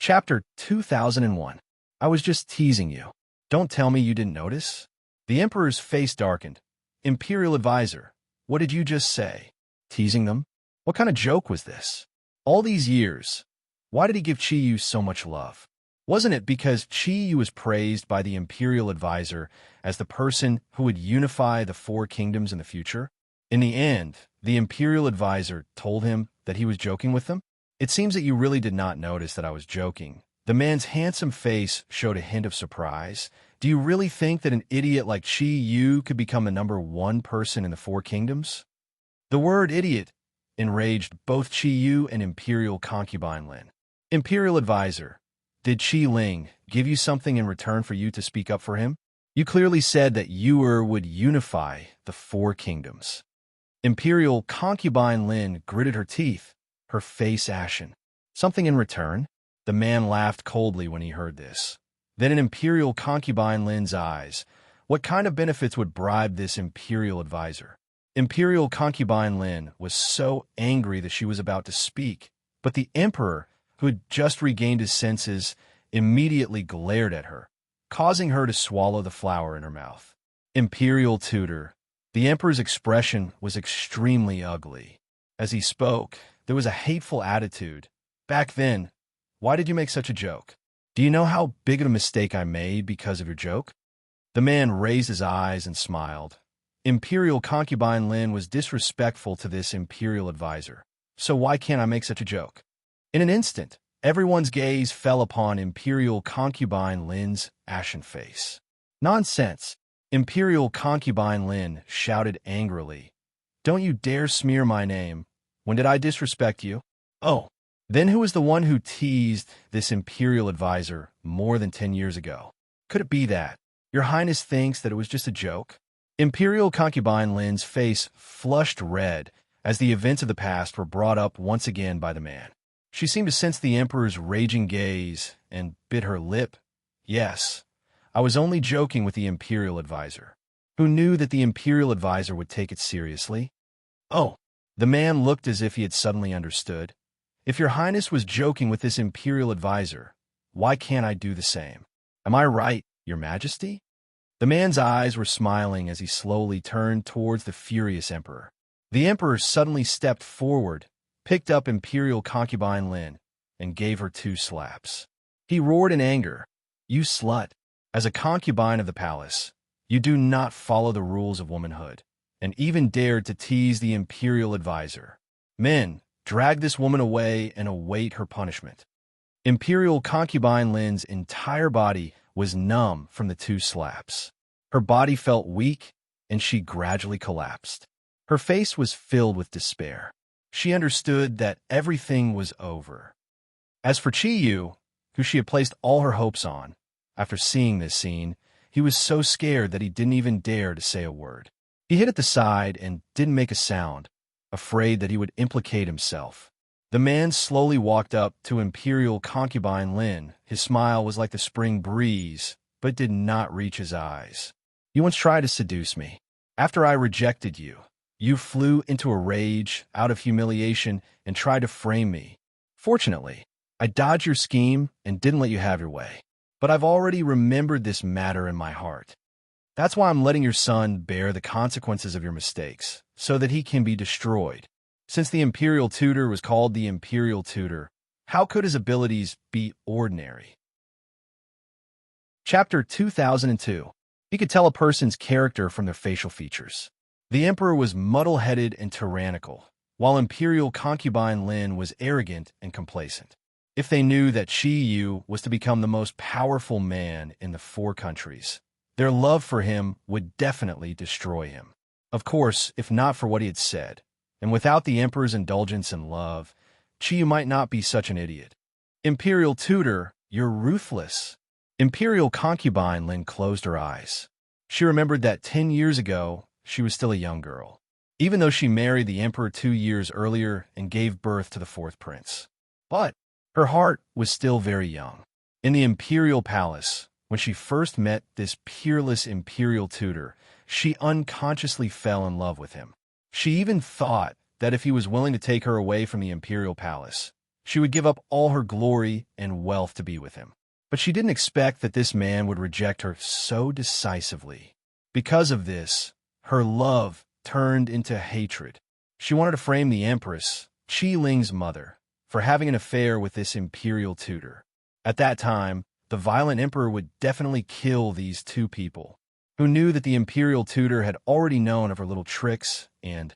Chapter 2001. I was just teasing you. Don't tell me you didn't notice? The Emperor's face darkened. Imperial advisor, what did you just say? Teasing them? What kind of joke was this? All these years, why did he give Chi-Yu so much love? Wasn't it because Chi-Yu was praised by the Imperial advisor as the person who would unify the four kingdoms in the future? In the end, the Imperial advisor told him that he was joking with them. It seems that you really did not notice that I was joking. The man's handsome face showed a hint of surprise. Do you really think that an idiot like Chi-Yu could become the #1 person in the four kingdoms? The word idiot enraged both Chi-Yu and Imperial concubine Lin. Imperial advisor, did Qi Ling give you something in return for you to speak up for him? You clearly said that you would unify the four kingdoms. Imperial concubine Lin gritted her teeth, her face ashen. Something in return? The man laughed coldly when he heard this. Then in Imperial concubine Lin's eyes, what kind of benefits would bribe this Imperial advisor? Imperial concubine Lin was so angry that she was about to speak, but the Emperor, who had just regained his senses, immediately glared at her, causing her to swallow the flower in her mouth. Imperial tutor. The Emperor's expression was extremely ugly. As he spoke, there was a hateful attitude. Back then, why did you make such a joke? Do you know how big of a mistake I made because of your joke? The man raised his eyes and smiled. Imperial concubine Lin was disrespectful to this Imperial advisor. So why can't I make such a joke? In an instant, everyone's gaze fell upon Imperial concubine Lin's ashen face. Nonsense! Imperial concubine Lin shouted angrily. Don't you dare smear my name. When did I disrespect you? Oh, then who was the one who teased this Imperial advisor more than 10 years ago? Could it be that Your Highness thinks that it was just a joke? Imperial concubine Lin's face flushed red as the events of the past were brought up once again by the man. She seemed to sense the Emperor's raging gaze and bit her lip. Yes, I was only joking with the Imperial advisor. Who knew that the Imperial advisor would take it seriously? Oh, the man looked as if he had suddenly understood. If Your Highness was joking with this Imperial advisor, why can't I do the same? Am I right, Your Majesty? The man's eyes were smiling as he slowly turned towards the furious Emperor. The Emperor suddenly stepped forward, picked up Imperial concubine Lin, and gave her 2 slaps. He roared in anger, You slut! As a concubine of the palace, you do not follow the rules of womanhood, and even dared to tease the Imperial advisor. Men, drag this woman away and await her punishment. Imperial concubine Lin's entire body was numb from the 2 slaps. Her body felt weak, and she gradually collapsed. Her face was filled with despair. She understood that everything was over. As for Chi-Yu, who she had placed all her hopes on, after seeing this scene, he was so scared that he didn't even dare to say a word. He hid at the side and didn't make a sound, afraid that he would implicate himself. The man slowly walked up to Imperial concubine Lin. His smile was like the spring breeze, but did not reach his eyes. You once tried to seduce me. After I rejected you, you flew into a rage out of humiliation and tried to frame me. Fortunately, I dodged your scheme and didn't let you have your way. But I've already remembered this matter in my heart. That's why I'm letting your son bear the consequences of your mistakes, so that he can be destroyed. Since the Imperial tutor was called the Imperial tutor, how could his abilities be ordinary? Chapter 2002. He could tell a person's character from their facial features. The Emperor was muddle-headed and tyrannical, while Imperial concubine Lin was arrogant and complacent. If they knew that Chi-Yu was to become the most powerful man in the 4 countries, their love for him would definitely destroy him. Of course, if not for what he had said, and without the Emperor's indulgence and love, Chi-Yu might not be such an idiot. Imperial tutor, you're ruthless. Imperial concubine Lin closed her eyes. She remembered that 10 years ago, she was still a young girl, even though she married the Emperor 2 years earlier and gave birth to the 4th prince. But her heart was still very young. In the Imperial Palace, when she first met this peerless Imperial tutor, she unconsciously fell in love with him. She even thought that if he was willing to take her away from the Imperial Palace, She would give up all her glory and wealth to be with him. But she didn't expect that this man would reject her so decisively. Because of this, her love turned into hatred. She wanted to frame the Empress, Qi Ling's mother, for having an affair with this imperial tutor. At that time, the violent emperor would definitely kill these two people, who knew that the imperial tutor had already known of her little tricks and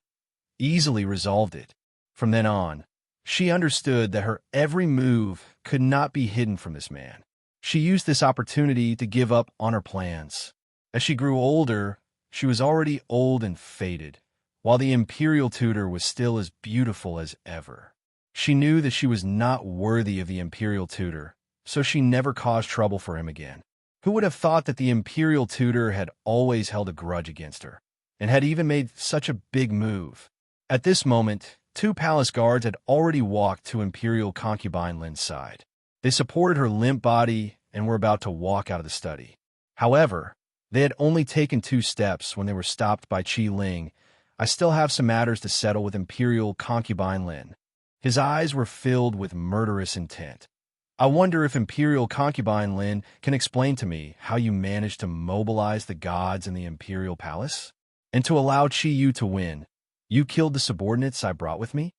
easily resolved it. From then on, she understood that her every move could not be hidden from this man. She used this opportunity to give up on her plans. As she grew older, she was already old and faded, while the imperial tutor was still as beautiful as ever. She knew that she was not worthy of the imperial tutor, so she never caused trouble for him again. Who would have thought that the imperial tutor had always held a grudge against her, and had even made such a big move? At this moment, two palace guards had already walked to imperial concubine Lin's side. They supported her limp body and were about to walk out of the study. However, they had only taken 2 steps when they were stopped by Qi Ling. I still have some matters to settle with imperial concubine Lin. His eyes were filled with murderous intent. I wonder if imperial concubine Lin can explain to me how you managed to mobilize the gods in the imperial palace, and to allow Qi Yu to win. You killed the subordinates I brought with me?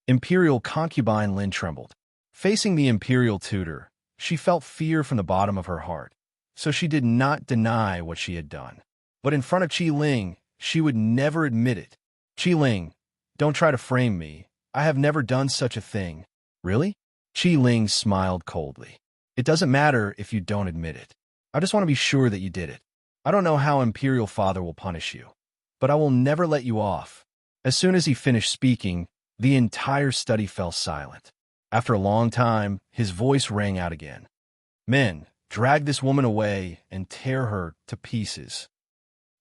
Imperial concubine Lin trembled. Facing the imperial tutor, she felt fear from the bottom of her heart, so she did not deny what she had done. But in front of Qi Ling, she would never admit it. Qi Ling, don't try to frame me. I have never done such a thing. Really? Qi Ling smiled coldly. It doesn't matter if you don't admit it. I just want to be sure that you did it. I don't know how Imperial Father will punish you, but I will never let you off. As soon as he finished speaking, the entire study fell silent. After a long time, his voice rang out again. Men, drag this woman away and tear her to pieces.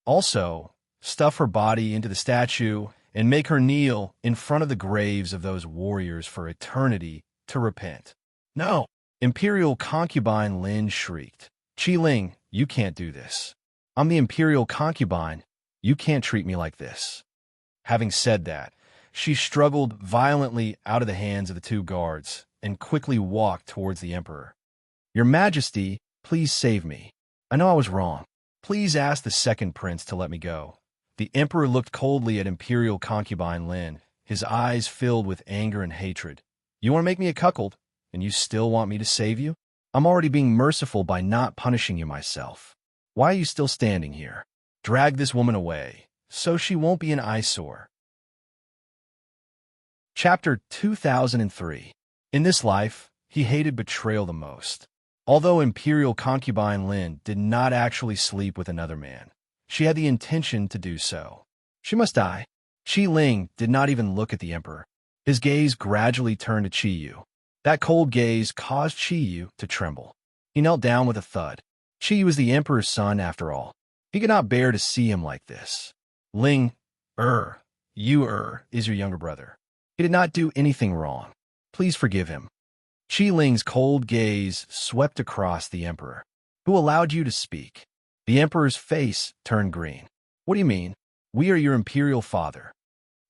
Also, stuff her body into the statue and make her kneel in front of the graves of those warriors for eternity to repent. No! Imperial concubine Lin shrieked. Qi Ling, you can't do this. I'm the imperial concubine. You can't treat me like this. Having said that, she struggled violently out of the hands of the 2 guards and quickly walked towards the emperor. Your Majesty, please save me. I know I was wrong. Please ask the second prince to let me go. The emperor looked coldly at imperial concubine Lin, his eyes filled with anger and hatred. You want to make me a cuckold, and you still want me to save you? I'm already being merciful by not punishing you myself. Why are you still standing here? Drag this woman away, so she won't be an eyesore. Chapter 2003. In this life, he hated betrayal the most. Although imperial concubine Lin did not actually sleep with another man, she had the intention to do so. She must die. Qi Ling did not even look at the emperor. His gaze gradually turned to Qi Yu. That cold gaze caused Qi Yu to tremble. He knelt down with a thud. Qi Yu was the emperor's son after all. He could not bear to see him like this. Ling, you is your younger brother. He did not do anything wrong. Please forgive him. Qi Ling's cold gaze swept across the emperor. Who allowed you to speak? The emperor's face turned green. What do you mean? We are your imperial father.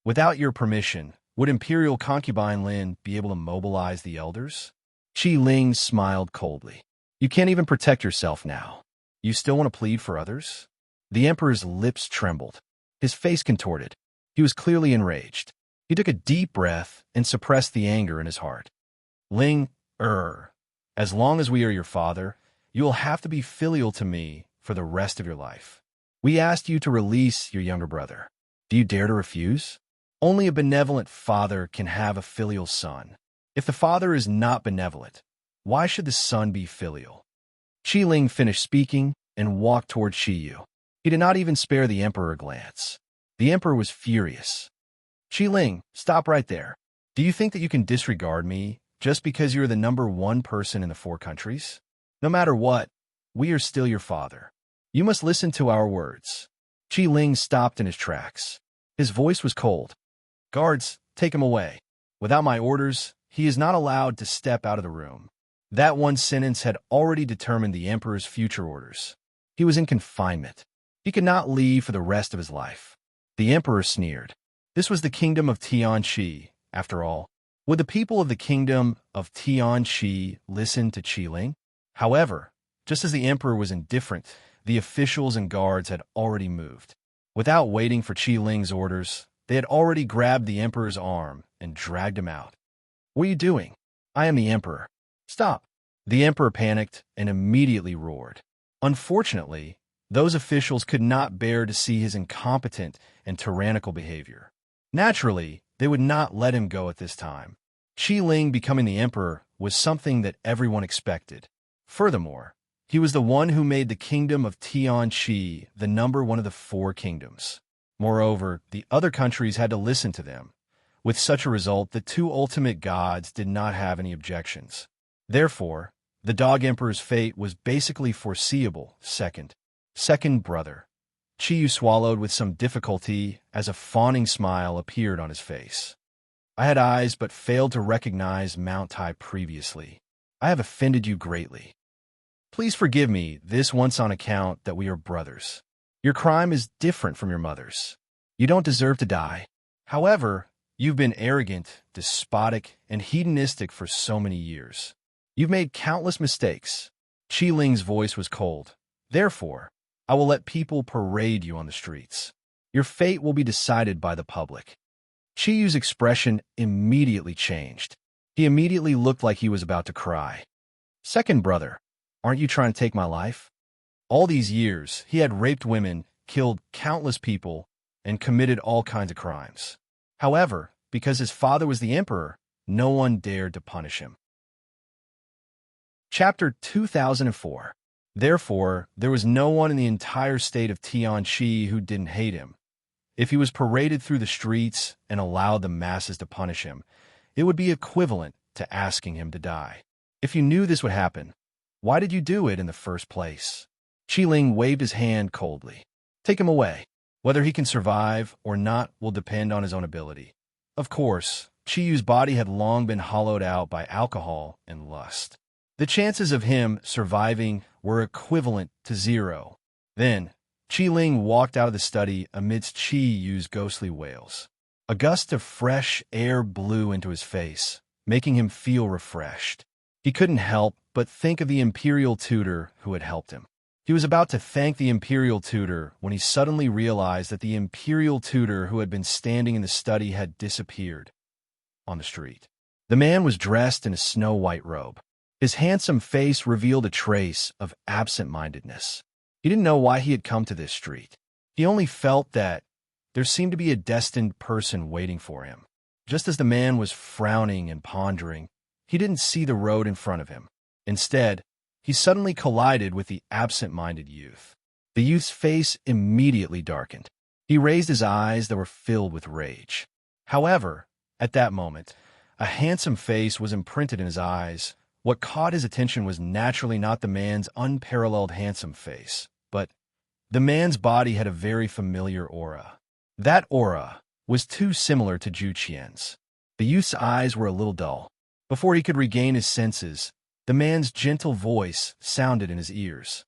Without your permission, would imperial concubine Lin be able to mobilize the elders? Qi Ling smiled coldly. You can't even protect yourself now. You still want to plead for others? The emperor's lips trembled. His face contorted. He was clearly enraged. He took a deep breath and suppressed the anger in his heart. Ling, as long as we are your father, you will have to be filial to me for the rest of your life. We asked you to release your younger brother. Do you dare to refuse? Only a benevolent father can have a filial son. If the father is not benevolent, why should the son be filial? Qi Ling finished speaking and walked toward Qi Yu. He did not even spare the emperor a glance. The emperor was furious. Qi Ling, stop right there. Do you think that you can disregard me just because you're the #1 person in the 4 countries? No matter what, we are still your father. You must listen to our words. Qi Ling stopped in his tracks. His voice was cold. Guards, take him away. Without my orders, he is not allowed to step out of the room. That one sentence had already determined the emperor's future orders. He was in confinement. He could not leave for the rest of his life. The emperor sneered. This was the kingdom of Tianqi, after all. Would the people of the kingdom of Tianqi listen to Qi Ling? However, just as the emperor was indifferent, the officials and guards had already moved. Without waiting for Qi Ling's orders, they had already grabbed the emperor's arm and dragged him out. "What are you doing? I am the emperor. Stop." The emperor panicked and immediately roared. Unfortunately, those officials could not bear to see his incompetent and tyrannical behavior. Naturally, they would not let him go at this time. Qi Ling becoming the emperor was something that everyone expected. Furthermore, he was the one who made the kingdom of Tianqi the number one of the 4 kingdoms. Moreover, the other countries had to listen to them, with such a result the 2 ultimate gods did not have any objections. Therefore, the Dog Emperor's fate was basically foreseeable. Second brother. Qiyu swallowed with some difficulty as a fawning smile appeared on his face. "I had eyes but failed to recognize Mount Tai previously. I have offended you greatly. Please forgive me this once on account that we are brothers. Your crime is different from your mother's. You don't deserve to die. However, you've been arrogant, despotic, and hedonistic for so many years. You've made countless mistakes." Qi Ling's voice was cold. "Therefore, I will let people parade you on the streets. Your fate will be decided by the public." Qiyu's expression immediately changed. He immediately looked like he was about to cry. "Second brother, aren't you trying to take my life?" All these years, he had raped women, killed countless people, and committed all kinds of crimes. However, because his father was the emperor, no one dared to punish him. Chapter 2004. Therefore, there was no one in the entire state of Tianqi who didn't hate him. If he was paraded through the streets and allowed the masses to punish him, it would be equivalent to asking him to die. If you knew this would happen, why did you do it in the first place? Qi Ling waved his hand coldly. "Take him away. Whether he can survive or not will depend on his own ability." Of course, Qiyu's body had long been hollowed out by alcohol and lust. The chances of him surviving were equivalent to 0. Then, Qi Ling walked out of the study amidst Qiyu's ghostly wails. A gust of fresh air blew into his face, making him feel refreshed. He couldn't help but think of the imperial tutor who had helped him. He was about to thank the imperial tutor when he suddenly realized that the imperial tutor who had been standing in the study had disappeared on the street. The man was dressed in a snow-white robe. His handsome face revealed a trace of absent-mindedness. He didn't know why he had come to this street. He only felt that there seemed to be a destined person waiting for him. Just as the man was frowning and pondering, he didn't see the road in front of him. Instead, he suddenly collided with the absent-minded youth. The youth's face immediately darkened. He raised his eyes that were filled with rage. However, at that moment, a handsome face was imprinted in his eyes. What caught his attention was naturally not the man's unparalleled handsome face, but the man's body had a very familiar aura. That aura was too similar to Zhu Qian's. The youth's eyes were a little dull. Before he could regain his senses, the man's gentle voice sounded in his ears.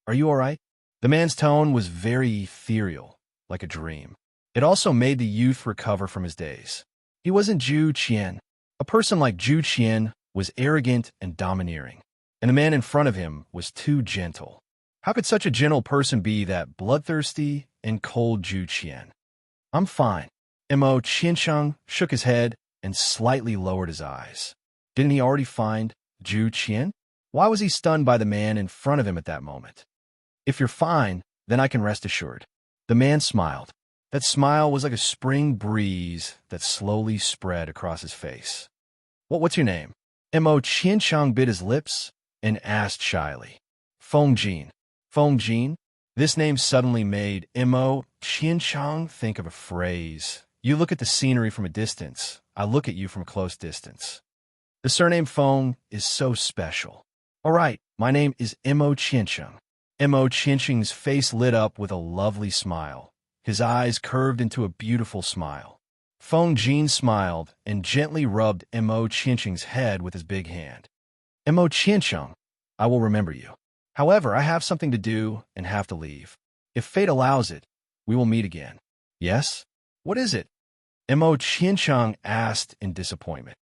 "Are you all right?" The man's tone was very ethereal, like a dream. It also made the youth recover from his daze. He wasn't Zhu Qian. A person like Zhu Qian was arrogant and domineering, and the man in front of him was too gentle. How could such a gentle person be that bloodthirsty and cold Zhu Qian? "I'm fine." Mo Qiansheng shook his head and slightly lowered his eyes. Didn't he already find Zhu Qian? Why was he stunned by the man in front of him at that moment? "If you're fine, then I can rest assured." The man smiled. That smile was like a spring breeze that slowly spread across his face. What's your name?" Mo Qiansheng bit his lips and asked shyly. "Feng Jin?" This name suddenly made Mo Qiansheng think of a phrase. "You look at the scenery from a distance. I look at you from a close distance." The surname Feng is so special. "All right, my name is Mo Qiansheng." Mo Qiansheng's face lit up with a lovely smile. His eyes curved into a beautiful smile. Feng Jin smiled and gently rubbed Mo Qiansheng's head with his big hand. "Mo Qiansheng, I will remember you. However, I have something to do and have to leave. If fate allows it, we will meet again." "Yes? What is it?" Mo Qiansheng asked in disappointment.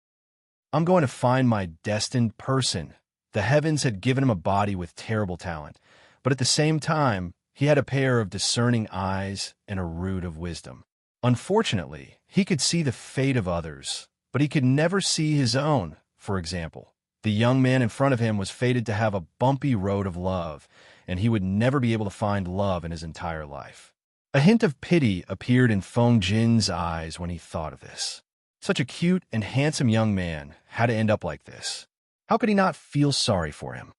I'm going to find my destined person. The heavens had given him a body with terrible talent, but at the same time, he had a pair of discerning eyes and a root of wisdom. Unfortunately, he could see the fate of others, but he could never see his own. For example, the young man in front of him was fated to have a bumpy road of love, and he would never be able to find love in his entire life. A hint of pity appeared in Feng Jin's eyes when he thought of this. Such a cute and handsome young man had to end up like this. How could he not feel sorry for him?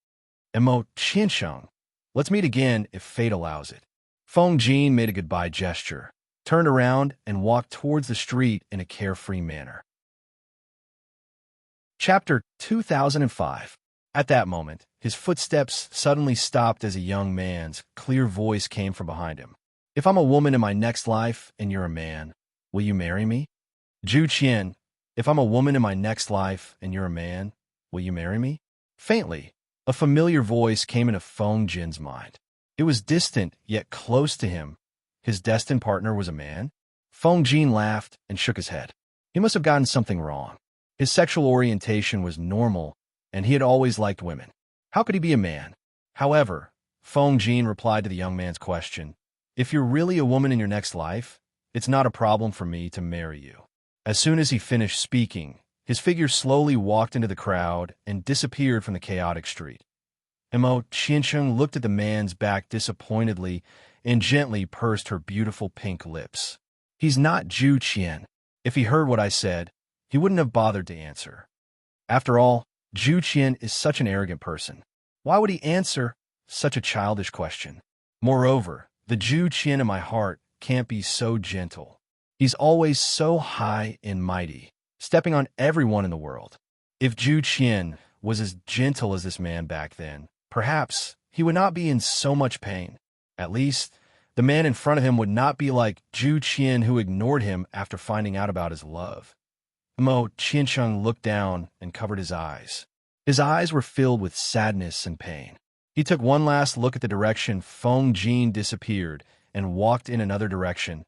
Emo Qiansheng, let's meet again if fate allows it. Feng Jin made a goodbye gesture, turned around, and walked towards the street in a carefree manner. Chapter 2005. At that moment, his footsteps suddenly stopped as a young man's clear voice came from behind him. If I'm a woman in my next life and you're a man, will you marry me? Zhu Qian, if I'm a woman in my next life and you're a man, will you marry me? Faintly, a familiar voice came into Feng Jin's mind. It was distant, yet close to him. His destined partner was a man? Feng Jin laughed and shook his head. He must have gotten something wrong. His sexual orientation was normal, and he had always liked women. How could he be a man? However, Feng Jin replied to the young man's question, if you're really a woman in your next life, it's not a problem for me to marry you. As soon as he finished speaking, his figure slowly walked into the crowd and disappeared from the chaotic street. Emo Qiansheng looked at the man's back disappointedly and gently pursed her beautiful pink lips. He's not Zhu Qian. If he heard what I said, he wouldn't have bothered to answer. After all, Zhu Qian is such an arrogant person. Why would he answer such a childish question? Moreover, the Zhu Qian in my heart can't be so gentle. He's always so high and mighty, stepping on everyone in the world. If Zhu Qian was as gentle as this man back then, perhaps he would not be in so much pain. At least, the man in front of him would not be like Zhu Qian, who ignored him after finding out about his love. Mo Qiansheng looked down and covered his eyes. His eyes were filled with sadness and pain. He took one last look at the direction Feng Jin disappeared and walked in another direction,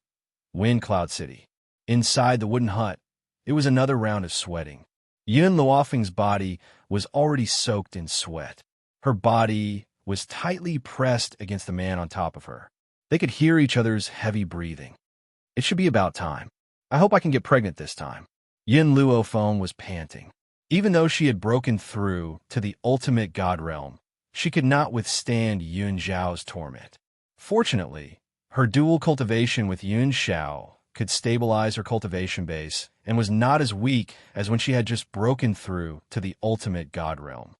Wind Cloud City. Inside the wooden hut, it was another round of sweating. Yun Luofeng's body was already soaked in sweat. Her body was tightly pressed against the man on top of her. They could hear each other's heavy breathing. It should be about time. I hope I can get pregnant this time. Yin Luofeng was panting. Even though she had broken through to the ultimate god realm, she could not withstand Yun Zhao's torment. Fortunately, her dual cultivation with Yun Xiao could stabilize her cultivation base and was not as weak as when she had just broken through to the ultimate god realm.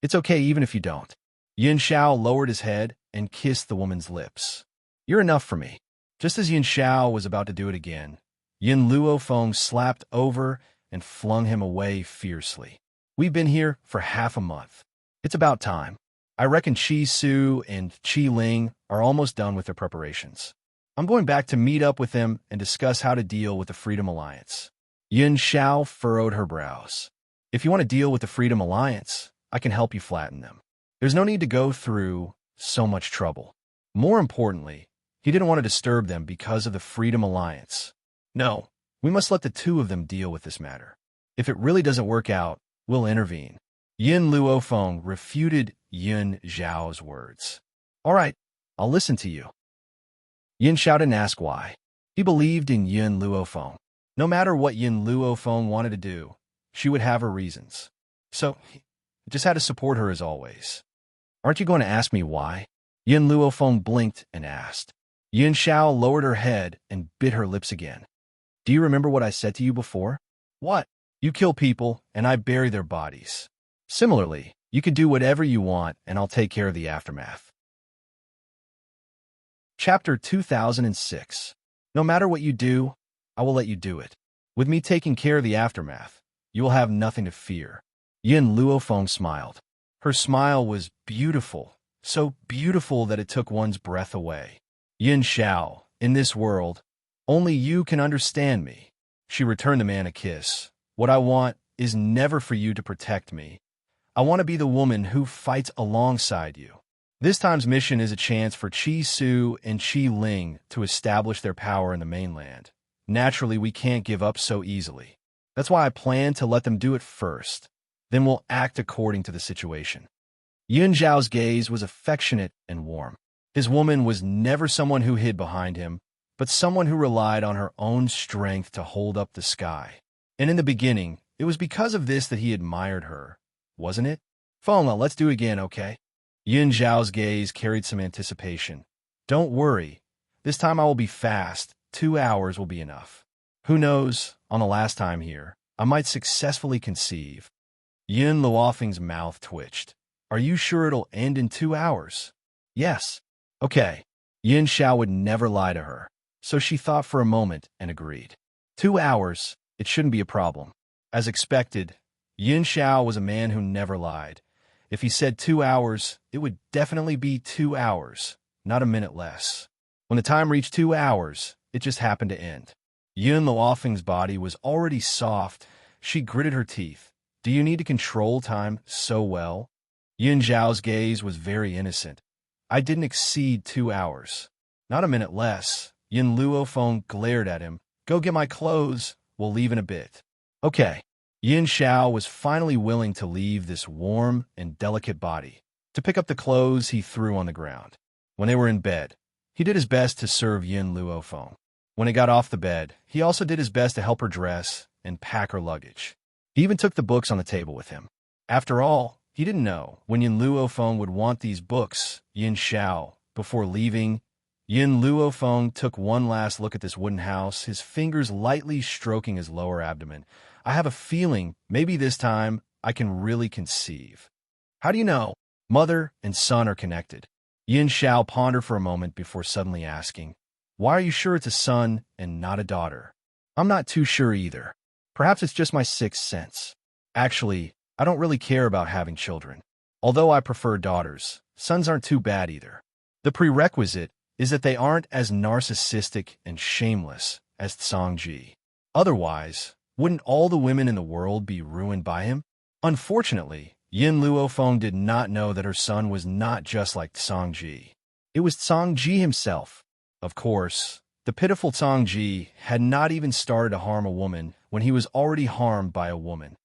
It's okay even if you don't. Yun Xiao lowered his head and kissed the woman's lips. You're enough for me. Just as Yun Xiao was about to do it again, Yin Luofeng slapped over and flung him away fiercely. We've been here for half a month. It's about time. I reckon Qi Su and Qi Ling are almost done with their preparations. I'm going back to meet up with them and discuss how to deal with the Freedom Alliance. Yun Xiao furrowed her brows. If you want to deal with the Freedom Alliance, I can help you flatten them. There's no need to go through so much trouble. More importantly, he didn't want to disturb them because of the Freedom Alliance. No, we must let the two of them deal with this matter. If it really doesn't work out, we'll intervene. Yin Luofeng refuted Yun Zhao's words. All right, I'll listen to you. Yin Xiao didn't ask why. He believed in Yin Luofeng. No matter what Yin Luofeng wanted to do, she would have her reasons. So, he just had to support her as always. Aren't you going to ask me why? Yin Luofeng blinked and asked. Yin Xiao lowered her head and bit her lips again. Do you remember what I said to you before? What? You kill people, and I bury their bodies. Similarly, you can do whatever you want, and I'll take care of the aftermath. Chapter 2006. No matter what you do, I will let you do it. With me taking care of the aftermath, you will have nothing to fear. Yin Luofeng smiled. Her smile was beautiful, so beautiful that it took one's breath away. Yin Xiao, in this world, only you can understand me. She returned the man a kiss. What I want is never for you to protect me. I want to be the woman who fights alongside you. This time's mission is a chance for Qi Su and Qi Ling to establish their power in the mainland. Naturally, we can't give up so easily. That's why I plan to let them do it first. Then we'll act according to the situation. Yun Zhao's gaze was affectionate and warm. His woman was never someone who hid behind him, but someone who relied on her own strength to hold up the sky. And in the beginning, it was because of this that he admired her, wasn't it? Foma, let's do it again, okay? Yun Zhao's gaze carried some anticipation. Don't worry. This time I will be fast. 2 hours will be enough. Who knows, on the last time here, I might successfully conceive. Yun Luofeng's mouth twitched. Are you sure it'll end in 2 hours? Yes. Okay. Yun Zhao would never lie to her, so she thought for a moment and agreed. 2 hours, it shouldn't be a problem. As expected, Yun Zhao was a man who never lied. If he said 2 hours, it would definitely be 2 hours, not a minute less. When the time reached 2 hours, it just happened to end. Yun Luofeng's body was already soft. She gritted her teeth. Do you need to control time so well? Yun Zhao's gaze was very innocent. I didn't exceed 2 hours. Not a minute less. Yun Luofeng glared at him. Go get my clothes. We'll leave in a bit. Okay. Yun Zhao was finally willing to leave this warm and delicate body, to pick up the clothes he threw on the ground. When they were in bed, he did his best to serve Yun Luofeng. When he got off the bed, he also did his best to help her dress and pack her luggage. He even took the books on the table with him. After all, he didn't know when Yun Luofeng would want these books. Yun Zhao, before leaving, Yun Luofeng took one last look at this wooden house, his fingers lightly stroking his lower abdomen. I have a feeling maybe this time I can really conceive. How do you know? Mother and son are connected. Yun Zhao pondered for a moment before suddenly asking, why are you sure it's a son and not a daughter? I'm not too sure either. Perhaps it's just my sixth sense. Actually, I don't really care about having children. Although I prefer daughters, sons aren't too bad either. The prerequisite is that they aren't as narcissistic and shameless as Tsangji. Otherwise, wouldn't all the women in the world be ruined by him? Unfortunately, Yun Luofeng did not know that her son was not just like Tsangji. It was Tsangji himself. Of course, the pitiful Tsangji had not even started to harm a woman when he was already harmed by a woman.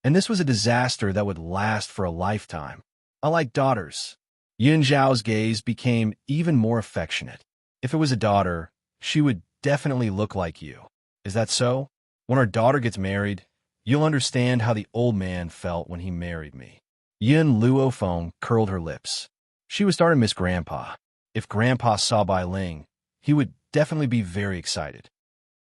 And this was a disaster that would last for a lifetime. Unlike daughters, Yun Zhao's gaze became even more affectionate. If it was a daughter, she would definitely look like you. Is that so? When our daughter gets married, you'll understand how the old man felt when he married me. Yun Luofeng curled her lips. She was starting to miss Grandpa. If Grandpa saw Bai Ling, he would definitely be very excited.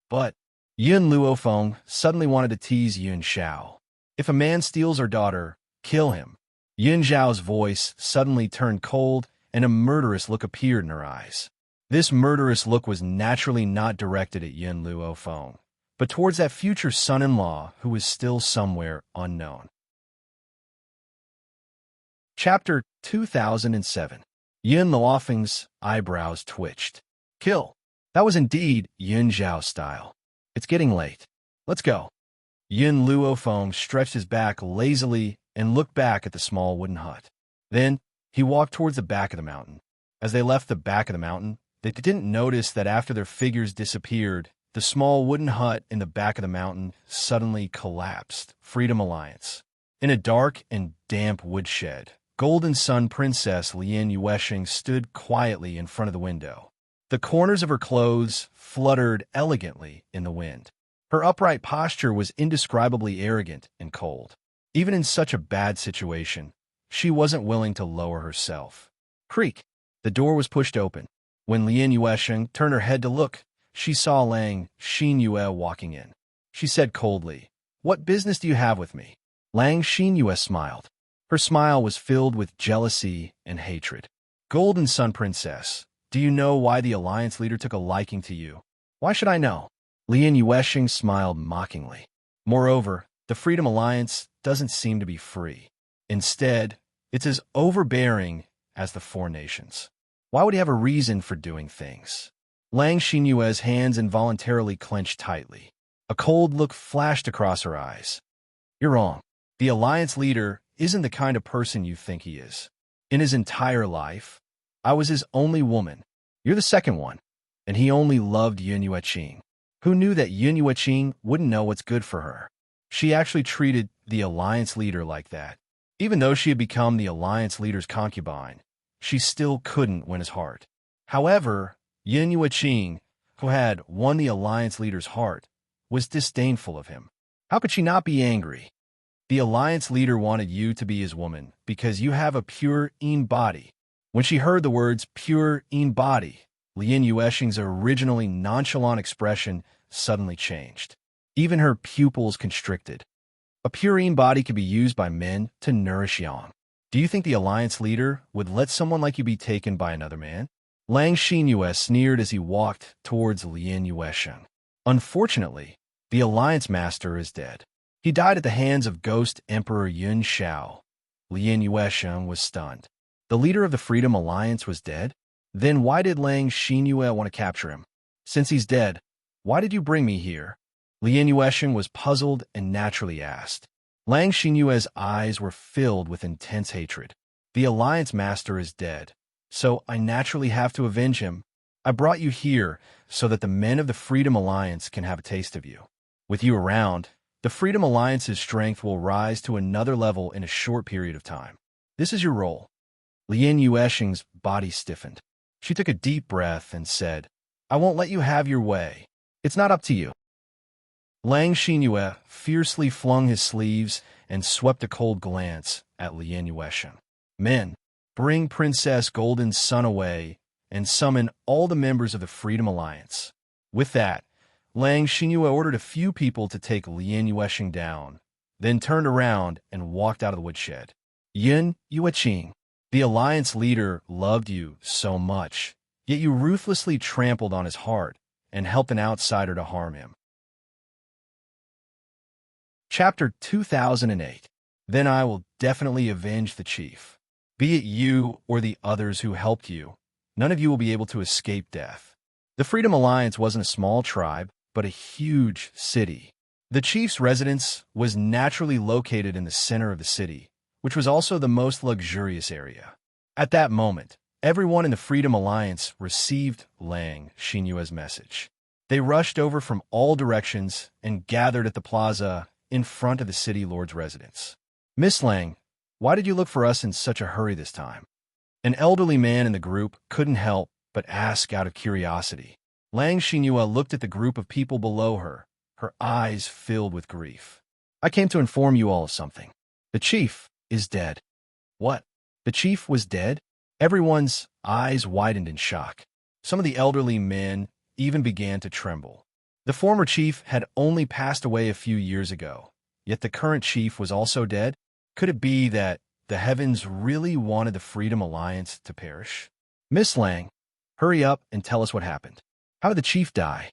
But Yun Luofeng suddenly wanted to tease Yun Zhao. If a man steals our daughter, kill him. Yun Zhao's voice suddenly turned cold, and a murderous look appeared in her eyes. This murderous look was naturally not directed at Yun Luofeng, but towards that future son-in-law who was still somewhere unknown. Chapter 2007. Yun Luofeng's eyebrows twitched. Kill. That was indeed Yun Zhao's style. It's getting late. Let's go. Yun Luofeng stretched his back lazily and looked back at the small wooden hut. Then, he walked towards the back of the mountain. As they left the back of the mountain, they didn't notice that after their figures disappeared, the small wooden hut in the back of the mountain suddenly collapsed. Freedom Alliance. In a dark and damp woodshed, Golden Sun Princess Lien Yuesheng stood quietly in front of the window. The corners of her clothes fluttered elegantly in the wind. Her upright posture was indescribably arrogant and cold. Even in such a bad situation, she wasn't willing to lower herself. Creak! The door was pushed open. When Lien Yuesheng turned her head to look, she saw Lang Xinyue walking in. She said coldly, "What business do you have with me?" Lang Xinyue smiled. Her smile was filled with jealousy and hatred. Golden Sun Princess, do you know why the Alliance leader took a liking to you? Why should I know? Lien Yuesheng smiled mockingly. Moreover, the Freedom Alliance doesn't seem to be free. Instead, it's as overbearing as the Four Nations. Why would he have a reason for doing things? Lang Xinyue's hands involuntarily clenched tightly. A cold look flashed across her eyes. You're wrong. The Alliance leader isn't the kind of person you think he is. In his entire life, I was his only woman. You're the second one. And he only loved Yun Yueqing. Who knew that Yun Yueqing wouldn't know what's good for her? She actually treated the Alliance leader like that. Even though she had become the Alliance leader's concubine, she still couldn't win his heart. However, Yun Yueqing, who had won the Alliance leader's heart, was disdainful of him. How could she not be angry? The Alliance leader wanted you to be his woman because you have a pure Yin body. When she heard the words pure Yin body, Lin Yuexing's originally nonchalant expression suddenly changed. Even her pupils constricted. A pure Yin body could be used by men to nourish yang. Do you think the Alliance leader would let someone like you be taken by another man? Lang Xinyue sneered as he walked towards Lin Yuexing. Unfortunately, the Alliance master is dead. He died at the hands of Ghost Emperor Yun Shao. Lin Yuexing was stunned. The leader of the Freedom Alliance was dead? Then why did Lang Xinyue want to capture him? Since he's dead, why did you bring me here? Lin Yuexing was puzzled and naturally asked. Lang Xinyue's eyes were filled with intense hatred. The Alliance master is dead, so I naturally have to avenge him. I brought you here so that the men of the Freedom Alliance can have a taste of you. With you around, the Freedom Alliance's strength will rise to another level in a short period of time. This is your role. Lin Yuexing's body stiffened. She took a deep breath and said, I won't let you have your way. It's not up to you. Lang Xinyue fiercely flung his sleeves and swept a cold glance at Lin Yuexing. Men, bring Princess Golden Sun away and summon all the members of the Freedom Alliance. With that, Lang Xinyue ordered a few people to take Lin Yuexing down, then turned around and walked out of the woodshed. Yun Yueqing, the Alliance leader loved you so much, yet you ruthlessly trampled on his heart and helped an outsider to harm him. Chapter 2008. Then I will definitely avenge the chief. Be it you or the others who helped you, none of you will be able to escape death. The Freedom Alliance wasn't a small tribe, but a huge city. The chief's residence was naturally located in the center of the city, which was also the most luxurious area. At that moment, everyone in the Freedom Alliance received Lang Xinyue's message. They rushed over from all directions and gathered at the plaza in front of the city lord's residence. Miss Lang, why did you look for us in such a hurry this time? An elderly man in the group couldn't help but ask out of curiosity. Lang Xinyue looked at the group of people below her, her eyes filled with grief. I came to inform you all of something. The chief is dead. What? The chief was dead? Everyone's eyes widened in shock. Some of the elderly men even began to tremble. The former chief had only passed away a few years ago, yet the current chief was also dead? Could it be that the heavens really wanted the Freedom Alliance to perish? Miss Lang, hurry up and tell us what happened. How did the chief die?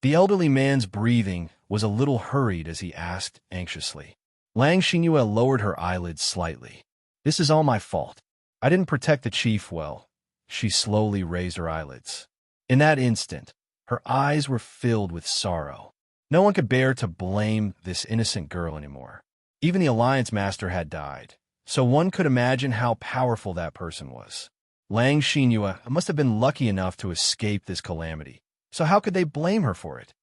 The elderly man's breathing was a little hurried as he asked anxiously. Lang Xinyue lowered her eyelids slightly. This is all my fault. I didn't protect the chief well. She slowly raised her eyelids. In that instant, her eyes were filled with sorrow. No one could bear to blame this innocent girl anymore. Even the Alliance Master had died, so one could imagine how powerful that person was. Lang Xinyue must have been lucky enough to escape this calamity. So how could they blame her for it?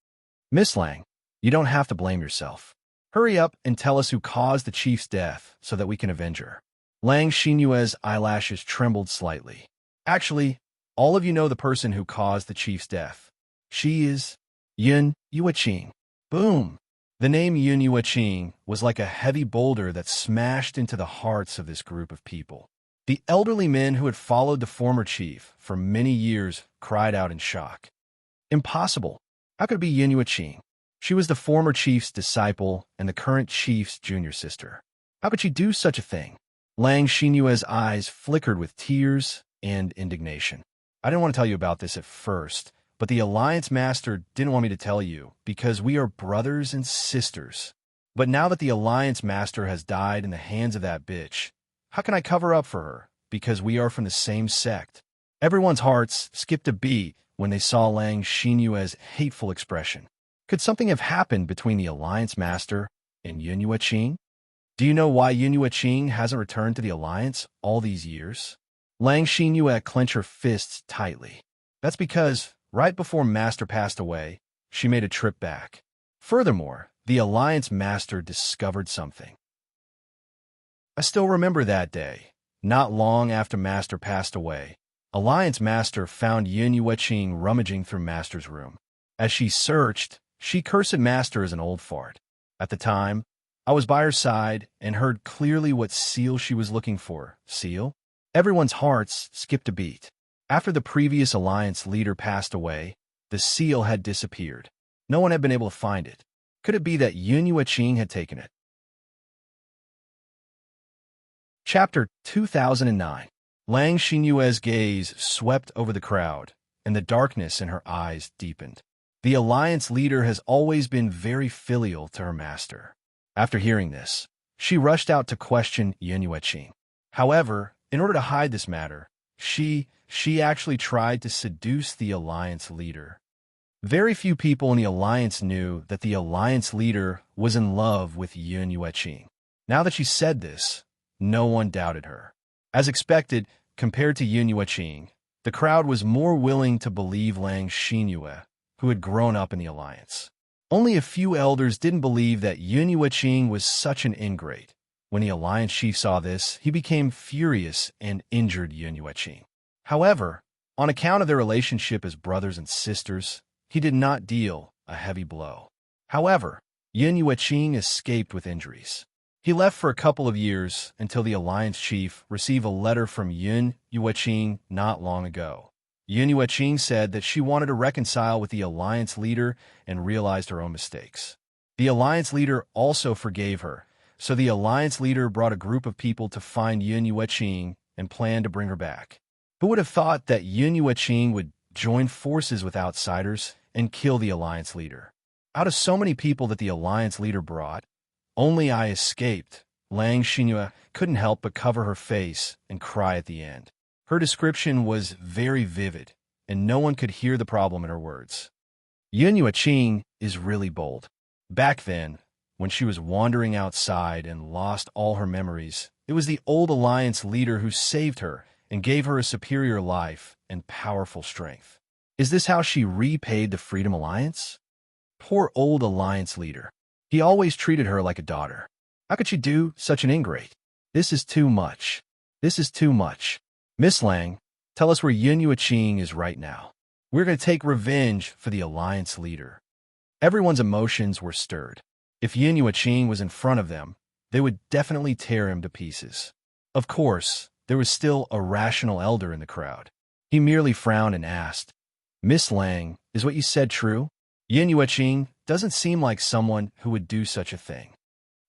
Miss Lang, you don't have to blame yourself. Hurry up and tell us who caused the chief's death so that we can avenge her. Lang Xinyue's eyelashes trembled slightly. Actually, all of you know the person who caused the chief's death. She is Yun Yueqing. Boom! The name Yun Yueqing was like a heavy boulder that smashed into the hearts of this group of people. The elderly men who had followed the former chief for many years cried out in shock. Impossible. How could it be Yun Yueqing? She was the former chief's disciple and the current chief's junior sister. How could she do such a thing? Lang Xinyue's eyes flickered with tears and indignation. I didn't want to tell you about this at first, but the Alliance Master didn't want me to tell you because we are brothers and sisters. But now that the Alliance Master has died in the hands of that bitch, how can I cover up for her? Because we are from the same sect. Everyone's hearts skipped a beat when they saw Lang Xinyue's hateful expression. Could something have happened between the Alliance Master and Yun Yueqing? Do you know why Yun Yueqing hasn't returned to the Alliance all these years? Lang Xinyue clenched her fists tightly. That's because, right before Master passed away, she made a trip back. Furthermore, the Alliance Master discovered something. I still remember that day. Not long after Master passed away, Alliance Master found Yun Yueqing rummaging through Master's room. As she searched, she cursed Master as an old fart. At the time, I was by her side and heard clearly what seal she was looking for. Seal? Everyone's hearts skipped a beat. After the previous Alliance leader passed away, the seal had disappeared. No one had been able to find it. Could it be that Yun Yueqing had taken it? Chapter 2009. Lang Xinyue's gaze swept over the crowd, and the darkness in her eyes deepened. The Alliance leader has always been very filial to her master. After hearing this, she rushed out to question Yun Yueqing. However, in order to hide this matter, she actually tried to seduce the Alliance leader. Very few people in the Alliance knew that the Alliance leader was in love with Yun Yueqing. Now that she said this, no one doubted her. As expected, compared to Yun Yueqing, the crowd was more willing to believe Lang Xinyue, who had grown up in the Alliance. Only a few elders didn't believe that Yun Yueqing was such an ingrate. When the Alliance chief saw this, he became furious and injured Yun Yueqing. However, on account of their relationship as brothers and sisters, he did not deal a heavy blow. However, Yun Yueqing escaped with injuries. He left for a couple of years until the Alliance chief received a letter from Yun Yueqing not long ago. Yun Yueqing said that she wanted to reconcile with the Alliance leader and realized her own mistakes. The Alliance leader also forgave her, so the Alliance leader brought a group of people to find Yun Yueqing and planned to bring her back. Who would have thought that Yun Yueqing would join forces with outsiders and kill the Alliance leader? Out of so many people that the Alliance leader brought, only I escaped. Lang Xinyue couldn't help but cover her face and cry at the end. Her description was very vivid, and no one could hear the problem in her words. Yun Yueqing is really bold. Back then, when she was wandering outside and lost all her memories, it was the old Alliance leader who saved her and gave her a superior life and powerful strength. Is this how she repaid the Freedom Alliance? Poor old Alliance leader. He always treated her like a daughter. How could she do such an ingrate? This is too much. This is too much. Miss Lang, tell us where Yun Yueqing is right now. We're going to take revenge for the Alliance leader. Everyone's emotions were stirred. If Yun Yueqing was in front of them, they would definitely tear him to pieces. Of course, there was still a rational elder in the crowd. He merely frowned and asked, Miss Lang, is what you said true? Yun Yueqing doesn't seem like someone who would do such a thing.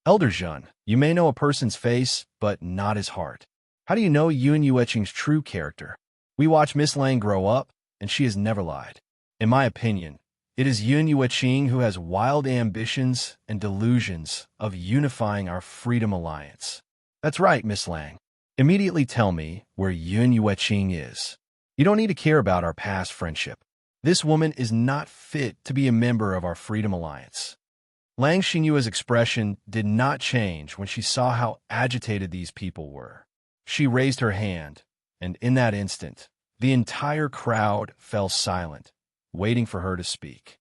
Elder Zhen, you may know a person's face, but not his heart. How do you know Yun Yueqing's true character? We watch Miss Lang grow up, and she has never lied. In my opinion, it is Yun Yueqing who has wild ambitions and delusions of unifying our Freedom Alliance. That's right, Miss Lang. Immediately tell me where Yun Yueqing is. You don't need to care about our past friendship. This woman is not fit to be a member of our Freedom Alliance. Lang Xinyue's expression did not change when she saw how agitated these people were. She raised her hand, and in that instant, the entire crowd fell silent, waiting for her to speak.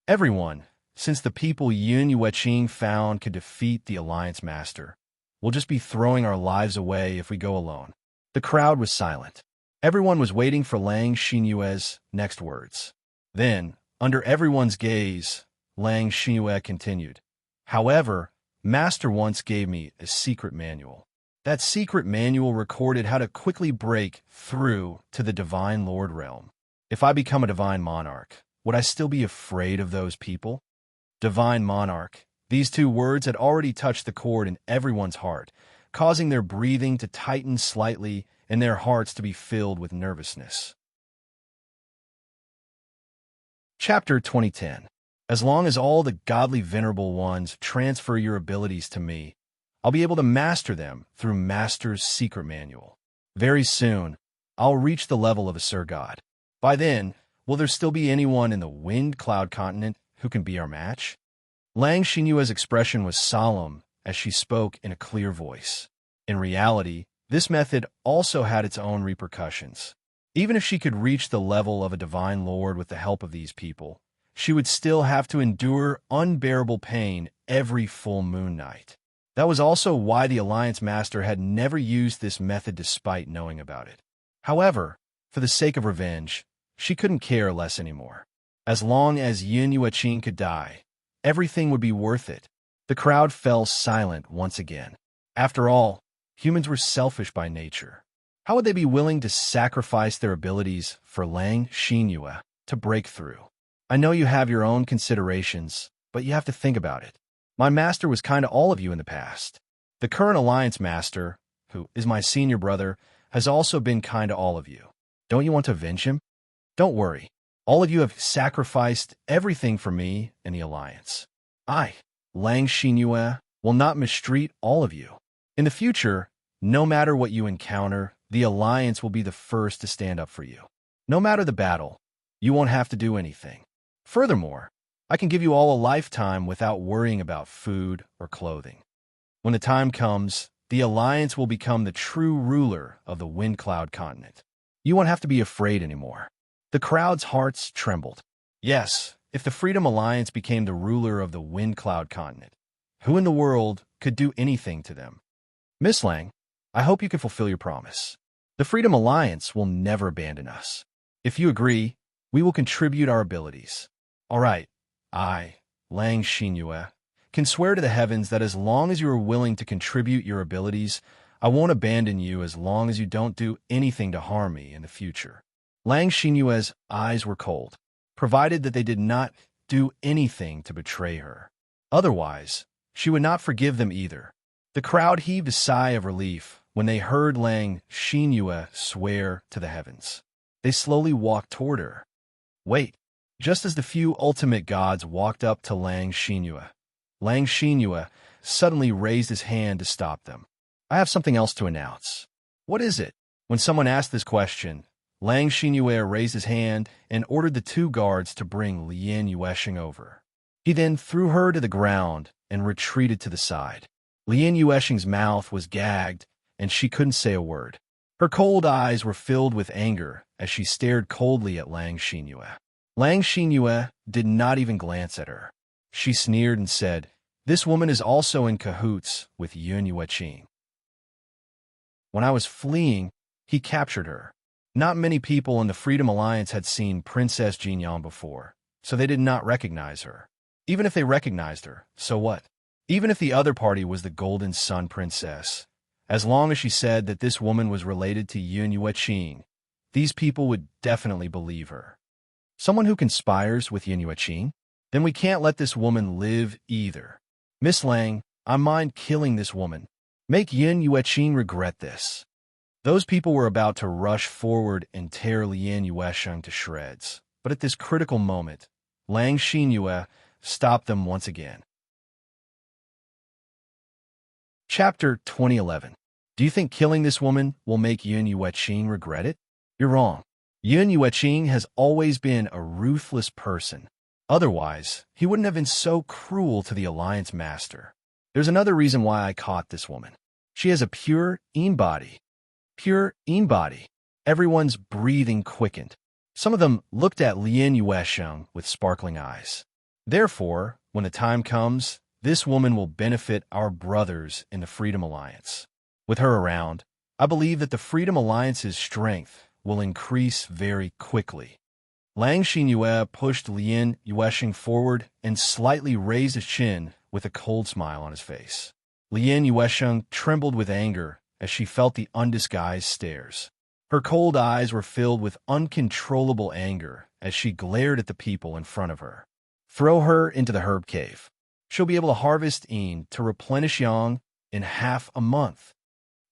Everyone, since the people Yun Yueqing found could defeat the Alliance Master, will just be throwing our lives away if we go alone. The crowd was silent. Everyone was waiting for Lang Xinyue's next words. Then, under everyone's gaze, Lang Xinyue continued. However, Master once gave me a secret manual. That secret manual recorded how to quickly break through to the Divine Lord realm. If I become a Divine Monarch, would I still be afraid of those people? Divine Monarch. These two words had already touched the chord in everyone's heart, causing their breathing to tighten slightly and their hearts to be filled with nervousness. Chapter 2010. As long as all the godly venerable ones transfer your abilities to me, I'll be able to master them through Master's secret manual. Very soon, I'll reach the level of a Sir God. By then, will there still be anyone in the Wind Cloud continent who can be our match? Lang Xinyue's expression was solemn as she spoke in a clear voice. In reality, this method also had its own repercussions. Even if she could reach the level of a Divine Lord with the help of these people, she would still have to endure unbearable pain every full moon night. That was also why the Alliance Master had never used this method despite knowing about it. However, for the sake of revenge, she couldn't care less anymore. As long as Yin Yueqing could die, everything would be worth it. The crowd fell silent once again. After all, humans were selfish by nature. How would they be willing to sacrifice their abilities for Lang Xinyue to break through? I know you have your own considerations, but you have to think about it. My master was kind to all of you in the past. The current Alliance Master, who is my senior brother, has also been kind to all of you. Don't you want to avenge him? Don't worry. All of you have sacrificed everything for me and the Alliance. I, Lang Xinyue, will not mistreat all of you. In the future, no matter what you encounter, the Alliance will be the first to stand up for you. No matter the battle, you won't have to do anything. Furthermore, I can give you all a lifetime without worrying about food or clothing. When the time comes, the Alliance will become the true ruler of the Wind Cloud continent. You won't have to be afraid anymore. The crowd's hearts trembled. Yes, if the Freedom Alliance became the ruler of the Wind Cloud continent, who in the world could do anything to them? Miss Lang, I hope you can fulfill your promise. The Freedom Alliance will never abandon us. If you agree, we will contribute our abilities. All right, I, Lang Xinyue, can swear to the heavens that as long as you are willing to contribute your abilities, I won't abandon you as long as you don't do anything to harm me in the future. Lang Xinyue's eyes were cold, provided that they did not do anything to betray her. Otherwise, she would not forgive them either. The crowd heaved a sigh of relief when they heard Lang Xinyue swear to the heavens. They slowly walked toward her. Wait, just as the few ultimate gods walked up to Lang Xinyue suddenly raised his hand to stop them. I have something else to announce. What is it? When someone asked this question, Lang Xinyue raised his hand and ordered the two guards to bring Lien Yuesheng over. He then threw her to the ground and retreated to the side. Lien Yuesheng's mouth was gagged, and she couldn't say a word. Her cold eyes were filled with anger as she stared coldly at Lang Xinyue. Lang Xinyue did not even glance at her. She sneered and said, "This woman is also in cahoots with Yun Yueqing. When I was fleeing, he captured her. Not many people in the Freedom Alliance had seen Princess Jinyan before, so they did not recognize her. Even if they recognized her, so what? Even if the other party was the Golden Sun Princess, as long as she said that this woman was related to Yun Yueqing, these people would definitely believe her. Someone who conspires with Yun Yueqing? Then we can't let this woman live either. Miss Lang, I mind killing this woman. Make Yun Yueqing regret this." Those people were about to rush forward and tear Lien Yuesheng to shreds, but at this critical moment, Lang Xinyue stopped them once again. Chapter 2011. Do you think killing this woman will make Yun Yueqing regret it? You're wrong. Yun Yueqing has always been a ruthless person. Otherwise, he wouldn't have been so cruel to the Alliance Master. There's another reason why I caught this woman. She has a pure Yin body. Pure Yin body. Everyone's breathing quickened. Some of them looked at Lien Yuesheng with sparkling eyes. Therefore, when the time comes, this woman will benefit our brothers in the Freedom Alliance. With her around, I believe that the Freedom Alliance's strength will increase very quickly. Lang Xinyue pushed Lien Yuesheng forward and slightly raised his chin with a cold smile on his face. Lien Yuesheng trembled with anger as she felt the undisguised stares. Her cold eyes were filled with uncontrollable anger as she glared at the people in front of her. Throw her into the herb cave. She'll be able to harvest Yin to replenish Yang in half a month.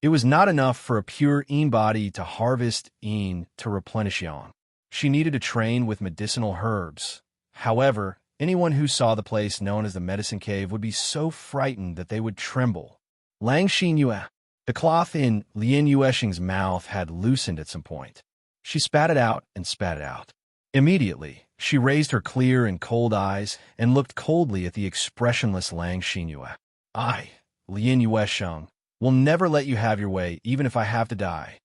It was not enough for a pure Yin body to harvest Yin to replenish Yang. She needed to train with medicinal herbs. However, anyone who saw the place known as the Medicine Cave would be so frightened that they would tremble. Lang Xinyue. The cloth in Lien Yuesheng's mouth had loosened at some point. She spat it out and spat it out. Immediately, she raised her clear and cold eyes and looked coldly at the expressionless Lang Xinyue. I, Lien Yuesheng, will never let you have your way, even if I have to die.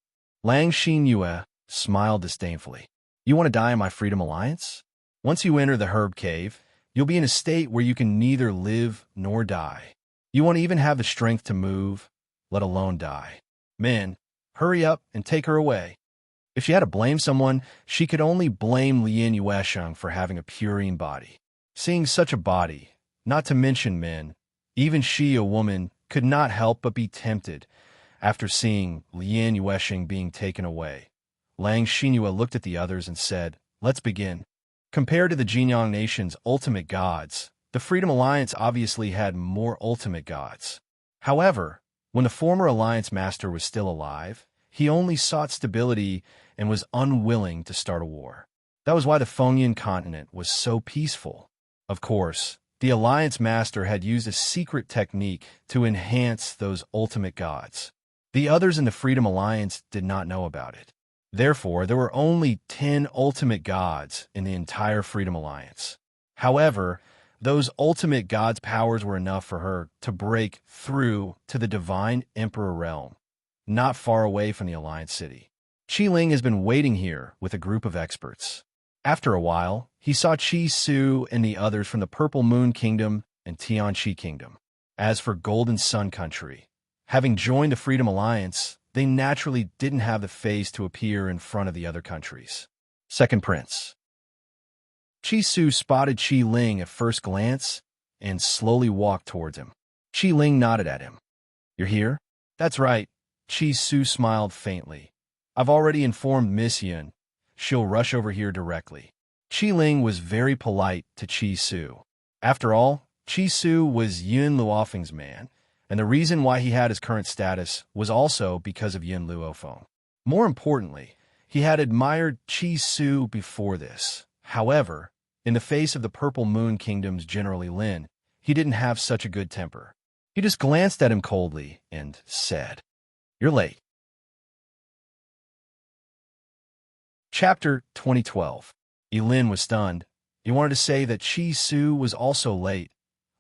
Lang Xinyue smiled disdainfully. You want to die in my Freedom Alliance? Once you enter the herb cave, you'll be in a state where you can neither live nor die. You won't even have the strength to move, let alone die. Men, hurry up and take her away. If she had to blame someone, she could only blame Lien Yuesheng for having a purine body. Seeing such a body, not to mention men, even she, a woman, could not help but be tempted after seeing Lien Yuesheng being taken away. Lang Xinhua looked at the others and said, "Let's begin." Compared to the Jinyang Nation's ultimate gods, the Freedom Alliance obviously had more ultimate gods. However, when the former Alliance Master was still alive, he only sought stability and was unwilling to start a war. That was why the Fengyan continent was so peaceful. Of course, the Alliance Master had used a secret technique to enhance those ultimate gods. The others in the Freedom Alliance did not know about it. Therefore, there were only 10 ultimate gods in the entire Freedom Alliance. However, those ultimate gods' powers were enough for her to break through to the Divine Emperor realm, not far away from the Alliance City. Qi Ling has been waiting here with a group of experts. After a while, he saw Qi Su and the others from the Purple Moon Kingdom and Tianqi Kingdom. As for Golden Sun Country, having joined the Freedom Alliance, they naturally didn't have the face to appear in front of the other countries. Second Prince. Qi Su spotted Qi Ling at first glance and slowly walked towards him. Qi Ling nodded at him. "You're here?" "That's right." Qi Su smiled faintly. "I've already informed Miss Yun. She'll rush over here directly." Qi Ling was very polite to Qi Su. After all, Qi Su was Yun Luofeng's man, and the reason why he had his current status was also because of Yun Luofeng. More importantly, he had admired Qi Su before this. However, in the face of the Purple Moon Kingdom's General Lin, he didn't have such a good temper. He just glanced at him coldly and said, "You're late." Chapter 2012. Lin was stunned. He wanted to say that Qi Su was also late.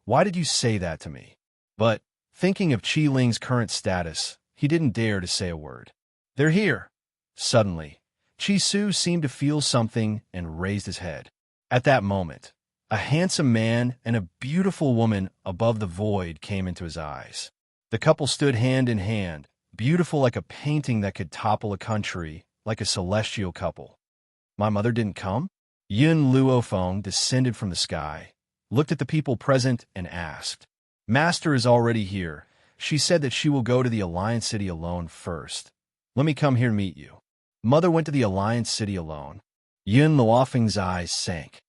"Why did you say that to me?" But, thinking of Qi Ling's current status, he didn't dare to say a word. "They're here." Suddenly, Qi Su seemed to feel something and raised his head. At that moment, a handsome man and a beautiful woman above the void came into his eyes. The couple stood hand in hand, beautiful like a painting that could topple a country, like a celestial couple. "My mother didn't come?" Yun Luofeng descended from the sky, looked at the people present, and asked. "Master is already here. She said that she will go to the Alliance City alone first. Let me come here meet you." Mother went to the Alliance City alone. Yun Luofeng's eyes sank.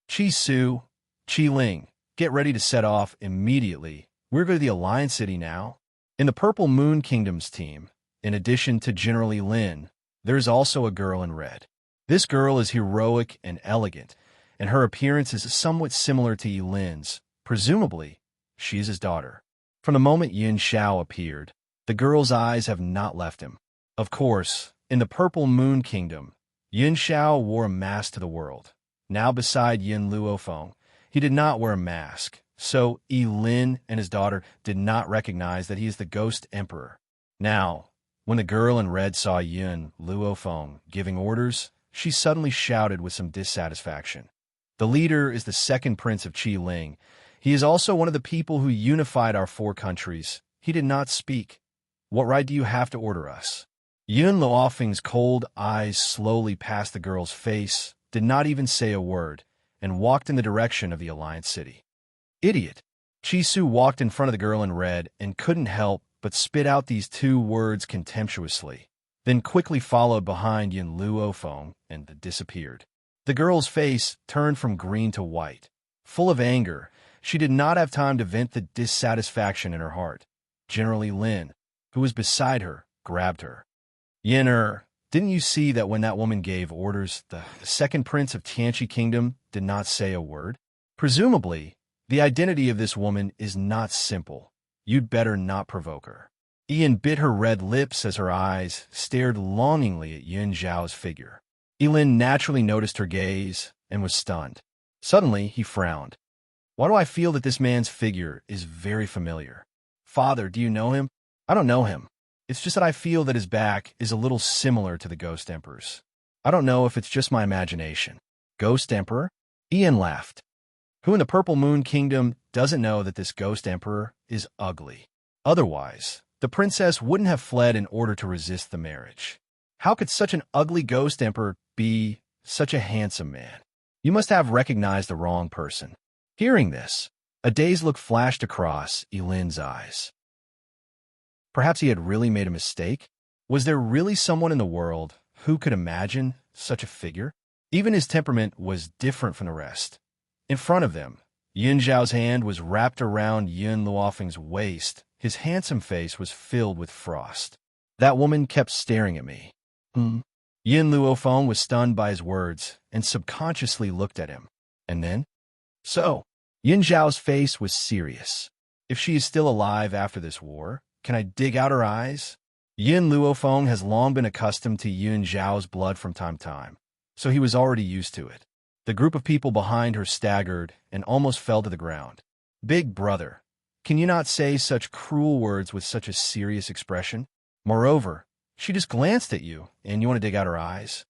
"Qi Su, Qi Ling, get ready to set off immediately. We're going to the Alliance City now." In the Purple Moon Kingdom's team, in addition to General Lin, there's also a girl in red. This girl is heroic and elegant, and her appearance is somewhat similar to Lin's. Presumably, she is his daughter. From the moment Yin Xiao appeared, the girl's eyes have not left him. Of course, in the Purple Moon Kingdom, Yin Xiao wore a mask to the world. Now beside Yin Luofeng, he did not wear a mask, so Lin and his daughter did not recognize that he is the Ghost Emperor. Now, when the girl in red saw Yin Luofeng giving orders, she suddenly shouted with some dissatisfaction. The leader is the second prince of Qi Ling. He is also one of the people who unified our 4 countries. He did not speak. "What right do you have to order us?" Yun Luofeng's cold eyes slowly passed the girl's face, did not even say a word, and walked in the direction of the Alliance City. "Idiot!" Qi Su walked in front of the girl in red and couldn't help but spit out these 2 words contemptuously, then quickly followed behind Yun Luofeng and disappeared. The girl's face turned from green to white. Full of anger, she did not have time to vent the dissatisfaction in her heart. General Lin, who was beside her, grabbed her. "Yin didn't you see that when that woman gave orders, the second prince of Tianqi Kingdom did not say a word? Presumably, the identity of this woman is not simple. You'd better not provoke her." Ian bit her red lips as her eyes stared longingly at Yun Zhao's figure. Lin naturally noticed her gaze and was stunned. Suddenly, he frowned. "Why do I feel that this man's figure is very familiar?" "Father, do you know him?" "I don't know him. It's just that I feel that his back is a little similar to the Ghost Emperor's. I don't know if it's just my imagination." "Ghost Emperor?" Ian laughed. Who in the Purple Moon Kingdom doesn't know that this ghost emperor is ugly? Otherwise, the princess wouldn't have fled in order to resist the marriage. How could such an ugly ghost emperor be such a handsome man? You must have recognized the wrong person. Hearing this, a dazed look flashed across Elin's eyes. Perhaps he had really made a mistake? Was there really someone in the world who could imagine such a figure? Even his temperament was different from the rest. In front of them, Yin Zhao's hand was wrapped around Yin Luofeng's waist. His handsome face was filled with frost. That woman kept staring at me. Yin Luofeng was stunned by his words and subconsciously looked at him. And then? So, Yin Zhao's face was serious. If she is still alive after this war, can I dig out her eyes? Yin Luofeng has long been accustomed to Yin Zhao's blood from time to time, so he was already used to it. The group of people behind her staggered and almost fell to the ground. Big brother, can you not say such cruel words with such a serious expression? Moreover, she just glanced at you, and you want to dig out her eyes?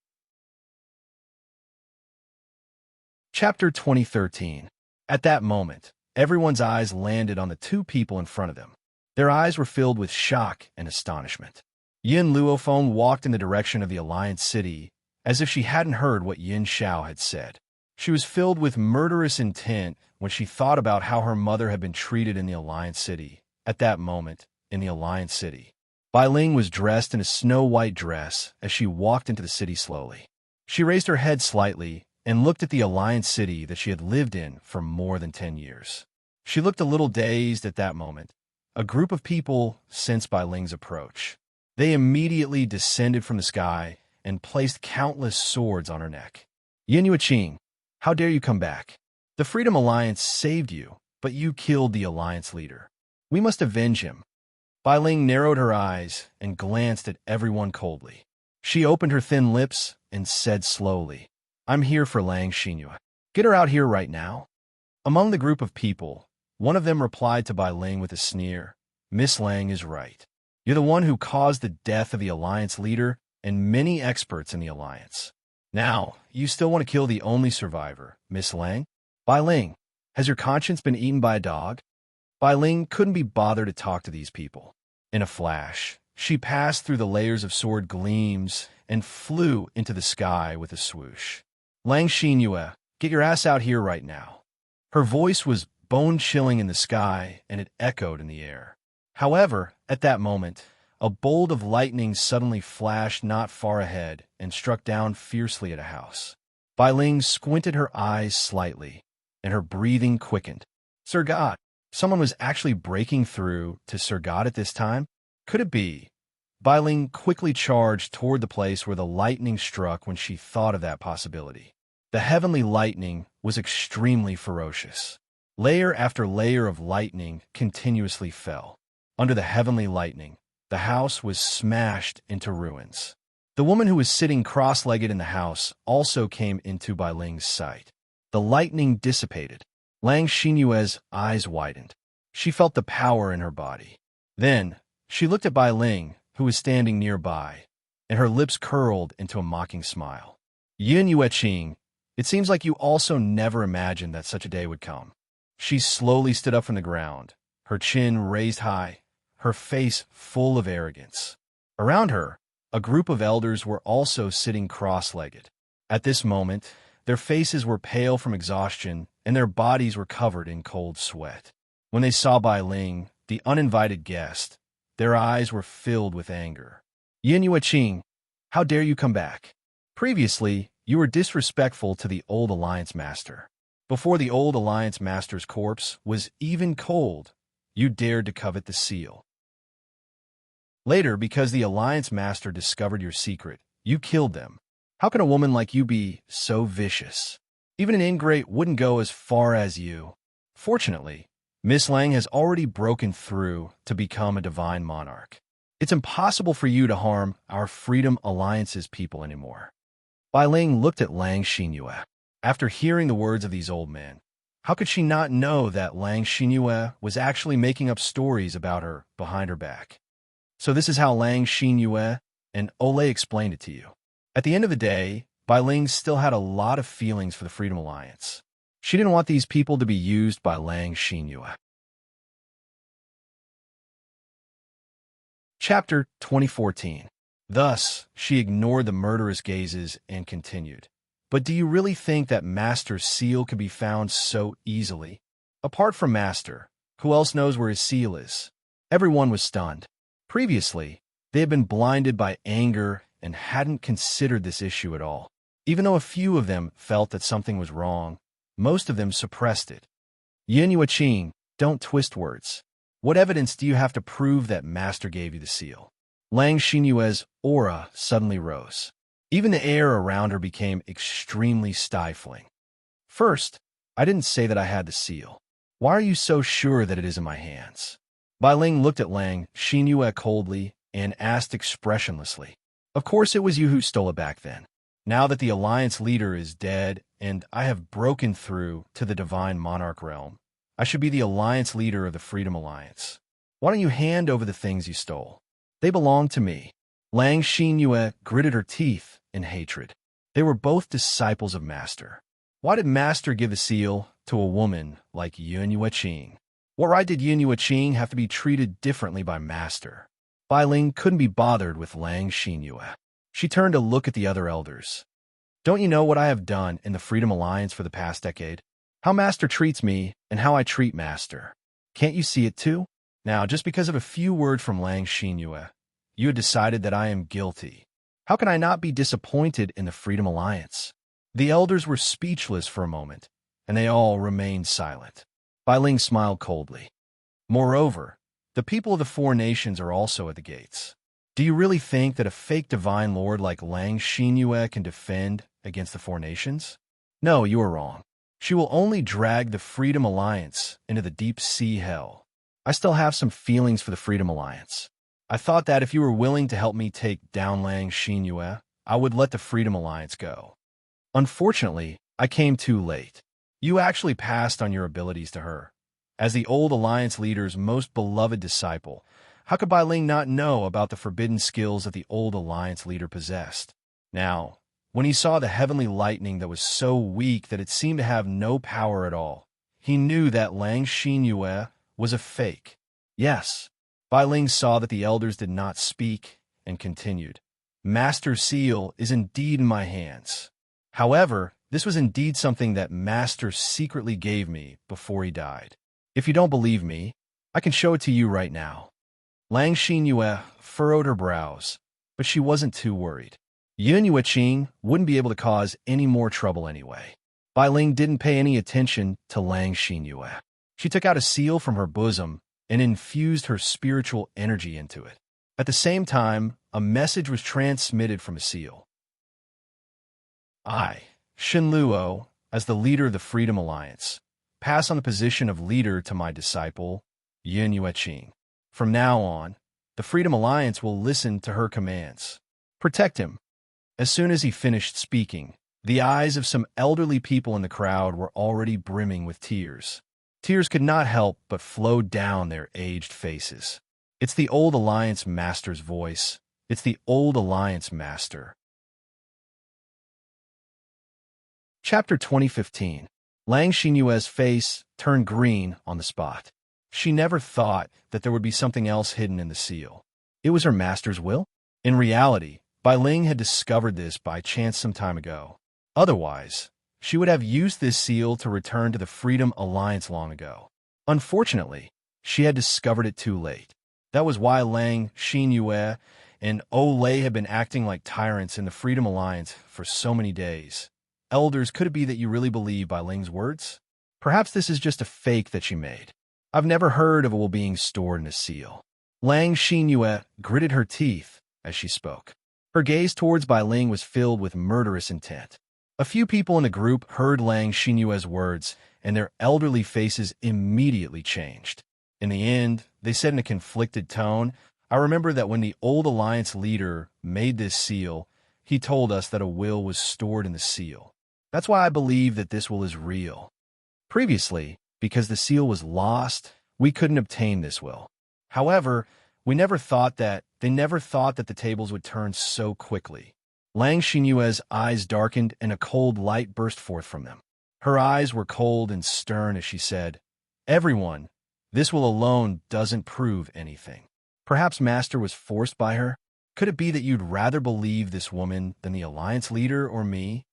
Chapter 2013. At that moment, everyone's eyes landed on the two people in front of them. Their eyes were filled with shock and astonishment. Yin Luofeng walked in the direction of the Alliance City, as if she hadn't heard what Yin Zhao had said. She was filled with murderous intent when she thought about how her mother had been treated in the Alliance City. At that moment, in the Alliance City, Bai Ling was dressed in a snow-white dress as she walked into the city slowly. She raised her head slightly and looked at the Alliance City that she had lived in for more than 10 years. She looked a little dazed at that moment. A group of people sensed Bai Ling's approach. They immediately descended from the sky and placed countless swords on her neck. Yin Yueqing, how dare you come back? The Freedom Alliance saved you, but you killed the Alliance leader. We must avenge him. Bai Ling narrowed her eyes and glanced at everyone coldly. She opened her thin lips and said slowly, I'm here for Lang Xinyue. Get her out here right now. Among the group of people, one of them replied to Bai Ling with a sneer, Miss Lang is right. You're the one who caused the death of the Alliance leader and many experts in the Alliance. Now, you still want to kill the only survivor, Miss Lang? Bai Ling, has your conscience been eaten by a dog? Bai Ling couldn't be bothered to talk to these people. In a flash, she passed through the layers of sword gleams and flew into the sky with a swoosh. Lang Xinyue, get your ass out here right now. Her voice was bone-chilling in the sky, and it echoed in the air. However, at that moment, a bolt of lightning suddenly flashed not far ahead and struck down fiercely at a house. Bai Ling squinted her eyes slightly, and her breathing quickened. Sir God, someone was actually breaking through to Sir God at this time? Could it be? Bai Ling quickly charged toward the place where the lightning struck when she thought of that possibility. The heavenly lightning was extremely ferocious. Layer after layer of lightning continuously fell. Under the heavenly lightning, the house was smashed into ruins. The woman who was sitting cross-legged in the house also came into Bai Ling's sight. The lightning dissipated. Lang Xinyue's eyes widened. She felt the power in her body. Then, she looked at Bai Ling, who was standing nearby, and her lips curled into a mocking smile. Yin Yueqing, it seems like you also never imagined that such a day would come. She slowly stood up from the ground, her chin raised high, her face full of arrogance. Around her, a group of elders were also sitting cross-legged. At this moment, their faces were pale from exhaustion, and their bodies were covered in cold sweat. When they saw Bai Ling, the uninvited guest, their eyes were filled with anger. Yin Yueqing, how dare you come back? Previously, you were disrespectful to the old Alliance Master. Before the old Alliance Master's corpse was even cold, you dared to covet the seal. Later, because the Alliance Master discovered your secret, you killed them. How can a woman like you be so vicious? Even an ingrate wouldn't go as far as you. Fortunately, Miss Lang has already broken through to become a divine monarch. It's impossible for you to harm our Freedom Alliance's people anymore. Bai Ling looked at Lang Xinyue. After hearing the words of these old men, how could she not know that Lang Xinyue was actually making up stories about her behind her back? So this is how Lang Xinyue and Ole explained it to you. At the end of the day, Bai Ling still had a lot of feelings for the Freedom Alliance. She didn't want these people to be used by Lang Xinyue. Chapter 2014. Thus, she ignored the murderous gazes and continued. But do you really think that Master's seal could be found so easily? Apart from Master, who else knows where his seal is? Everyone was stunned. Previously, they had been blinded by anger and hadn't considered this issue at all. Even though a few of them felt that something was wrong, most of them suppressed it. Yinhua Qing, don't twist words. What evidence do you have to prove that Master gave you the seal? Lang Xinyue's aura suddenly rose. Even the air around her became extremely stifling. First, I didn't say that I had the seal. Why are you so sure that it is in my hands? Bai Ling looked at Lang Xinyue coldly and asked expressionlessly. Of course it was you who stole it back then. Now that the Alliance leader is dead and I have broken through to the Divine Monarch realm, I should be the Alliance leader of the Freedom Alliance. Why don't you hand over the things you stole? They belong to me. Lang Xinyue gritted her teeth in hatred. They were both disciples of Master. Why did Master give the seal to a woman like Yinhua Qing? What right did Yinhua Qing have to be treated differently by Master? Bai Ling couldn't be bothered with Lang Xinyue. She turned to look at the other elders. Don't you know what I have done in the Freedom Alliance for the past decade? How Master treats me and how I treat Master. Can't you see it too? Now, just because of a few words from Lang Xinyue, you had decided that I am guilty. How can I not be disappointed in the Freedom Alliance? The elders were speechless for a moment, and they all remained silent. Bai Ling smiled coldly. Moreover, the people of the four nations are also at the gates. Do you really think that a fake divine lord like Lang Xinyue can defend against the four nations? No, you are wrong. She will only drag the Freedom Alliance into the deep sea hell. I still have some feelings for the Freedom Alliance. I thought that if you were willing to help me take down Lang Xinyue, I would let the Freedom Alliance go. Unfortunately, I came too late. You actually passed on your abilities to her. As the old Alliance leader's most beloved disciple, how could Bai Ling not know about the forbidden skills that the old Alliance leader possessed? Now, when he saw the heavenly lightning that was so weak that it seemed to have no power at all, he knew that Lang Xinyue was a fake. Yes, Bai Ling saw that the elders did not speak and continued. Master's seal is indeed in my hands. However, this was indeed something that Master secretly gave me before he died. If you don't believe me, I can show it to you right now. Lang Xinyue furrowed her brows, but she wasn't too worried. Yinhua Qing wouldn't be able to cause any more trouble anyway. Bai Ling didn't pay any attention to Lang Xinyue. She took out a seal from her bosom and infused her spiritual energy into it. At the same time, a message was transmitted from a seal. I, Shen Luo, as the leader of the Freedom Alliance, pass on the position of leader to my disciple, Yinhua Qing. From now on, the Freedom Alliance will listen to her commands. Protect him. As soon as he finished speaking, the eyes of some elderly people in the crowd were already brimming with tears. Tears could not help but flow down their aged faces. It's the old Alliance Master's voice. It's the old Alliance Master. Chapter 2015. Lang Xinyue's face turned green on the spot. She never thought that there would be something else hidden in the seal. It was her master's will? In reality, Bai Ling had discovered this by chance some time ago. Otherwise, she would have used this seal to return to the Freedom Alliance long ago. Unfortunately, she had discovered it too late. That was why Lang Xinyue and Olay had been acting like tyrants in the Freedom Alliance for so many days. Elders, could it be that you really believe Bai Ling's words? Perhaps this is just a fake that she made. I've never heard of a will being stored in a seal. Lang Xinyue gritted her teeth as she spoke. Her gaze towards Bai Ling was filled with murderous intent. A few people in the group heard Lang Xinyue's words, and their elderly faces immediately changed. In the end, they said in a conflicted tone, I remember that when the old Alliance leader made this seal, he told us that a will was stored in the seal. That's why I believe that this will is real. Previously, because the seal was lost, we couldn't obtain this will. However, they never thought that the tables would turn so quickly. Lang Xinyue's eyes darkened and a cold light burst forth from them. Her eyes were cold and stern as she said, "Everyone, this will alone doesn't prove anything. Perhaps Master was forced by her? Could it be that you'd rather believe this woman than the Alliance leader or me?"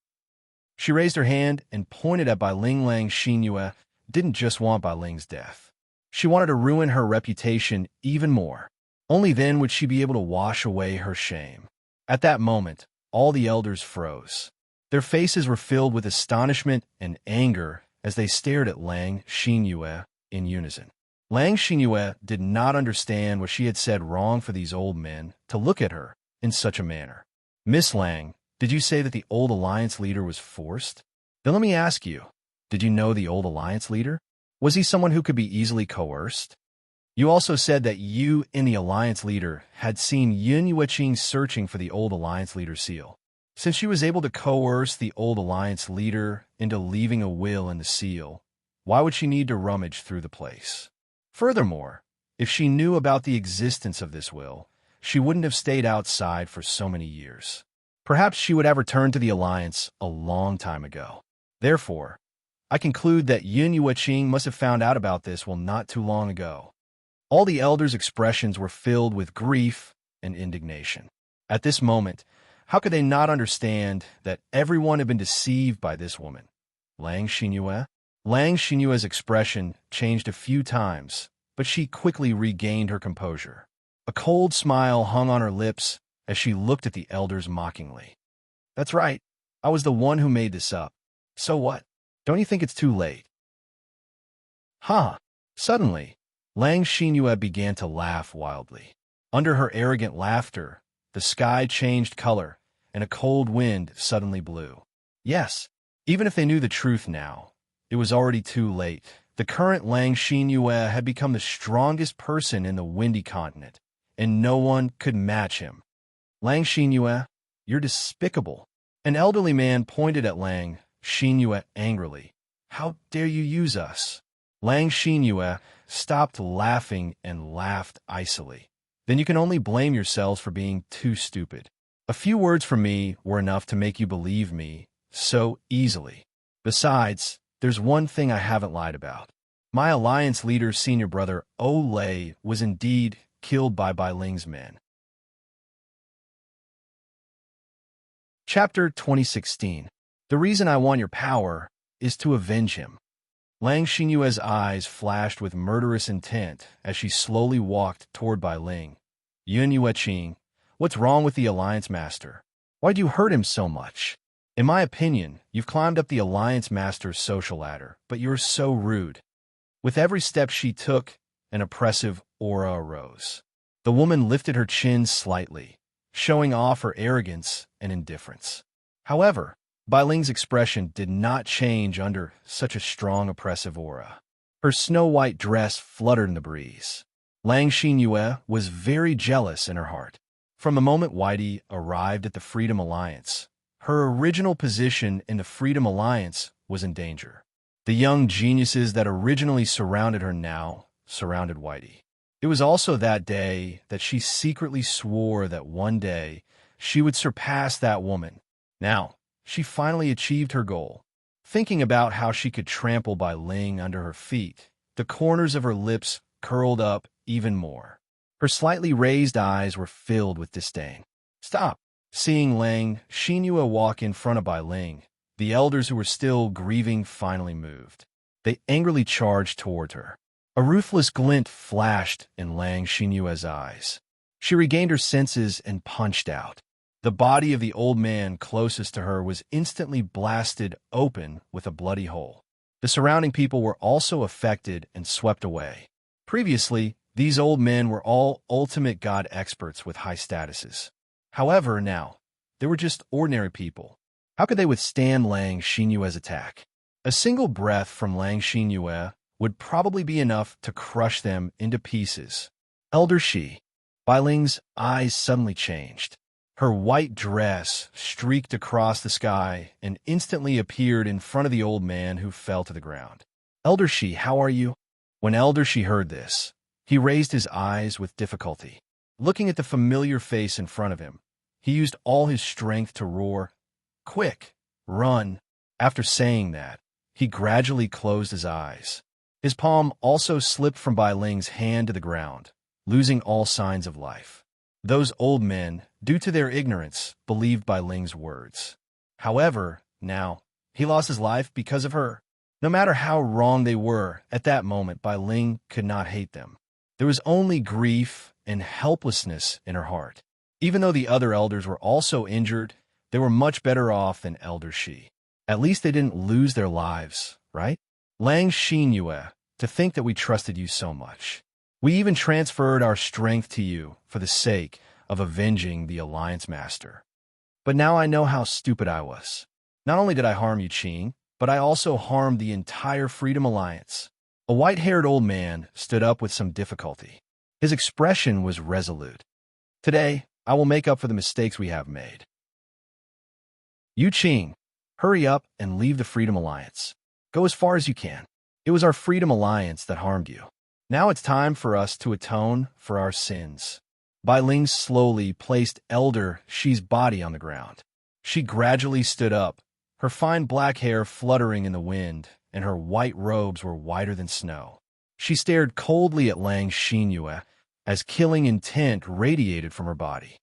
She raised her hand and pointed at Bai Ling. Lang Xinyue didn't just want Bai Ling's death. She wanted to ruin her reputation even more. Only then would she be able to wash away her shame. At that moment, all the elders froze. Their faces were filled with astonishment and anger as they stared at Lang Xinyue in unison. Lang Xinyue did not understand what she had said wrong for these old men to look at her in such a manner. "Miss Lang, did you say that the old Alliance leader was forced? Then let me ask you, did you know the old Alliance leader? Was he someone who could be easily coerced? You also said that you and the Alliance leader had seen Yun Yueqing searching for the old Alliance leader seal. Since she was able to coerce the old Alliance leader into leaving a will in the seal, why would she need to rummage through the place? Furthermore, if she knew about the existence of this will, she wouldn't have stayed outside for so many years. Perhaps she would have returned to the Alliance a long time ago. Therefore, I conclude that Yun Yueqing must have found out about this will not too long ago." All the elders' expressions were filled with grief and indignation. At this moment, how could they not understand that everyone had been deceived by this woman, Lang Xinyue? Lang Xinyue's expression changed a few times, but she quickly regained her composure. A cold smile hung on her lips as she looked at the elders mockingly. "That's right. I was the one who made this up. So what? Don't you think it's too late?" "Huh." Suddenly, Lang Xinyue began to laugh wildly. Under her arrogant laughter, the sky changed color, and a cold wind suddenly blew. Yes, even if they knew the truth now, it was already too late. The current Lang Xinyue had become the strongest person in the Windy Continent, and no one could match him. "Lang Xinyue, you're despicable." An elderly man pointed at Lang Xinyue angrily. "How dare you use us?" Lang Xinyue stopped laughing and laughed icily. "Then you can only blame yourselves for being too stupid. A few words from me were enough to make you believe me so easily. Besides, there's one thing I haven't lied about. My Alliance leader's senior brother, Olay, was indeed killed by Bai Ling's men." Chapter 2016. The reason I want your power is to avenge him. Lang Xinyue's eyes flashed with murderous intent as she slowly walked toward Bai Ling. "Yun Yueqing, what's wrong with the Alliance Master? Why'd you hurt him so much? In my opinion, you've climbed up the Alliance Master's social ladder, but you're so rude." With every step she took, an oppressive aura arose. The woman lifted her chin slightly, showing off her arrogance and indifference. However, Bai Ling's expression did not change under such a strong oppressive aura. Her snow-white dress fluttered in the breeze. Lang Xinyue was very jealous in her heart. From the moment Whitey arrived at the Freedom Alliance, her original position in the Freedom Alliance was in danger. The young geniuses that originally surrounded her now surrounded Whitey. It was also that day that she secretly swore that one day she would surpass that woman. Now, she finally achieved her goal. Thinking about how she could trample Bai Ling under her feet, the corners of her lips curled up even more. Her slightly raised eyes were filled with disdain. "Stop!" Seeing Lang Xinyue walk in front of Bai Ling, the elders who were still grieving finally moved. They angrily charged toward her. A ruthless glint flashed in Lang Xinyue's eyes. She regained her senses and punched out. The body of the old man closest to her was instantly blasted open with a bloody hole. The surrounding people were also affected and swept away. Previously, these old men were all ultimate god experts with high statuses. However, now, they were just ordinary people. How could they withstand Lang Xinyue's attack? A single breath from Lang Xinyue would probably be enough to crush them into pieces. Elder Shi. Bai Ling's eyes suddenly changed. Her white dress streaked across the sky and instantly appeared in front of the old man who fell to the ground. "Elder Shi, how are you?" When Elder Shi heard this, he raised his eyes with difficulty. Looking at the familiar face in front of him, he used all his strength to roar, "Quick, run!" After saying that, he gradually closed his eyes. His palm also slipped from Bai Ling's hand to the ground, losing all signs of life. Those old men, due to their ignorance, believed Bai Ling's words. However, now, he lost his life because of her. No matter how wrong they were, at that moment Bai Ling could not hate them. There was only grief and helplessness in her heart. Even though the other elders were also injured, they were much better off than Elder Shi. At least they didn't lose their lives, right? Lang Xinyue, to think that we trusted you so much. We even transferred our strength to you for the sake of avenging the Alliance Master. But now I know how stupid I was. Not only did I harm you, Qing, but I also harmed the entire Freedom Alliance. A white-haired old man stood up with some difficulty. His expression was resolute. Today, I will make up for the mistakes we have made. You, Qing, hurry up and leave the Freedom Alliance. Go as far as you can. It was our Freedom Alliance that harmed you. Now it's time for us to atone for our sins. Bai Ling slowly placed Elder Shi's body on the ground. She gradually stood up, her fine black hair fluttering in the wind, and her white robes were whiter than snow. She stared coldly at Lang Xinyue as killing intent radiated from her body.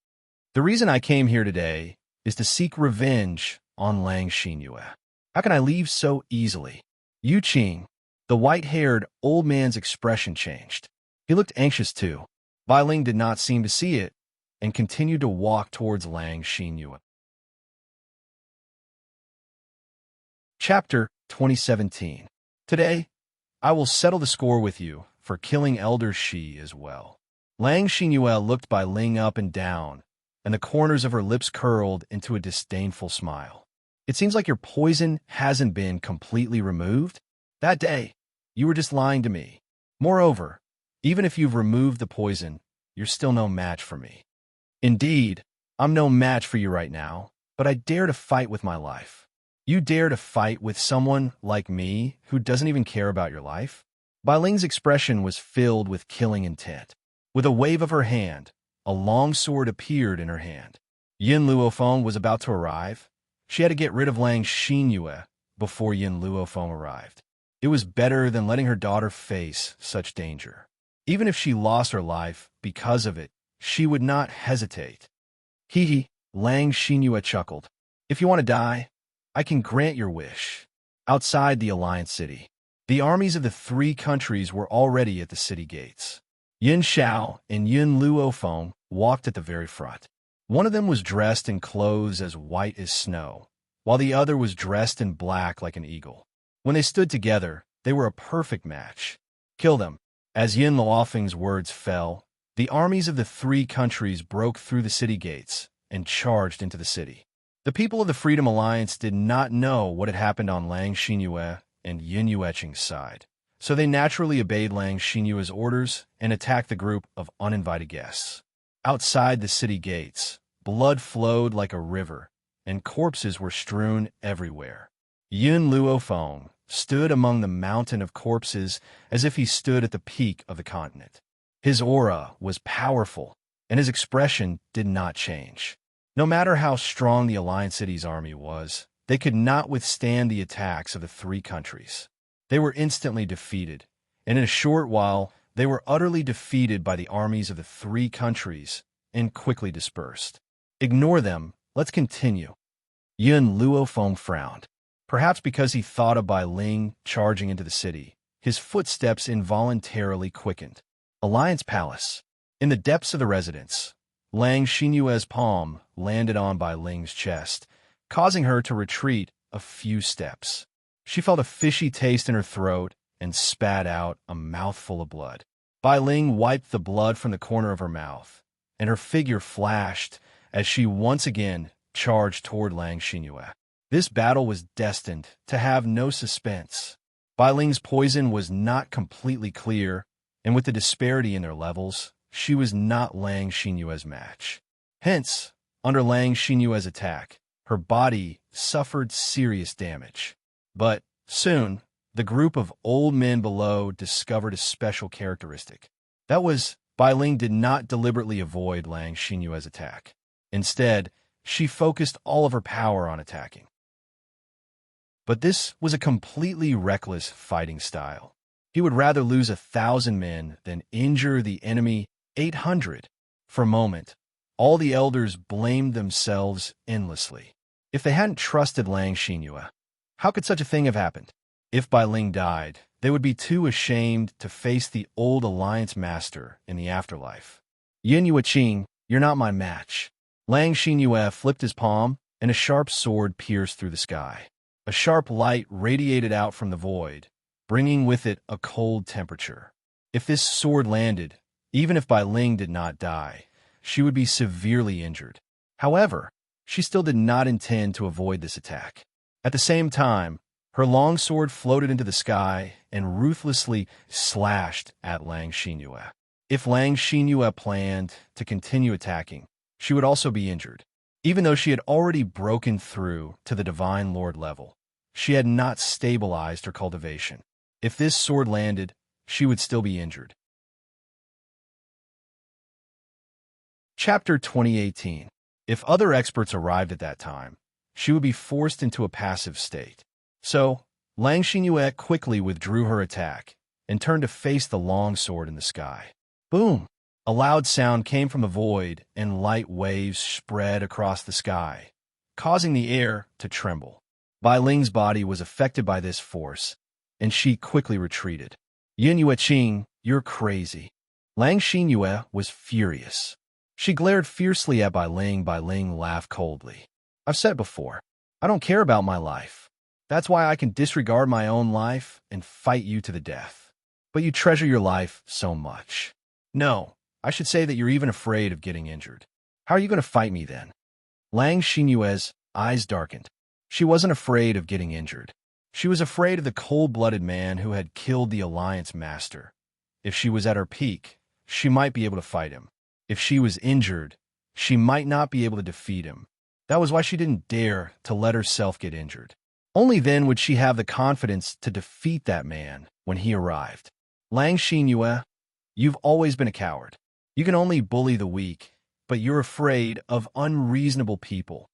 The reason I came here today is to seek revenge on Lang Xinyue. How can I leave so easily? Yu Qing, the white-haired old man's expression changed. He looked anxious too. Bai Ling did not seem to see it and continued to walk towards Lang Xinyue. Chapter 2017. Today, I will settle the score with you for killing Elder Shi as well. Lang Xinyue looked Bai Ling up and down, and the corners of her lips curled into a disdainful smile. It seems like your poison hasn't been completely removed. That day, you were just lying to me. Moreover, even if you've removed the poison, you're still no match for me. Indeed, I'm no match for you right now, but I dare to fight with my life. You dare to fight with someone like me who doesn't even care about your life? Bai Ling's expression was filled with killing intent. With a wave of her hand, a long sword appeared in her hand. Yin Luofeng was about to arrive. She had to get rid of Lang Xinyue before Yin Luofeng arrived. It was better than letting her daughter face such danger. Even if she lost her life because of it, she would not hesitate. Hee, Lang Xinyue chuckled. If you want to die, I can grant your wish. Outside the Alliance City, the armies of the three countries were already at the city gates. Yin Xiao and Yin Luofeng walked at the very front. One of them was dressed in clothes as white as snow, while the other was dressed in black like an eagle. When they stood together, they were a perfect match. Kill them. As Yin Luofeng's words fell, the armies of the three countries broke through the city gates and charged into the city. The people of the Freedom Alliance did not know what had happened on Lang Xinyue and Yin Yueqing's side, so they naturally obeyed Lang Xinyue's orders and attacked the group of uninvited guests. Outside the city gates, blood flowed like a river, and corpses were strewn everywhere. Yin Luofeng stood among the mountain of corpses as if he stood at the peak of the continent. His aura was powerful, and his expression did not change. No matter how strong the Alliance City's army was, they could not withstand the attacks of the three countries. They were instantly defeated, and in a short while, they were utterly defeated by the armies of the three countries and quickly dispersed. Ignore them, let's continue. Yin Luofeng frowned. Perhaps because he thought of Bai Ling charging into the city, his footsteps involuntarily quickened. Alliance Palace. In the depths of the residence, Lang Xinyue's palm landed on Bai Ling's chest, causing her to retreat a few steps. She felt a fishy taste in her throat and spat out a mouthful of blood. Bai Ling wiped the blood from the corner of her mouth, and her figure flashed as she once again charged toward Lang Xinyue. This battle was destined to have no suspense. Bai Ling's poison was not completely clear, and with the disparity in their levels, she was not Lang Xinyue's match. Hence, under Lang Xinyue's attack, her body suffered serious damage. But soon, the group of old men below discovered a special characteristic. That was, Bai Ling did not deliberately avoid Lang Xinyue's attack. Instead, she focused all of her power on attacking. But this was a completely reckless fighting style. He would rather lose 1,000 men than injure the enemy 800. For a moment, all the elders blamed themselves endlessly. If they hadn't trusted Lang Xinyue, how could such a thing have happened? If Bai Ling died, they would be too ashamed to face the old alliance master in the afterlife. Yin Yueqing, you're not my match. Lang Xinyue flipped his palm, and a sharp sword pierced through the sky. A sharp light radiated out from the void, bringing with it a cold temperature. If this sword landed, even if Bai Ling did not die, she would be severely injured. However, she still did not intend to avoid this attack. At the same time, her long sword floated into the sky and ruthlessly slashed at Lang Xinyue. If Lang Xinyue planned to continue attacking, she would also be injured. Even though she had already broken through to the Divine Lord level, she had not stabilized her cultivation. If this sword landed, she would still be injured. Chapter 2018. If other experts arrived at that time, she would be forced into a passive state. So, Lang Xinyue quickly withdrew her attack and turned to face the long sword in the sky. Boom! A loud sound came from the void, and light waves spread across the sky, causing the air to tremble. Bai Ling's body was affected by this force, and she quickly retreated. Yin Yueqing, you're crazy. Lang Xinyue was furious. She glared fiercely at Bai Ling. Bai Ling laughed coldly. I've said it before, I don't care about my life. That's why I can disregard my own life and fight you to the death. But you treasure your life so much. No, I should say that you're even afraid of getting injured. How are you going to fight me then? Lang Xinyue's eyes darkened. She wasn't afraid of getting injured. She was afraid of the cold-blooded man who had killed the Alliance Master. If she was at her peak, she might be able to fight him. If she was injured, she might not be able to defeat him. That was why she didn't dare to let herself get injured. Only then would she have the confidence to defeat that man when he arrived. Lang Xinyue, you've always been a coward. You can only bully the weak, but you're afraid of unreasonable people.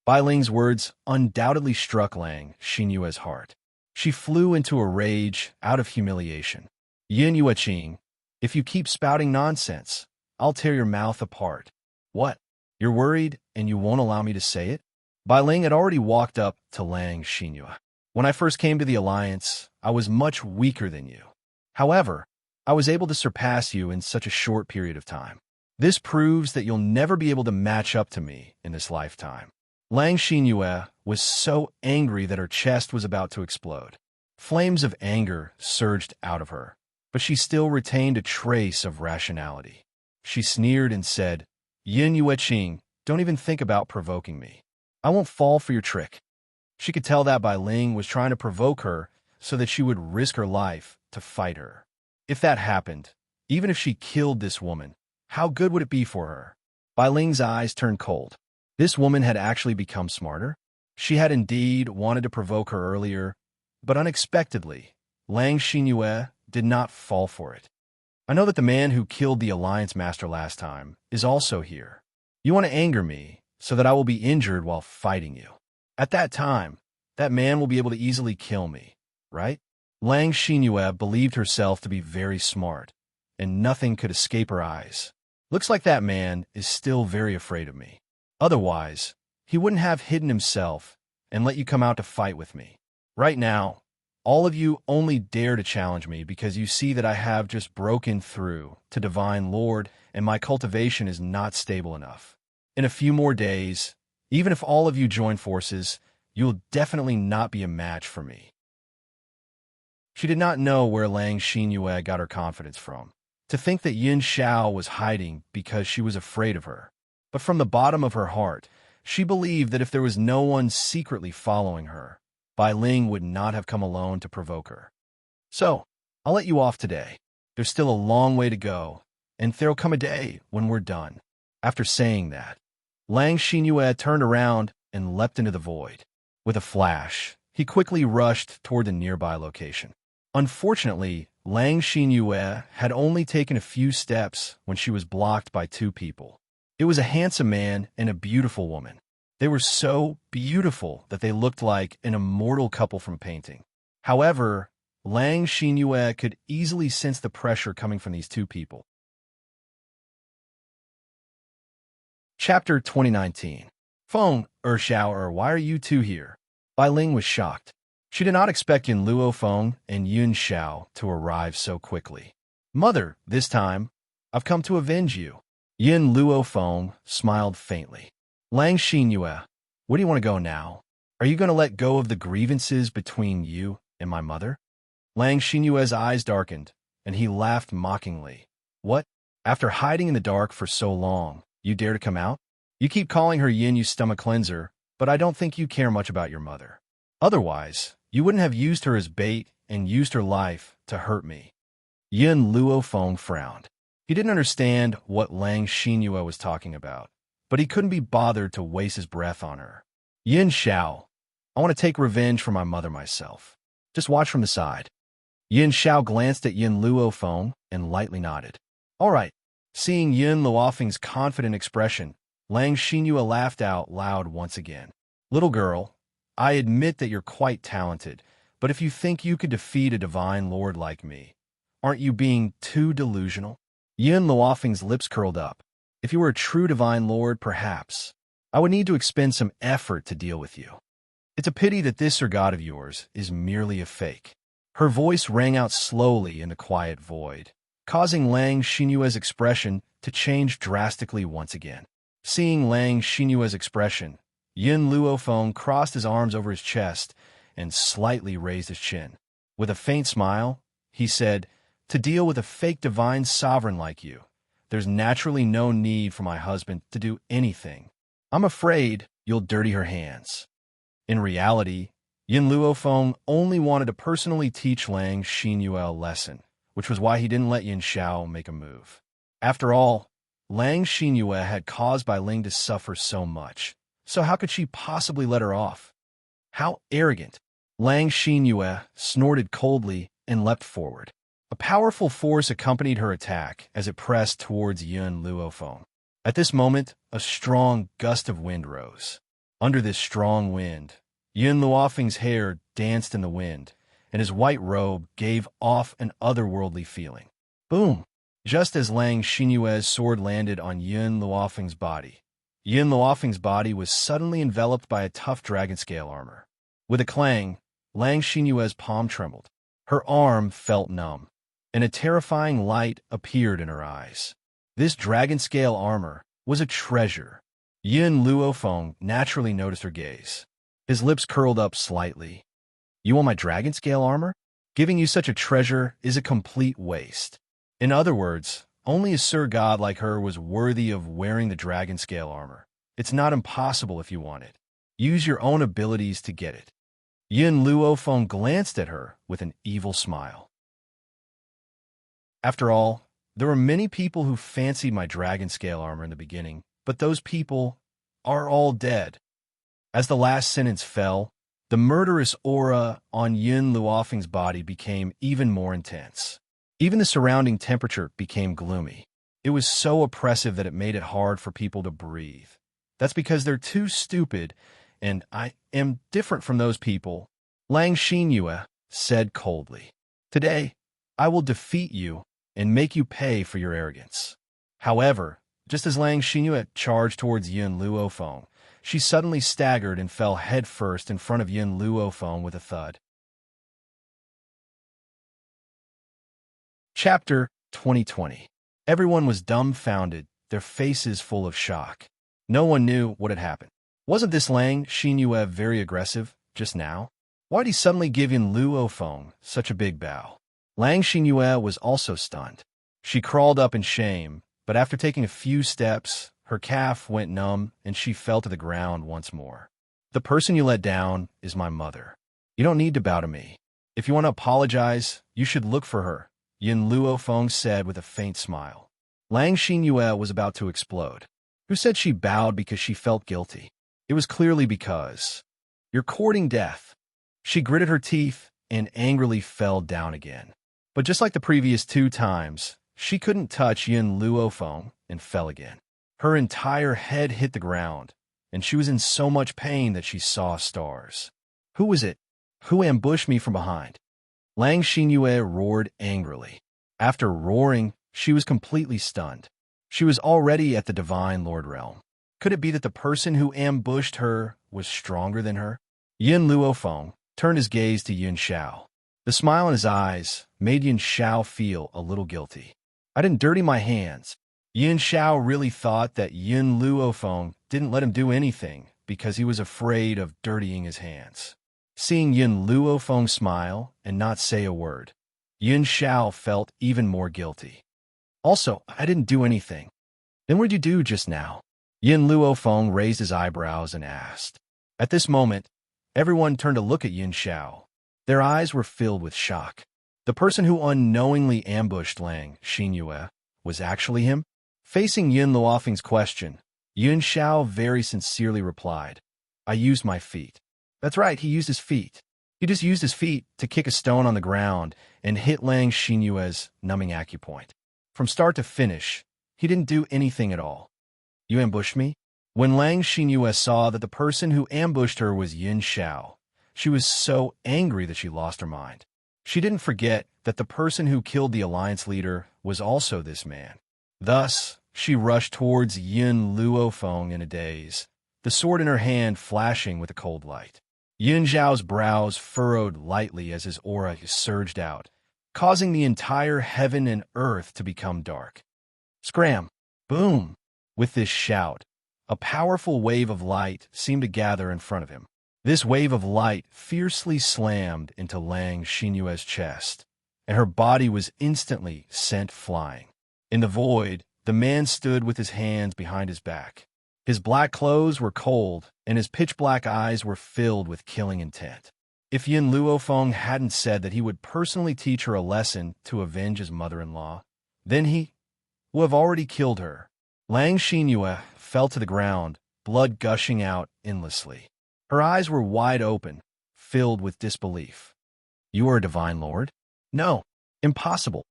Bai Ling's words undoubtedly struck Lang Xinyue's heart. She flew into a rage out of humiliation. Yin Yueqing, if you keep spouting nonsense, I'll tear your mouth apart. What? You're worried and you won't allow me to say it? Bai Ling had already walked up to Lang Xinyue. When I first came to the Alliance, I was much weaker than you. However, I was able to surpass you in such a short period of time. This proves that you'll never be able to match up to me in this lifetime. Lang Xinyue was so angry that her chest was about to explode. Flames of anger surged out of her, but she still retained a trace of rationality. She sneered and said, Yin Yueqing, don't even think about provoking me. I won't fall for your trick. She could tell that Bai Ling was trying to provoke her so that she would risk her life to fight her. If that happened, even if she killed this woman, how good would it be for her? Bai Ling's eyes turned cold. This woman had actually become smarter. She had indeed wanted to provoke her earlier, but unexpectedly, Lang Xinyue did not fall for it. I know that the man who killed the Alliance Master last time is also here. You want to anger me so that I will be injured while fighting you. At that time, that man will be able to easily kill me, right? Lang Xinyue believed herself to be very smart, and nothing could escape her eyes. Looks like that man is still very afraid of me. Otherwise, he wouldn't have hidden himself and let you come out to fight with me. Right now, all of you only dare to challenge me because you see that I have just broken through to Divine Lord and my cultivation is not stable enough. In a few more days, even if all of you join forces, you'll definitely not be a match for me. She did not know where Lang Xinyue got her confidence from. To think that Yin Xiao was hiding because she was afraid of her. But from the bottom of her heart, she believed that if there was no one secretly following her, Bai Ling would not have come alone to provoke her. So, I'll let you off today. There's still a long way to go, and there'll come a day when we're done. After saying that, Lang Xinyue turned around and leapt into the void. With a flash, he quickly rushed toward the nearby location. Unfortunately, Lang Xinyue had only taken a few steps when she was blocked by two people. It was a handsome man and a beautiful woman. They were so beautiful that they looked like an immortal couple from painting. However, Lang Xinyue could easily sense the pressure coming from these two people. Chapter 2019. Feng, Ershao, why are you two here? Bai Ling was shocked. She did not expect Yin Luo Feng and Yun Xiao to arrive so quickly. Mother, this time, I've come to avenge you. Yin Luo Feng smiled faintly. Lang Xinyue, where do you want to go now? Are you going to let go of the grievances between you and my mother? Lang Xinyue's eyes darkened, and he laughed mockingly. What? After hiding in the dark for so long, you dare to come out? You keep calling her Yin Yu's stomach cleanser, but I don't think you care much about your mother. Otherwise, you wouldn't have used her as bait and used her life to hurt me. Yin Luo Feng frowned. He didn't understand what Lang Xinyue was talking about, but he couldn't be bothered to waste his breath on her. Yin Xiao, I want to take revenge for my mother myself. Just watch from the side. Yin Xiao glanced at Yin Luo Feng and lightly nodded. All right. Seeing Yin Luofeng's confident expression, Lang Xinyue laughed out loud once again. Little girl, I admit that you're quite talented, but if you think you could defeat a divine lord like me, aren't you being too delusional? Yin Luofeng's lips curled up. If you were a true divine lord, perhaps, I would need to expend some effort to deal with you. It's a pity that this god of yours is merely a fake. Her voice rang out slowly in the quiet void, causing Lang Xinyue's expression to change drastically once again. Seeing Lang Xinyue's expression, Yin Luo Feng crossed his arms over his chest and slightly raised his chin. With a faint smile, he said, to deal with a fake divine sovereign like you, there's naturally no need for my husband to do anything. I'm afraid you'll dirty her hands. In reality, Yin Luo Feng only wanted to personally teach Lang Xinyue a lesson, which was why he didn't let Yin Xiao make a move. After all, Lang Xinyue had caused Bai Ling to suffer so much, so how could she possibly let her off? How arrogant! Lang Xinyue snorted coldly and leapt forward. A powerful force accompanied her attack as it pressed towards Yin Luo Feng. At this moment, a strong gust of wind rose. Under this strong wind, Yin Luofeng's hair danced in the wind, and his white robe gave off an otherworldly feeling. Boom! Just as Lang Xinyue's sword landed on Yin Luofeng's body, Yin Luofeng's body was suddenly enveloped by a tough dragon scale armor. With a clang, Lang Xinyue's palm trembled. Her arm felt numb, and a terrifying light appeared in her eyes. This dragon scale armor was a treasure. Yin Luo Feng naturally noticed her gaze. His lips curled up slightly. You want my dragon scale armor? Giving you such a treasure is a complete waste. In other words, only a Sir God like her was worthy of wearing the dragon scale armor. It's not impossible if you want it. Use your own abilities to get it. Yin Luo Feng glanced at her with an evil smile. After all, there were many people who fancied my dragon scale armor in the beginning, but those people are all dead. As the last sentence fell, the murderous aura on Yin Luofeng's body became even more intense. Even the surrounding temperature became gloomy. It was so oppressive that it made it hard for people to breathe. That's because they're too stupid, and I am different from those people, Lang Xinyue said coldly. Today, I will defeat you and make you pay for your arrogance. However, just as Lang Xinyue charged towards Yin Luo Feng, she suddenly staggered and fell headfirst in front of Yin Luo Feng with a thud. Chapter 2020. Everyone was dumbfounded, their faces full of shock. No one knew what had happened. Wasn't this Lang Xinyue very aggressive just now? Why did he suddenly give Yin Luo Feng such a big bow? Lang Xinyue was also stunned. She crawled up in shame, but after taking a few steps, her calf went numb and she fell to the ground once more. The person you let down is my mother. You don't need to bow to me. If you want to apologize, you should look for her, Yin Luo Feng said with a faint smile. Lang Xinyue was about to explode. Who said she bowed because she felt guilty? It was clearly because you're courting death. She gritted her teeth and angrily fell down again. But just like the previous 2 times, she couldn't touch Yin Luo Feng and fell again. Her entire head hit the ground, and she was in so much pain that she saw stars. Who was it? Who ambushed me from behind? Lang Xinyue roared angrily. After roaring, she was completely stunned. She was already at the Divine Lord realm. Could it be that the person who ambushed her was stronger than her? Yin Luofeng turned his gaze to Yun Xiao. The smile in his eyes made Yun Xiao feel a little guilty. I didn't dirty my hands. Yun Xiao really thought that Yin Luofeng didn't let him do anything because he was afraid of dirtying his hands. Seeing Yin Luofeng smile and not say a word, Yun Xiao felt even more guilty. Also, I didn't do anything. Then what did you do just now? Yin Luofeng raised his eyebrows and asked. At this moment, everyone turned to look at Yun Xiao. Their eyes were filled with shock. The person who unknowingly ambushed Lang Xinyue was actually him? Facing Yin Luofeng's question, Yun Xiao very sincerely replied, I used my feet. That's right, he used his feet. He just used his feet to kick a stone on the ground and hit Lang Xinyue's numbing acupoint. From start to finish, he didn't do anything at all. You ambushed me? When Lang Xinyue saw that the person who ambushed her was Yun Xiao, she was so angry that she lost her mind. She didn't forget that the person who killed the alliance leader was also this man. Thus, she rushed towards Yin Luofeng in a daze, the sword in her hand flashing with a cold light. Yun Xiao's brows furrowed lightly as his aura surged out, causing the entire heaven and earth to become dark. Scram! Boom! With this shout, a powerful wave of light seemed to gather in front of him. This wave of light fiercely slammed into Lang Xinyue's chest, and her body was instantly sent flying. In the void, the man stood with his hands behind his back. His black clothes were cold, and his pitch-black eyes were filled with killing intent. If Yin Luofeng hadn't said that he would personally teach her a lesson to avenge his mother-in-law, then he would have already killed her. Lang Xinyue fell to the ground, blood gushing out endlessly. Her eyes were wide open, filled with disbelief. You are a divine lord? No, impossible.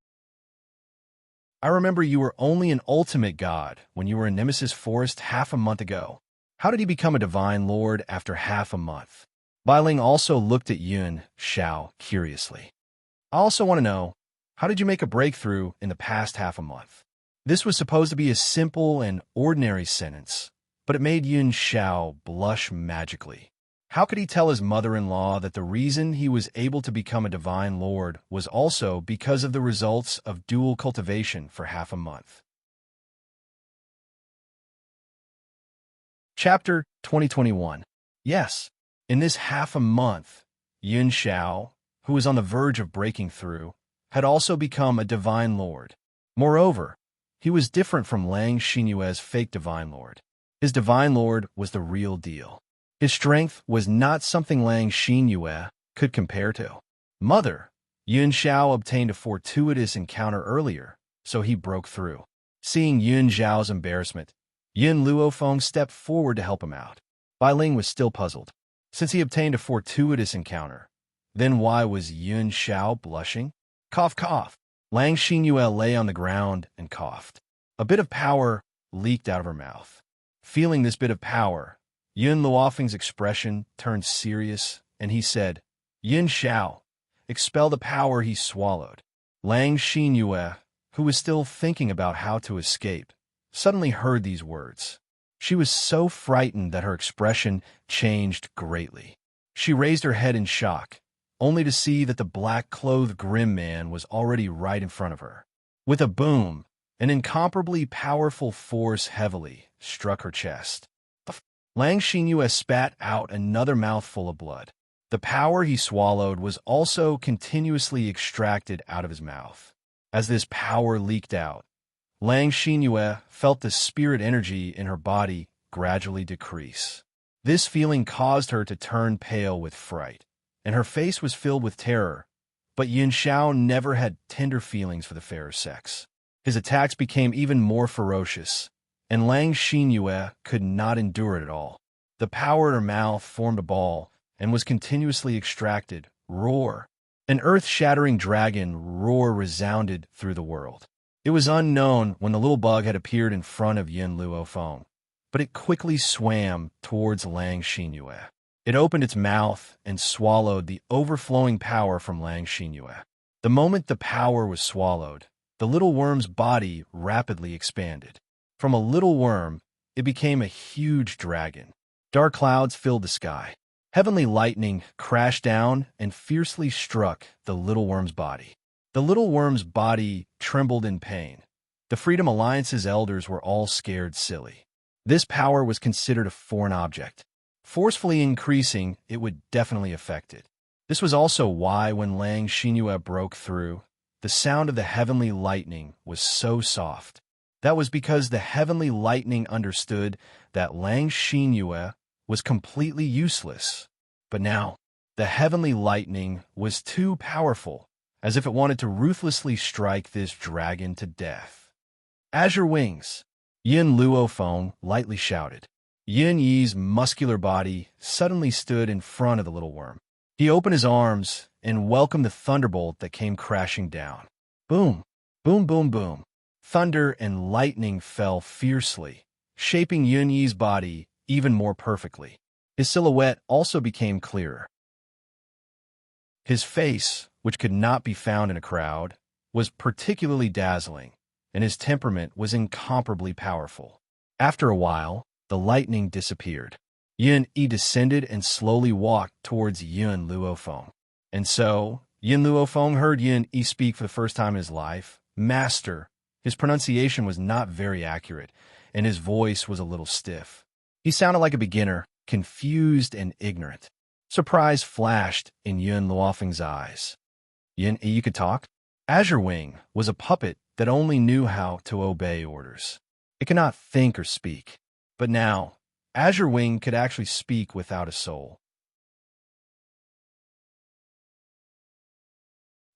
I remember you were only an ultimate god when you were in Nemesis Forest half a month ago. How did he become a divine lord after half a month? Bai Ling also looked at Yun Xiao curiously. I also want to know, how did you make a breakthrough in the past half a month? This was supposed to be a simple and ordinary sentence, but it made Yun Xiao blush magically. How could he tell his mother-in-law that the reason he was able to become a divine lord was also because of the results of dual cultivation for half a month? Chapter 2021. Yes, in this half a month, Yun Xiao, who was on the verge of breaking through, had also become a divine lord. Moreover, he was different from Lang Xinyue's fake divine lord. His divine lord was the real deal. His strength was not something Lang Xinyue could compare to. Mother, Yun Xiao obtained a fortuitous encounter earlier, so he broke through. Seeing Yun Xiao's embarrassment, Yin Luofeng stepped forward to help him out. Bai Ling was still puzzled. Since he obtained a fortuitous encounter, then why was Yun Xiao blushing? Cough, cough. Lang Xinyue lay on the ground and coughed. A bit of power leaked out of her mouth. Feeling this bit of power, Yun Luofeng's expression turned serious, and he said, Yun Xiao, expel the power he swallowed. Lang Xinyue, who was still thinking about how to escape, suddenly heard these words. She was so frightened that her expression changed greatly. She raised her head in shock, only to see that the black-clothed grim man was already right in front of her. With a boom, an incomparably powerful force heavily struck her chest. Lang Xinyue spat out another mouthful of blood. The power he swallowed was also continuously extracted out of his mouth. As this power leaked out, Lang Xinyue felt the spirit energy in her body gradually decrease. This feeling caused her to turn pale with fright, and her face was filled with terror. But Yun Xiao never had tender feelings for the fairer sex. His attacks became even more ferocious, and Lang Xinyue could not endure it at all. The power in her mouth formed a ball and was continuously extracted. Roar! An earth-shattering dragon roar resounded through the world. It was unknown when the little bug had appeared in front of Yin Luofeng, but it quickly swam towards Lang Xinyue. It opened its mouth and swallowed the overflowing power from Lang Xinyue. The moment the power was swallowed, the little worm's body rapidly expanded. From a little worm, it became a huge dragon. Dark clouds filled the sky. Heavenly lightning crashed down and fiercely struck the little worm's body. The little worm's body trembled in pain. The Freedom Alliance's elders were all scared silly. This power was considered a foreign object. Forcefully increasing, it would definitely affect it. This was also why when Lang Xinyue broke through, the sound of the heavenly lightning was so soft. That was because the heavenly lightning understood that Lang Xinyue was completely useless. But now, the heavenly lightning was too powerful, as if it wanted to ruthlessly strike this dragon to death. Azure wings, Yin Luofeng lightly shouted. Yin Yi's muscular body suddenly stood in front of the little worm. He opened his arms and welcomed the thunderbolt that came crashing down. Boom, boom, boom, boom. Thunder and lightning fell fiercely, shaping Yin Yi's body even more perfectly. His silhouette also became clearer. His face, which could not be found in a crowd, was particularly dazzling, and his temperament was incomparably powerful. After a while, the lightning disappeared. Yin Yi descended and slowly walked towards Yin Luofeng. And so, Yin Luofeng heard Yin Yi speak for the first time in his life. Master. His pronunciation was not very accurate, and his voice was a little stiff. He sounded like a beginner, confused and ignorant. Surprise flashed in Yin Luofeng's eyes. Yin Yi could talk? Azure Wing was a puppet that only knew how to obey orders. It could not think or speak. But now, Azure Wing could actually speak without a soul.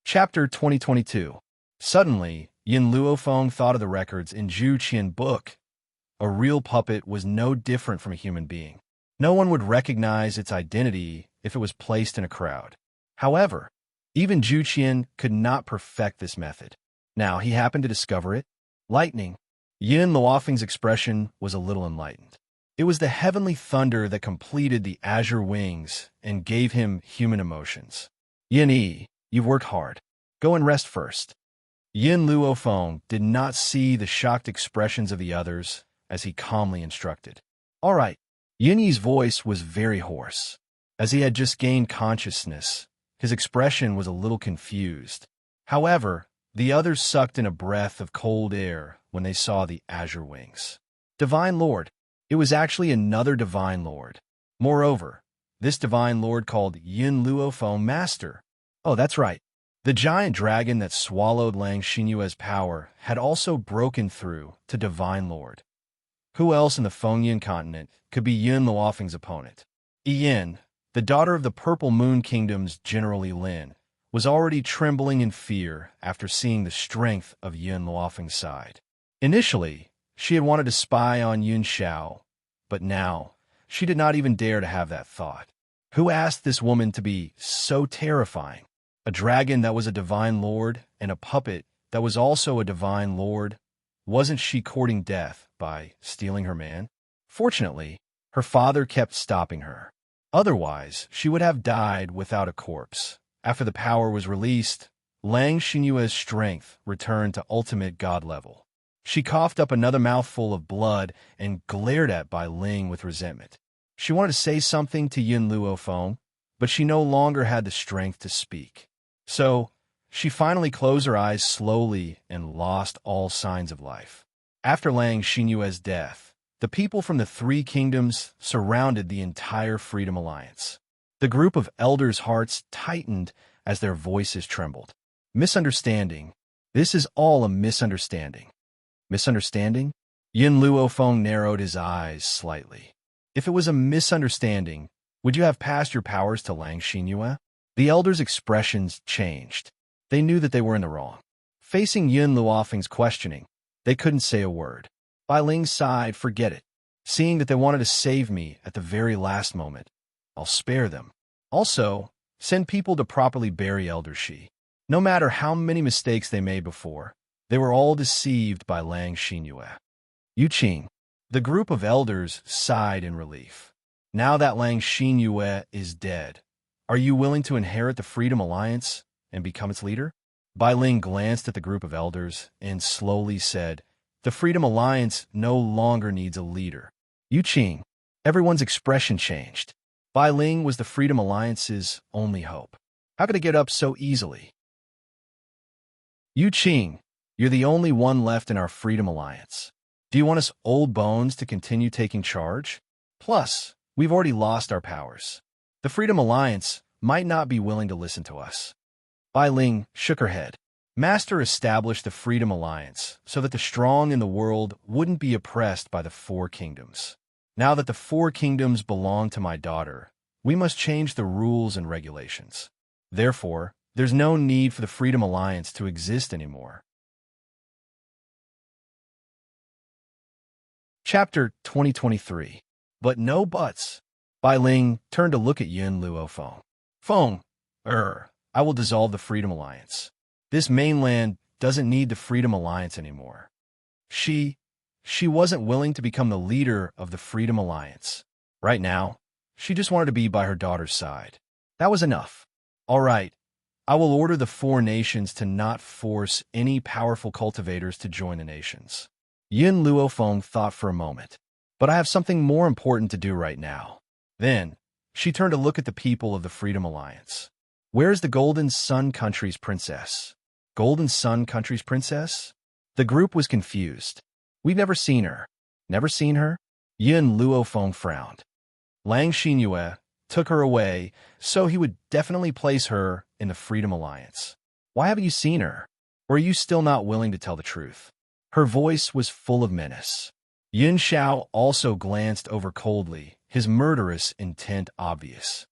Chapter 2022. Suddenly, Yin Luofeng thought of the records in Zhu Qian book. A real puppet was no different from a human being. No one would recognize its identity if it was placed in a crowd. However, even Zhu Qian could not perfect this method. Now he happened to discover it. Lightning. Yin Luofeng's expression was a little enlightened. It was the heavenly thunder that completed the azure wings and gave him human emotions. Yin Yi, you've worked hard. Go and rest first. Yin Luofeng did not see the shocked expressions of the others as he calmly instructed. All right. Yin Yi's voice was very hoarse. As he had just gained consciousness, his expression was a little confused. However, the others sucked in a breath of cold air when they saw the azure wings. Divine Lord. It was actually another Divine Lord. Moreover, this Divine Lord called Yin Luofeng Master. Oh, that's right. The giant dragon that swallowed Lang Xinyue's power had also broken through to Divine Lord. Who else in the Fengyan continent could be Yin Luofeng's opponent? Yin, the daughter of the Purple Moon Kingdom's General Lin, was already trembling in fear after seeing the strength of Yin Luofeng's side. Initially, she had wanted to spy on Yun Xiao, but now she did not even dare to have that thought. Who asked this woman to be so terrifying? A dragon that was a divine lord and a puppet that was also a divine lord? Wasn't she courting death by stealing her man? Fortunately, her father kept stopping her. Otherwise, she would have died without a corpse. After the power was released, Lang Xinyue's strength returned to ultimate god level. She coughed up another mouthful of blood and glared at Bai Ling with resentment. She wanted to say something to Yin Luofeng, but she no longer had the strength to speak. So, she finally closed her eyes slowly and lost all signs of life. After Lang Xinyue's death, the people from the three kingdoms surrounded the entire Freedom Alliance. The group of elders' hearts tightened as their voices trembled. Misunderstanding. This is all a misunderstanding. Misunderstanding? Yin Luofeng narrowed his eyes slightly. If it was a misunderstanding, would you have passed your powers to Lang Xinyue? The elders' expressions changed. They knew that they were in the wrong. Facing Yin Luofeng's questioning, they couldn't say a word. Bai Ling sighed, forget it. Seeing that they wanted to save me at the very last moment, I'll spare them. Also, send people to properly bury Elder Shi. No matter how many mistakes they made before, they were all deceived by Lang Xinyue. Yu Qing. The group of elders sighed in relief. Now that Lang Xinyue is dead, are you willing to inherit the Freedom Alliance and become its leader? Bai Ling glanced at the group of elders and slowly said, the Freedom Alliance no longer needs a leader. Yu Qing. Everyone's expression changed. Bai Ling was the Freedom Alliance's only hope. How could it get up so easily? Yu Qing, you're the only one left in our Freedom Alliance. Do you want us old bones to continue taking charge? Plus, we've already lost our powers. The Freedom Alliance might not be willing to listen to us. Bai Ling shook her head. Master established the Freedom Alliance so that the strong in the world wouldn't be oppressed by the Four Kingdoms. Now that the Four Kingdoms belong to my daughter, we must change the rules and regulations. Therefore, there's no need for the Freedom Alliance to exist anymore. Chapter 2023. But no buts. Bai Ling turned to look at Yun Luofeng. Feng, I will dissolve the Freedom Alliance. This mainland doesn't need the Freedom Alliance anymore. She wasn't willing to become the leader of the Freedom Alliance. Right now, she just wanted to be by her daughter's side. That was enough. All right, I will order the four nations to not force any powerful cultivators to join the nations. Yun Luofeng thought for a moment. But I have something more important to do right now. Then, she turned to look at the people of the Freedom Alliance. Where's the Golden Sun Country's princess? Golden Sun Country's princess? The group was confused. We've never seen her. Never seen her? Yun Luofeng frowned. Lang Xinyue took her away, so he would definitely place her in the Freedom Alliance. Why haven't you seen her? Or are you still not willing to tell the truth? Her voice was full of menace. Yin Xiao also glanced over coldly, his murderous intent obvious.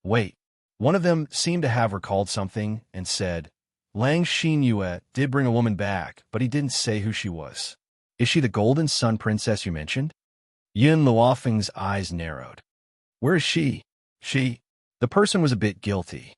Wait, one of them seemed to have recalled something and said, Lang Xinyue did bring a woman back, but he didn't say who she was. Is she the Golden Sun Princess you mentioned? Yun Luofeng's eyes narrowed. Where is she? The person was a bit guilty.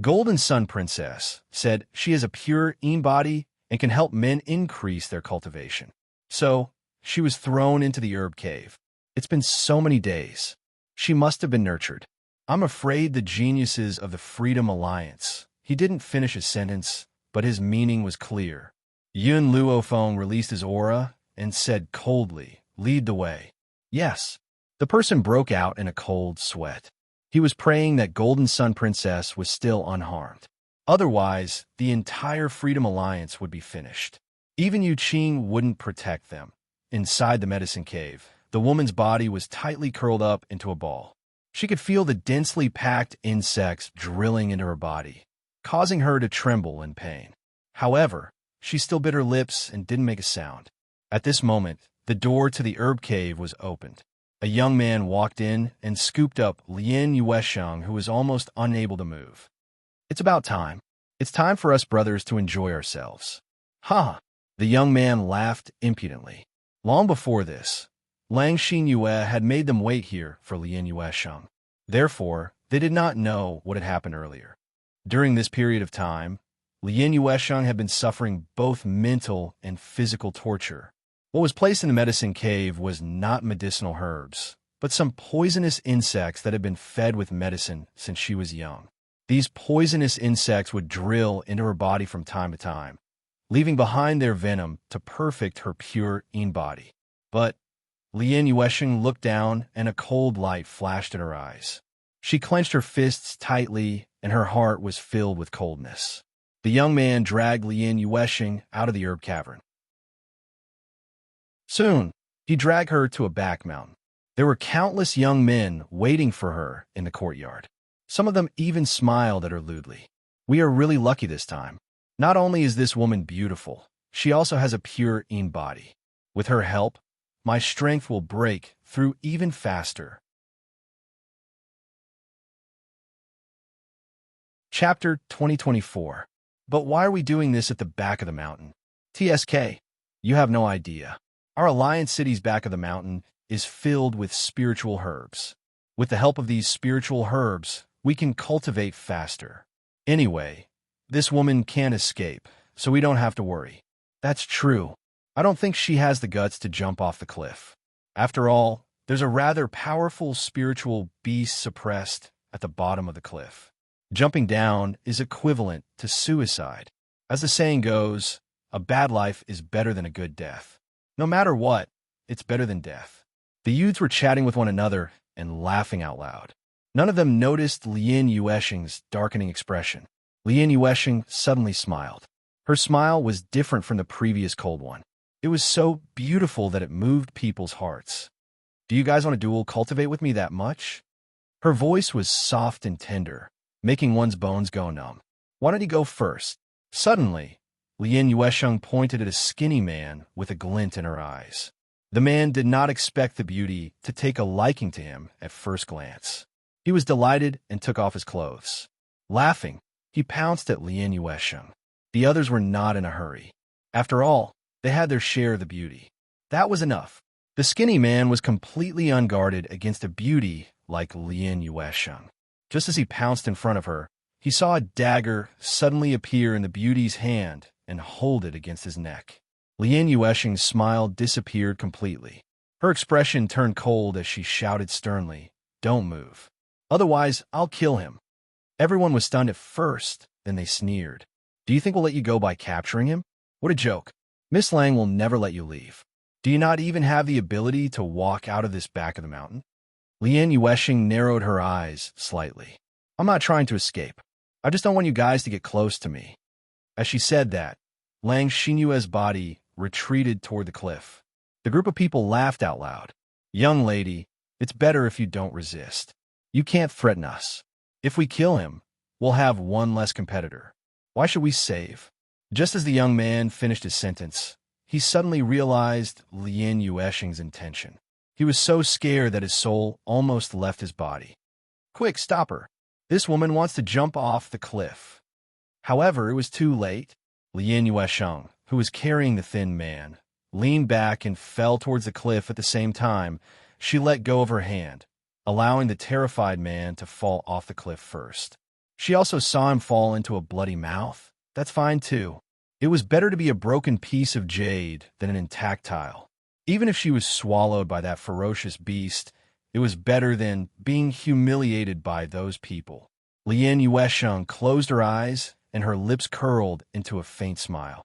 Golden Sun Princess said she has a pure body and can help men increase their cultivation. So, she was thrown into the herb cave. It's been so many days. She must have been nurtured. I'm afraid the geniuses of the Freedom Alliance. He didn't finish his sentence, but his meaning was clear. Yun Luofeng released his aura and said coldly, lead the way. Yes. The person broke out in a cold sweat. He was praying that Golden Sun Princess was still unharmed. Otherwise, the entire Freedom Alliance would be finished. Even Yu Qing wouldn't protect them. Inside the medicine cave, the woman's body was tightly curled up into a ball. She could feel the densely packed insects drilling into her body, causing her to tremble in pain. However, she still bit her lips and didn't make a sound. At this moment, the door to the herb cave was opened. A young man walked in and scooped up Lien Yuesheng, who was almost unable to move. It's about time. It's time for us brothers to enjoy ourselves. Ha! The young man laughed impudently. Long before this, Lang Xinyue had made them wait here for Lien Yuesheng. Therefore, they did not know what had happened earlier. During this period of time, Lien Yuesheng had been suffering both mental and physical torture. What was placed in the medicine cave was not medicinal herbs, but some poisonous insects that had been fed with medicine since she was young. These poisonous insects would drill into her body from time to time, leaving behind their venom to perfect her pure body. But Lien Yuesheng looked down and a cold light flashed in her eyes. She clenched her fists tightly and her heart was filled with coldness. The young man dragged Lien Yuesheng out of the herb cavern. Soon, he dragged her to a back mountain. There were countless young men waiting for her in the courtyard. Some of them even smiled at her lewdly. We are really lucky this time. Not only is this woman beautiful, she also has a pure body. With her help, my strength will break through even faster. Chapter 2024. But why are we doing this at the back of the mountain? TSK, you have no idea. Our Alliance City's back of the mountain is filled with spiritual herbs. With the help of these spiritual herbs, we can cultivate faster. Anyway, this woman can't escape, so we don't have to worry. That's true. I don't think she has the guts to jump off the cliff. After all, there's a rather powerful spiritual beast suppressed at the bottom of the cliff. Jumping down is equivalent to suicide. As the saying goes, a bad life is better than a good death. No matter what, it's better than death. The youths were chatting with one another and laughing out loud. None of them noticed Lien Yuesheng's darkening expression. Lien Yuesheng suddenly smiled. Her smile was different from the previous cold one. It was so beautiful that it moved people's hearts. Do you guys want to dual cultivate with me that much? Her voice was soft and tender, making one's bones go numb. Why don't you go first? Suddenly, Lien Yuesheng pointed at a skinny man with a glint in her eyes. The man did not expect the beauty to take a liking to him at first glance. He was delighted and took off his clothes. Laughing, he pounced at Lien Yuesheng. The others were not in a hurry. After all, they had their share of the beauty. That was enough. The skinny man was completely unguarded against a beauty like Lien Yuesheng. Just as he pounced in front of her, he saw a dagger suddenly appear in the beauty's hand and hold it against his neck. Lien Yuesheng's smile disappeared completely. Her expression turned cold as she shouted sternly, "Don't move. Otherwise, I'll kill him." Everyone was stunned at first, then they sneered. "Do you think we'll let you go by capturing him? What a joke. Miss Lang will never let you leave. Do you not even have the ability to walk out of this back of the mountain?" Lien Yuesheng narrowed her eyes slightly. "I'm not trying to escape. I just don't want you guys to get close to me." As she said that, Lang Xinyue's body retreated toward the cliff. The group of people laughed out loud. "Young lady, it's better if you don't resist. You can't threaten us. If we kill him, we'll have one less competitor. Why should we save?" Just as the young man finished his sentence, he suddenly realized Lien Yuesheng's intention. He was so scared that his soul almost left his body. "Quick, stop her. This woman wants to jump off the cliff." However, it was too late. Lien Yuesheng, who was carrying the thin man, leaned back and fell towards the cliff at the same time. She let go of her hand, allowing the terrified man to fall off the cliff first. She also saw him fall into a bloody mouth. That's fine too. It was better to be a broken piece of jade than an intact tile. Even if she was swallowed by that ferocious beast, it was better than being humiliated by those people. Lien Yuesheng closed her eyes and her lips curled into a faint smile.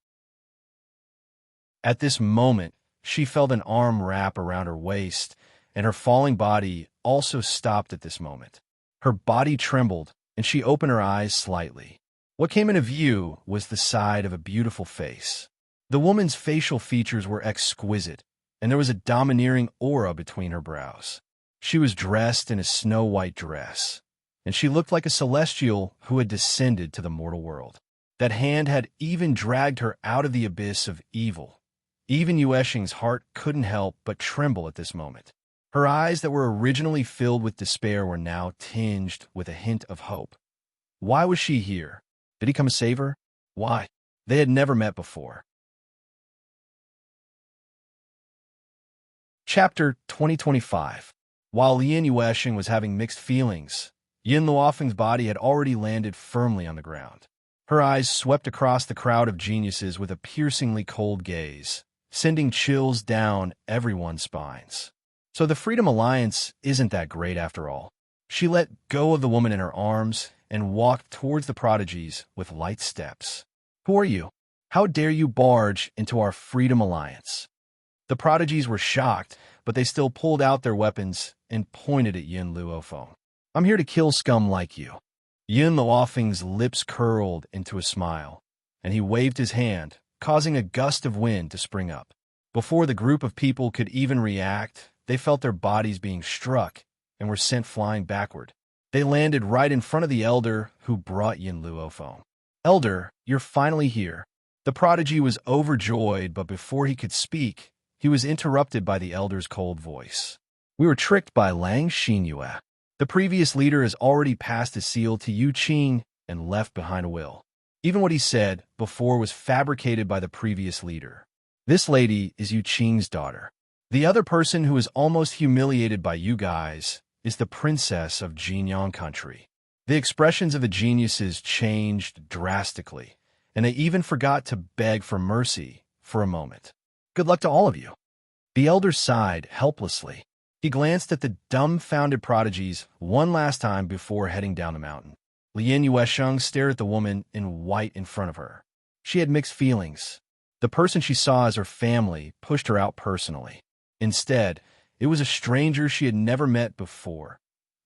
At this moment, she felt an arm wrap around her waist, and her falling body also stopped at this moment. Her body trembled, and she opened her eyes slightly. What came into view was the side of a beautiful face. The woman's facial features were exquisite, and there was a domineering aura between her brows. She was dressed in a snow-white dress, and she looked like a celestial who had descended to the mortal world. That hand had even dragged her out of the abyss of evil. Even Yuesheng's heart couldn't help but tremble at this moment. Her eyes that were originally filled with despair were now tinged with a hint of hope. Why was she here? Did he come to save her? Why? They had never met before. Chapter 2025. While Lien Yuesheng was having mixed feelings, Yin Luofeng's body had already landed firmly on the ground. Her eyes swept across the crowd of geniuses with a piercingly cold gaze, sending chills down everyone's spines. So the Freedom Alliance isn't that great after all. She let go of the woman in her arms and walked towards the prodigies with light steps. "Who are you? How dare you barge into our Freedom Alliance?" The prodigies were shocked, but they still pulled out their weapons and pointed at Yin Luofeng. "I'm here to kill scum like you." Yin Luofeng's lips curled into a smile, and he waved his hand, causing a gust of wind to spring up. Before the group of people could even react, they felt their bodies being struck and were sent flying backward. They landed right in front of the elder who brought Yin Luofeng. "Elder, you're finally here." The prodigy was overjoyed, but before he could speak, he was interrupted by the elder's cold voice. "We were tricked by Lang Xinyue. The previous leader has already passed his seal to Yu Qing and left behind a will. Even what he said before was fabricated by the previous leader. This lady is Yu Qing's daughter. The other person who is almost humiliated by you guys is the princess of Jinyang country." The expressions of the geniuses changed drastically, and they even forgot to beg for mercy for a moment. "Good luck to all of you." The elder sighed helplessly. He glanced at the dumbfounded prodigies one last time before heading down the mountain. Lien Yuesheng stared at the woman in white in front of her. She had mixed feelings. The person she saw as her family pushed her out personally. Instead, it was a stranger she had never met before.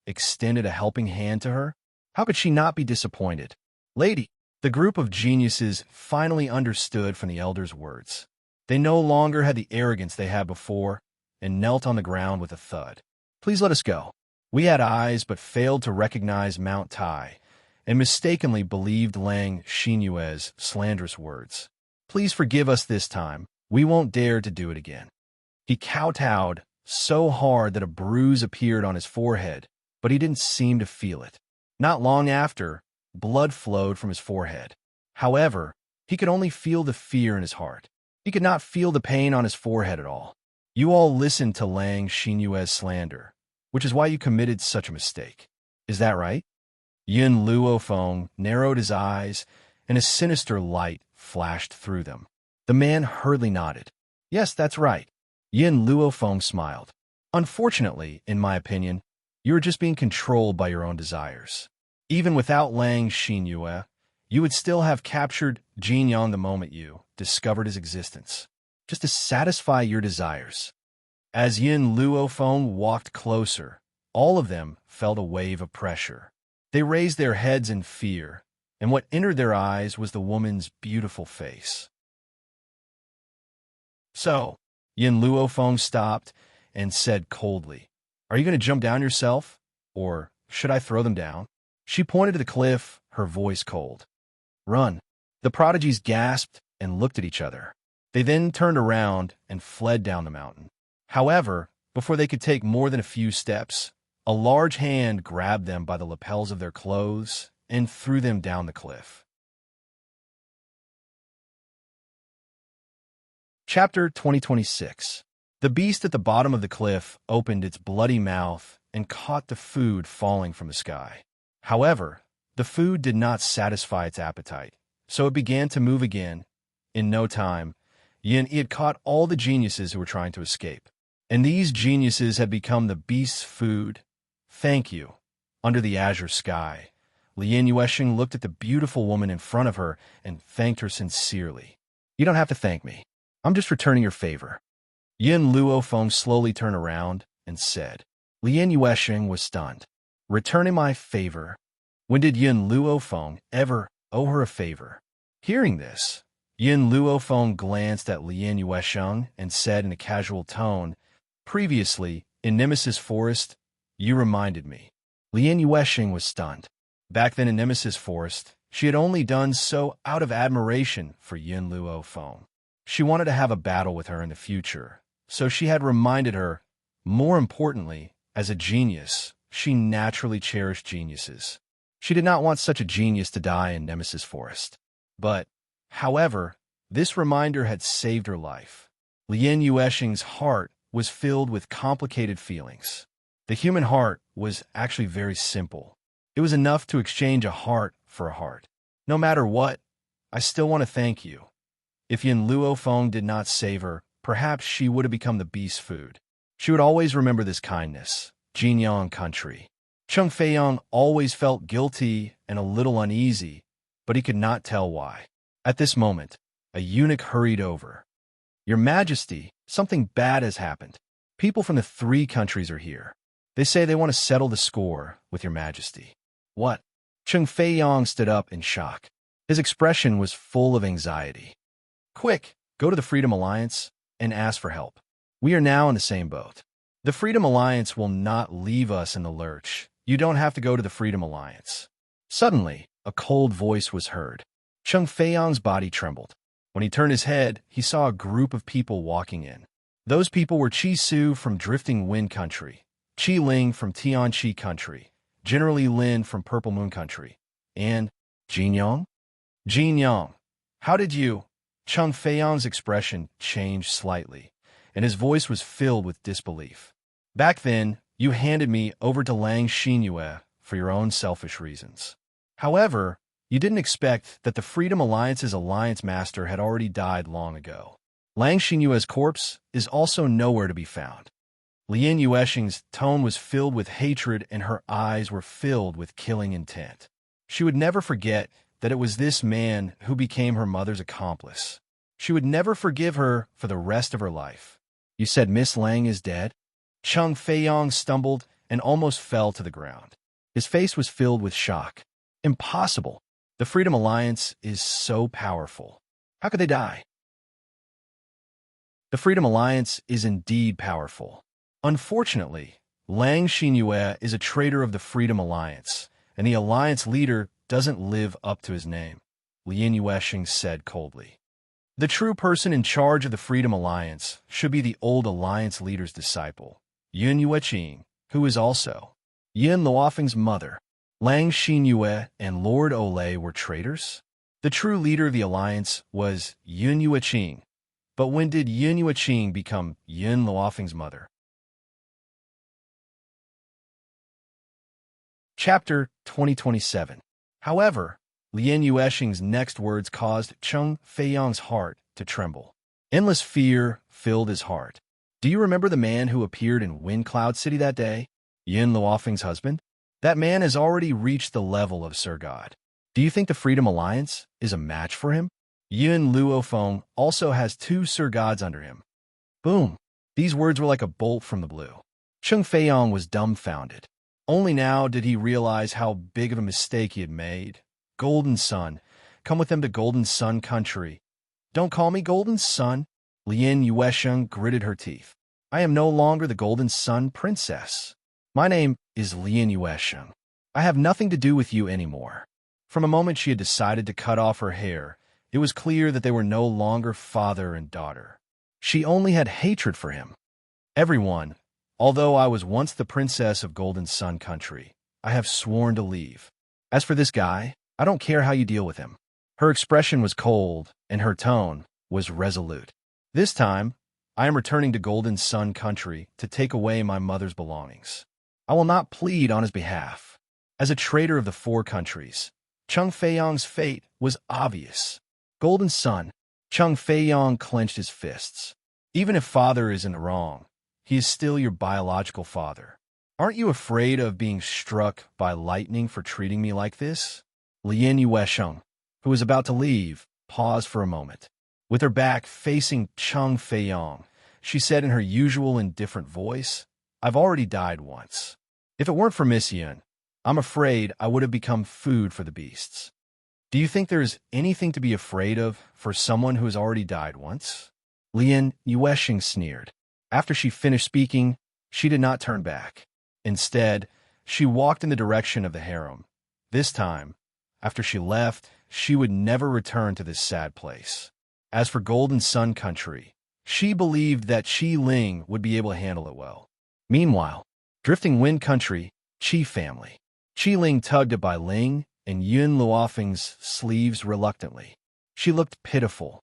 Extended a helping hand to her? How could she not be disappointed? Lady, the group of geniuses finally understood from the elder's words. They no longer had the arrogance they had before and knelt on the ground with a thud. Please let us go. We had eyes but failed to recognize Mount Tai and mistakenly believed Lang Xinyue's slanderous words. Please forgive us this time. We won't dare to do it again. He kowtowed so hard that a bruise appeared on his forehead, but he didn't seem to feel it. Not long after, blood flowed from his forehead. However, he could only feel the fear in his heart. He could not feel the pain on his forehead at all. You all listened to Lang Xinyue's slander, which is why you committed such a mistake. Is that right? Yin Luofeng narrowed his eyes, and a sinister light flashed through them. The man hurriedly nodded. Yes, that's right. Yin Luofeng smiled. Unfortunately, in my opinion, you are just being controlled by your own desires. Even without Lang Xinyue, you would still have captured Jinyang the moment you discovered his existence, just to satisfy your desires. As Yin Luofeng walked closer, all of them felt a wave of pressure. They raised their heads in fear, and what entered their eyes was the woman's beautiful face. So, Yin Luofeng stopped and said coldly, Are you going to jump down yourself, or should I throw them down? She pointed to the cliff, her voice cold. Run. The prodigies gasped and looked at each other. They then turned around and fled down the mountain. However, before they could take more than a few steps, a large hand grabbed them by the lapels of their clothes and threw them down the cliff. Chapter 2026. The beast at the bottom of the cliff opened its bloody mouth and caught the food falling from the sky. However, the food did not satisfy its appetite, so it began to move again. In no time, Yin had caught all the geniuses who were trying to escape, and these geniuses had become the beast's food. Thank you. Under the azure sky, Lien Yuesheng looked at the beautiful woman in front of her and thanked her sincerely. You don't have to thank me. I'm just returning your favor. Yin Luofeng slowly turned around and said. Lien Yuesheng was stunned. Returning my favor? When did Yin Luofeng ever owe her a favor? Hearing this, Yin Luofeng glanced at Lien Yuesheng and said in a casual tone, Previously, in Nemesis Forest, you reminded me. Lien Yuesheng was stunned. Back then in Nemesis Forest, she had only done so out of admiration for Yin Luofeng. She wanted to have a battle with her in the future, so she had reminded her. More importantly, as a genius, she naturally cherished geniuses. She did not want such a genius to die in Nemesis Forest. But, however, this reminder had saved her life. Lien Yuesheng's heart was filled with complicated feelings. The human heart was actually very simple. It was enough to exchange a heart for a heart. No matter what, I still want to thank you. If Yin Luofeng did not save her, perhaps she would have become the beast's food. She would always remember this kindness. Jinyang country. Cheng Feiyang always felt guilty and a little uneasy, but he could not tell why. At this moment, a eunuch hurried over. Your Majesty, something bad has happened. People from the 3 countries are here. They say they want to settle the score with your Majesty. What? Cheng Feiyang stood up in shock. His expression was full of anxiety. Quick, go to the Freedom Alliance and ask for help. We are now in the same boat. The Freedom Alliance will not leave us in the lurch. You don't have to go to the Freedom Alliance. Suddenly, a cold voice was heard. Cheng Feiyang's body trembled. When he turned his head, he saw a group of people walking in. Those people were Chi Su from Drifting Wind Country, Qi Ling from Tianqi Country, General Lin from Purple Moon Country, and Jinyang? Jinyang, how did you? Cheng Feiyang's expression changed slightly, and his voice was filled with disbelief. Back then, you handed me over to Lang Xinyue for your own selfish reasons. However, you didn't expect that the Freedom Alliance's alliance master had already died long ago. Lang Xinyue's corpse is also nowhere to be found. Lien Yuexing's tone was filled with hatred and her eyes were filled with killing intent. She would never forget that it was this man who became her mother's accomplice. She would never forgive her for the rest of her life. You said Miss Lang is dead? Chung Feiyong stumbled and almost fell to the ground. His face was filled with shock. Impossible. The Freedom Alliance is so powerful. How could they die? The Freedom Alliance is indeed powerful. Unfortunately, Lang Xinyue is a traitor of the Freedom Alliance, and the Alliance leader doesn't live up to his name, Lien Yuexing said coldly. The true person in charge of the Freedom Alliance should be the old Alliance leader's disciple, Yun Yuexing, who is also Yin Luofeng's mother. Lang Xinyue and Lord Olay were traitors? The true leader of the Alliance was Yun Yuexing, but when did Yun Yuexing become Yin Luofeng's mother? Chapter 2027. However, Lien Yuexing's next words caused Chung Feiyong's heart to tremble. Endless fear filled his heart. Do you remember the man who appeared in Wind Cloud City that day? Yin Luofeng's husband? That man has already reached the level of Sir God. Do you think the Freedom Alliance is a match for him? Yun Luofeng also has 2 Sir Gods under him. Boom! These words were like a bolt from the blue. Chung Feiyong was dumbfounded. Only now did he realize how big of a mistake he had made. Golden Sun. Come with them to Golden Sun country. Don't call me Golden Sun. Lien Yuexing gritted her teeth. I am no longer the Golden Sun princess. My name is Lien Yuexing. I have nothing to do with you anymore. From a moment she had decided to cut off her hair, it was clear that they were no longer father and daughter. She only had hatred for him. Everyone, although I was once the princess of Golden Sun country, I have sworn to leave. As for this guy, I don't care how you deal with him. Her expression was cold, and her tone was resolute. This time, I am returning to Golden Sun country to take away my mother's belongings. I will not plead on his behalf. As a traitor of the 4 countries, Chung Feiyong's fate was obvious. Golden Sun. Chung Feiyong clenched his fists. Even if father isn't wrong, he is still your biological father. Aren't you afraid of being struck by lightning for treating me like this? Lien Yuexing, who was about to leave, paused for a moment. With her back facing Chung Feiyong, she said in her usual indifferent voice, I've already died once. If it weren't for Miss Yun, I'm afraid I would have become food for the beasts. Do you think there's anything to be afraid of for someone who has already died once? Lien Yuexing sneered. After she finished speaking, she did not turn back. Instead, she walked in the direction of the harem. This time, after she left, she would never return to this sad place. As for Golden Sun country, she believed that Qi Ling would be able to handle it well. Meanwhile, Drifting Wind country, Qi family. Qi Ling tugged at Bai Ling and Yun Luofeng's sleeves reluctantly. She looked pitiful.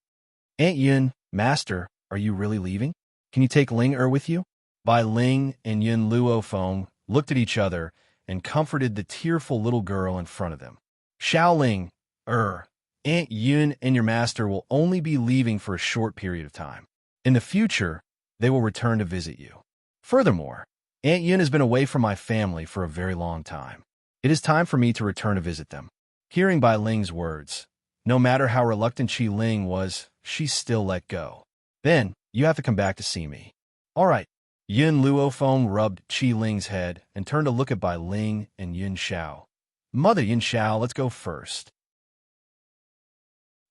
Aunt Yun, Master, are you really leaving? Can you take Ling with you? Bai Ling and Yun Luofeng looked at each other and comforted the tearful little girl in front of them. Xiaoling, Aunt Yun and your master will only be leaving for a short period of time. In the future, they will return to visit you. Furthermore, Aunt Yun has been away from my family for a very long time. It is time for me to return to visit them. Hearing Bai Ling's words, no matter how reluctant Qi Ling was, she still let go. Then, you have to come back to see me. All right. Yun Luofeng rubbed Qi Ling's head and turned to look at Bai Ling and Yun Xiao. Mother Yun Xiao, let's go first.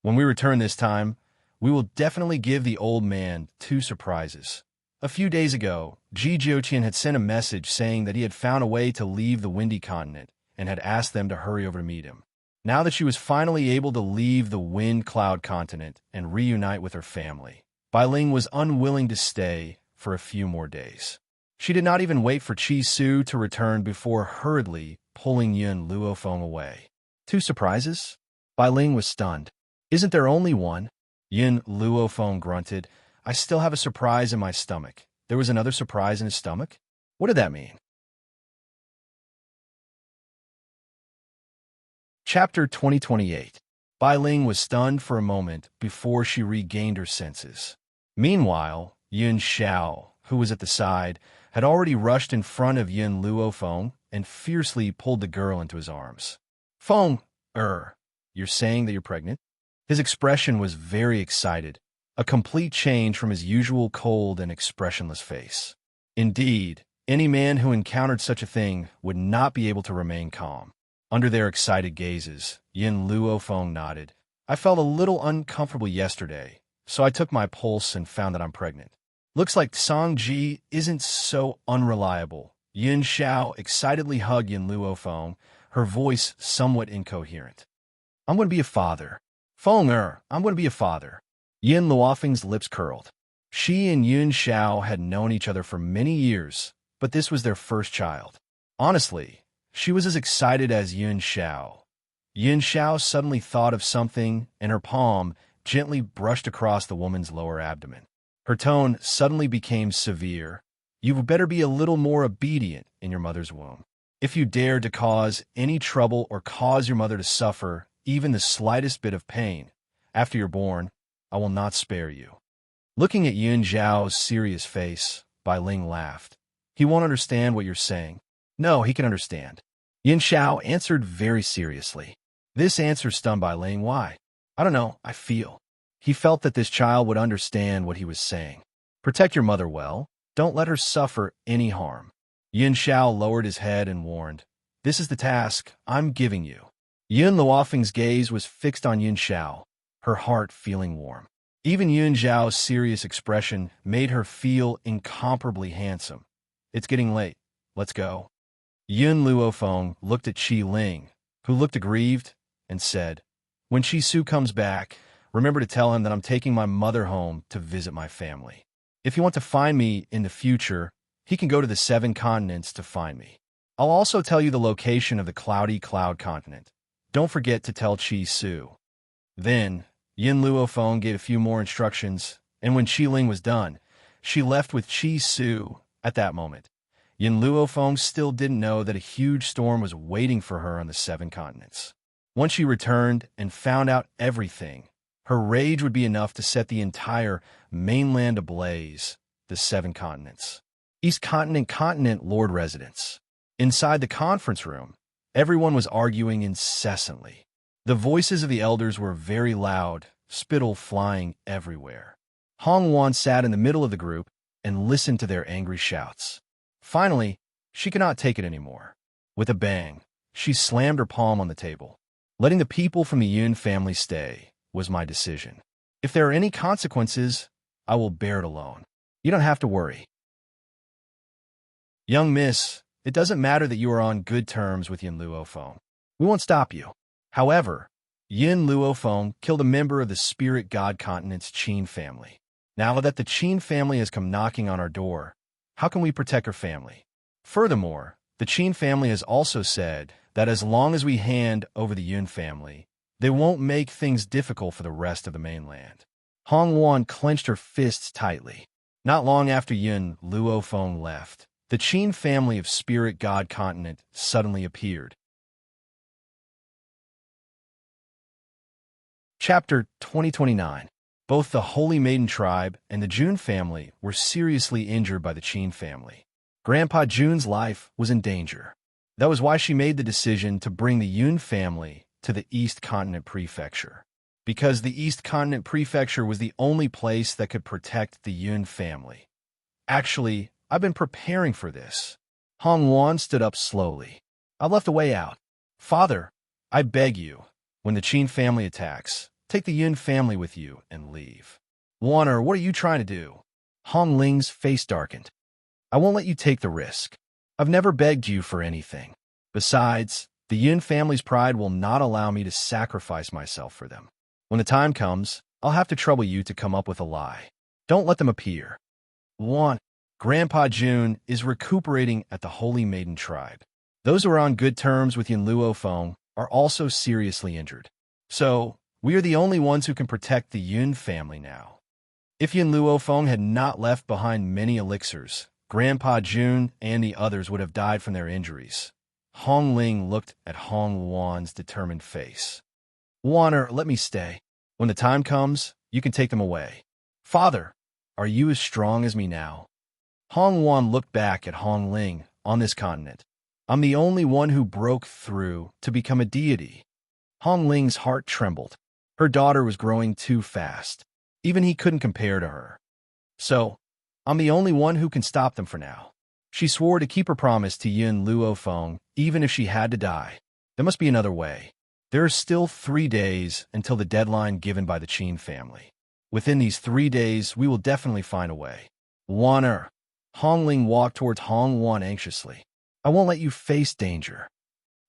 When we return this time, we will definitely give the old man 2 surprises. A few days ago, Ji Jiuqian had sent a message saying that he had found a way to leave the Windy Continent and had asked them to hurry over to meet him. Now that she was finally able to leave the Wind Cloud Continent and reunite with her family, Bai Ling was unwilling to stay for a few more days. She did not even wait for Qi Su to return before hurriedly pulling Yun Luofeng away. 2 surprises? Bai Ling was stunned. Isn't there only one? Yun Luofeng grunted. I still have a surprise in my stomach. There was another surprise in his stomach? What did that mean? Chapter 2028. Bai Ling was stunned for a moment before she regained her senses. Meanwhile, Yun Xiao, who was at the side, had already rushed in front of Yun Luofeng and fiercely pulled the girl into his arms. Feng, you're saying that you're pregnant? His expression was very excited, a complete change from his usual cold and expressionless face. Indeed, any man who encountered such a thing would not be able to remain calm. Under their excited gazes, Yin Luofeng nodded. I felt a little uncomfortable yesterday, so I took my pulse and found that I'm pregnant. Looks like Song Ji isn't so unreliable. Yin Xiao excitedly hugged Yin Luofeng, her voice somewhat incoherent. I'm going to be a father. Feng I'm going to be a father. Yin Luofeng's lips curled. She and Yun Xiao had known each other for many years, but this was their first child. Honestly, she was as excited as Yun Xiao. Yun Xiao suddenly thought of something, and her palm gently brushed across the woman's lower abdomen. Her tone suddenly became severe. You better be a little more obedient in your mother's womb. If you dare to cause any trouble or cause your mother to suffer even the slightest bit of pain after you're born, I will not spare you. Looking at Yun Zhao's serious face, Bai Ling laughed. He won't understand what you're saying. No, he can understand. Yin Xiao answered very seriously. This answer stunned Bai Ling. Why? I don't know, I feel. He felt that this child would understand what he was saying. Protect your mother well. Don't let her suffer any harm. Yin Xiao lowered his head and warned, This is the task I'm giving you. Yun Luofeng's gaze was fixed on Yin Xiao, her heart feeling warm. Even Yun Zhao's serious expression made her feel incomparably handsome. It's getting late. Let's go. Yun Luofeng looked at Qi Ling, who looked aggrieved, and said, When Qi Su comes back, remember to tell him that I'm taking my mother home to visit my family. If you want to find me in the future, he can go to the 7 continents to find me. I'll also tell you the location of the cloudy cloud continent. Don't forget to tell Qi Su. Then, Yin Luofeng gave a few more instructions, and when Qi Ling was done, she left with Qi Su. At that moment, Yin Luofeng still didn't know that a huge storm was waiting for her on the 7 continents. Once she returned and found out everything, her rage would be enough to set the entire mainland ablaze, the 7 continents. East Continent Lord Residence. Inside the conference room, everyone was arguing incessantly. The voices of the elders were very loud, spittle flying everywhere. Hong Wan sat in the middle of the group and listened to their angry shouts. Finally, she could not take it anymore. With a bang, she slammed her palm on the table. Letting the people from the Yun family stay was my decision. If there are any consequences, I will bear it alone. You don't have to worry. Young miss, it doesn't matter that you are on good terms with Yin Luofeng. We won't stop you. However, Yin Luofeng killed a member of the Spirit God Continent's Qin family. Now that the Qin family has come knocking on our door, how can we protect her family? Furthermore, the Qin family has also said that as long as we hand over the Yun family, they won't make things difficult for the rest of the mainland. Hong Wan clenched her fists tightly. Not long after Yin Luofeng left, the Qin family of Spirit God Continent suddenly appeared. Chapter 2029. Both the Holy Maiden tribe and the Jun family were seriously injured by the Qin family. Grandpa Jun's life was in danger. That was why she made the decision to bring the Yun family to the East Continent Prefecture. Because the East Continent Prefecture was the only place that could protect the Yun family. Actually, I've been preparing for this. Hong Wan stood up slowly. I've left a way out. Father, I beg you, when the Qin family attacks, take the Yun family with you and leave. Warner, what are you trying to do? Hong Ling's face darkened. I won't let you take the risk. I've never begged you for anything. Besides, the Yun family's pride will not allow me to sacrifice myself for them. When the time comes, I'll have to trouble you to come up with a lie. Don't let them appear. 1. Grandpa Jun is recuperating at the Holy Maiden tribe. Those who are on good terms with Yin Luofeng are also seriously injured. So, we are the only ones who can protect the Yun family now. If Yin Luofeng had not left behind many elixirs, Grandpa Jun and the others would have died from their injuries. Hong Ling looked at Hong Wan's determined face. Warner, let me stay. When the time comes, you can take them away. Father, Are you as strong as me now? Hong Wan looked back at Hong Ling on this continent. I'm the only one who broke through to become a deity. Hong Ling's heart trembled. Her daughter was growing too fast. Even he couldn't compare to her. So, I'm the only one who can stop them for now. She swore to keep her promise to Yun Luofeng, even if she had to die. There must be another way. There are still 3 days until the deadline given by the Qin family. Within these 3 days, we will definitely find a way. Wan Hong Ling walked towards Hong Wan anxiously. I won't let you face danger.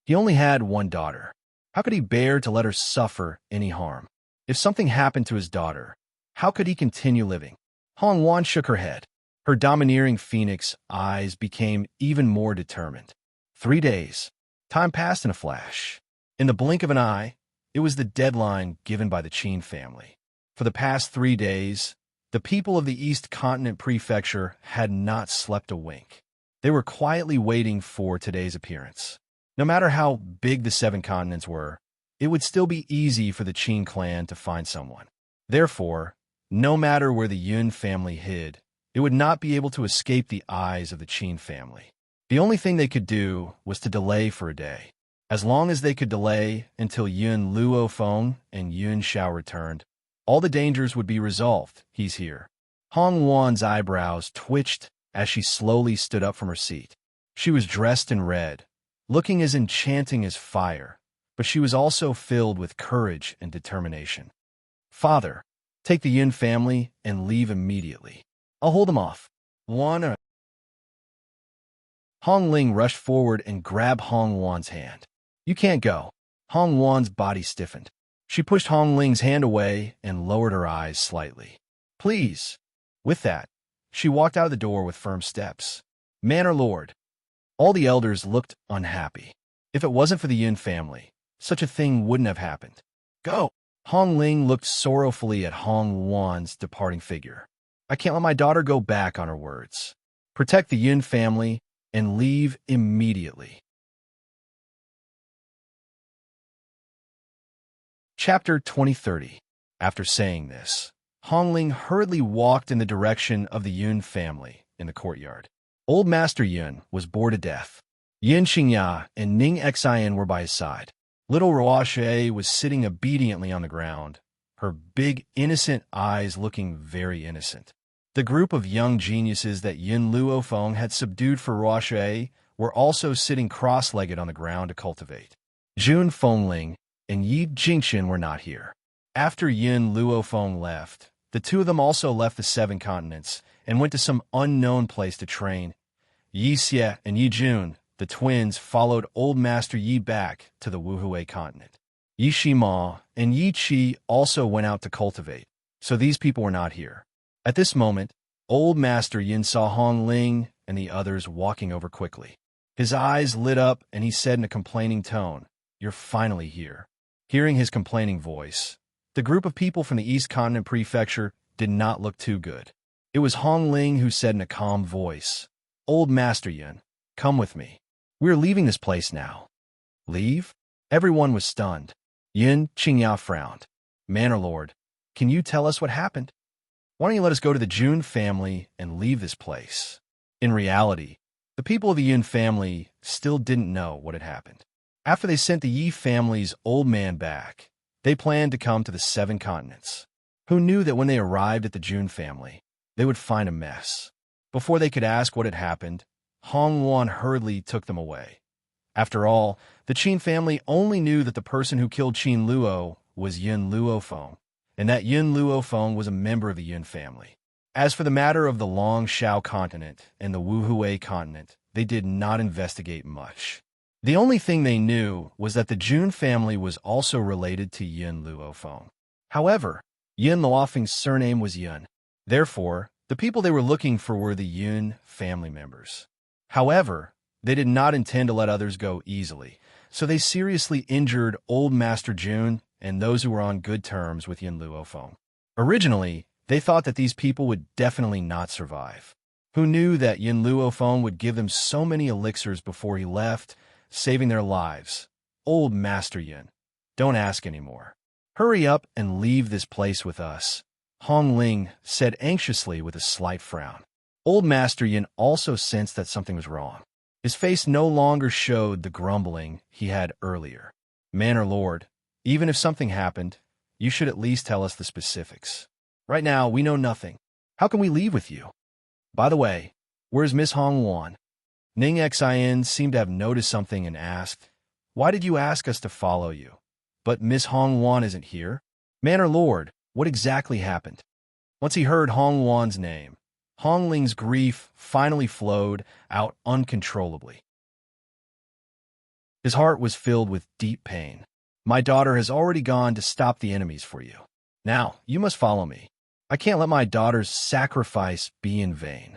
He only had one daughter. How could he bear to let her suffer any harm? If something happened to his daughter, how could he continue living? Hong Wan shook her head. Her domineering phoenix eyes became even more determined. 3 days. Time passed in a flash. In the blink of an eye, it was the deadline given by the Qin family. For the past 3 days, the people of the East Continent Prefecture had not slept a wink. They were quietly waiting for today's appearance. No matter how big the 7 continents were, it would still be easy for the Qin clan to find someone. Therefore, no matter where the Yun family hid, it would not be able to escape the eyes of the Qin family. The only thing they could do was to delay for a day. As long as they could delay until Yun Luofeng and Yun Xiao returned, all the dangers would be resolved. He's here. Hong Wan's eyebrows twitched as she slowly stood up from her seat. She was dressed in red, looking as enchanting as fire, but she was also filled with courage and determination. Father, take the Yun family and leave immediately. I'll hold them off. Hong Ling rushed forward and grabbed Hong Wan's hand. You can't go. Hong Wan's body stiffened. She pushed Hong Ling's hand away and lowered her eyes slightly. Please. With that, she walked out of the door with firm steps. Manor Lord. All the elders looked unhappy. If it wasn't for the Yun family, such a thing wouldn't have happened. Go. Hong Ling looked sorrowfully at Hong Wan's departing figure. I can't let my daughter go back on her words. Protect the Yun family and leave immediately. Chapter 2030. After saying this, Hong Ling hurriedly walked in the direction of the Yun family in the courtyard. Old Master Yun was bored to death. Yin Qingya and Ning Xian were by his side. Little Roache was sitting obediently on the ground, her big, innocent eyes looking very innocent. The group of young geniuses that Yin Luofeng had subdued for Roache were also sitting cross-legged on the ground to cultivate. Jun Fengling and Yi Jingxin were not here. After Yin Luofeng left, the two of them also left the 7 continents and went to some unknown place to train. Yi Xie and Yi Jun, the twins, followed Old Master Yi back to the Wuhui continent. Yi Shima and Yi Qi also went out to cultivate, so these people were not here. At this moment, Old Master Yin saw Hong Ling and the others walking over quickly. His eyes lit up and he said in a complaining tone, You're finally here. Hearing his complaining voice, the group of people from the East Continent Prefecture did not look too good. It was Hong Ling who said in a calm voice, Old Master Yin, come with me. We're leaving this place now. Leave? Everyone was stunned. Yin Qingya frowned. Manor Lord, can you tell us what happened? Why don't you let us go to the Jun family and leave this place? In reality, the people of the Yun family still didn't know what had happened. After they sent the Yi family's old man back, they planned to come to the 7 continents. Who knew that when they arrived at the Jun family, they would find a mess? Before they could ask what had happened, Hong Wan hurriedly took them away. After all, the Qin family only knew that the person who killed Qin Luo was Yun Luofeng, and that Yun Luofeng was a member of the Yun family. As for the matter of the Long Shao continent and the Wuhui continent, they did not investigate much. The only thing they knew was that the Jun family was also related to Yun Luofeng. However, Yun Luofeng's surname was Yun. Therefore, the people they were looking for were the Yun family members. However, they did not intend to let others go easily, so they seriously injured Old Master Jun and those who were on good terms with Yun Luofeng. Originally, they thought that these people would definitely not survive. Who knew that Yun Luofeng would give them so many elixirs before he left, saving their lives? Old Master Yun, don't ask anymore. Hurry up and leave this place with us. Hong Ling said anxiously with a slight frown. Old Master Yin also sensed that something was wrong. His face no longer showed the grumbling he had earlier. Manor Lord, even if something happened, you should at least tell us the specifics. Right now, we know nothing. How can we leave with you? By the way, where's Miss Hong Wan? Ning Xin seemed to have noticed something and asked, why did you ask us to follow you? But Miss Hong Wan isn't here? Manor Lord, what exactly happened? Once he heard Hong Wan's name, Hong Ling's grief finally flowed out uncontrollably. His heart was filled with deep pain. My daughter has already gone to stop the enemies for you. Now, you must follow me. I can't let my daughter's sacrifice be in vain.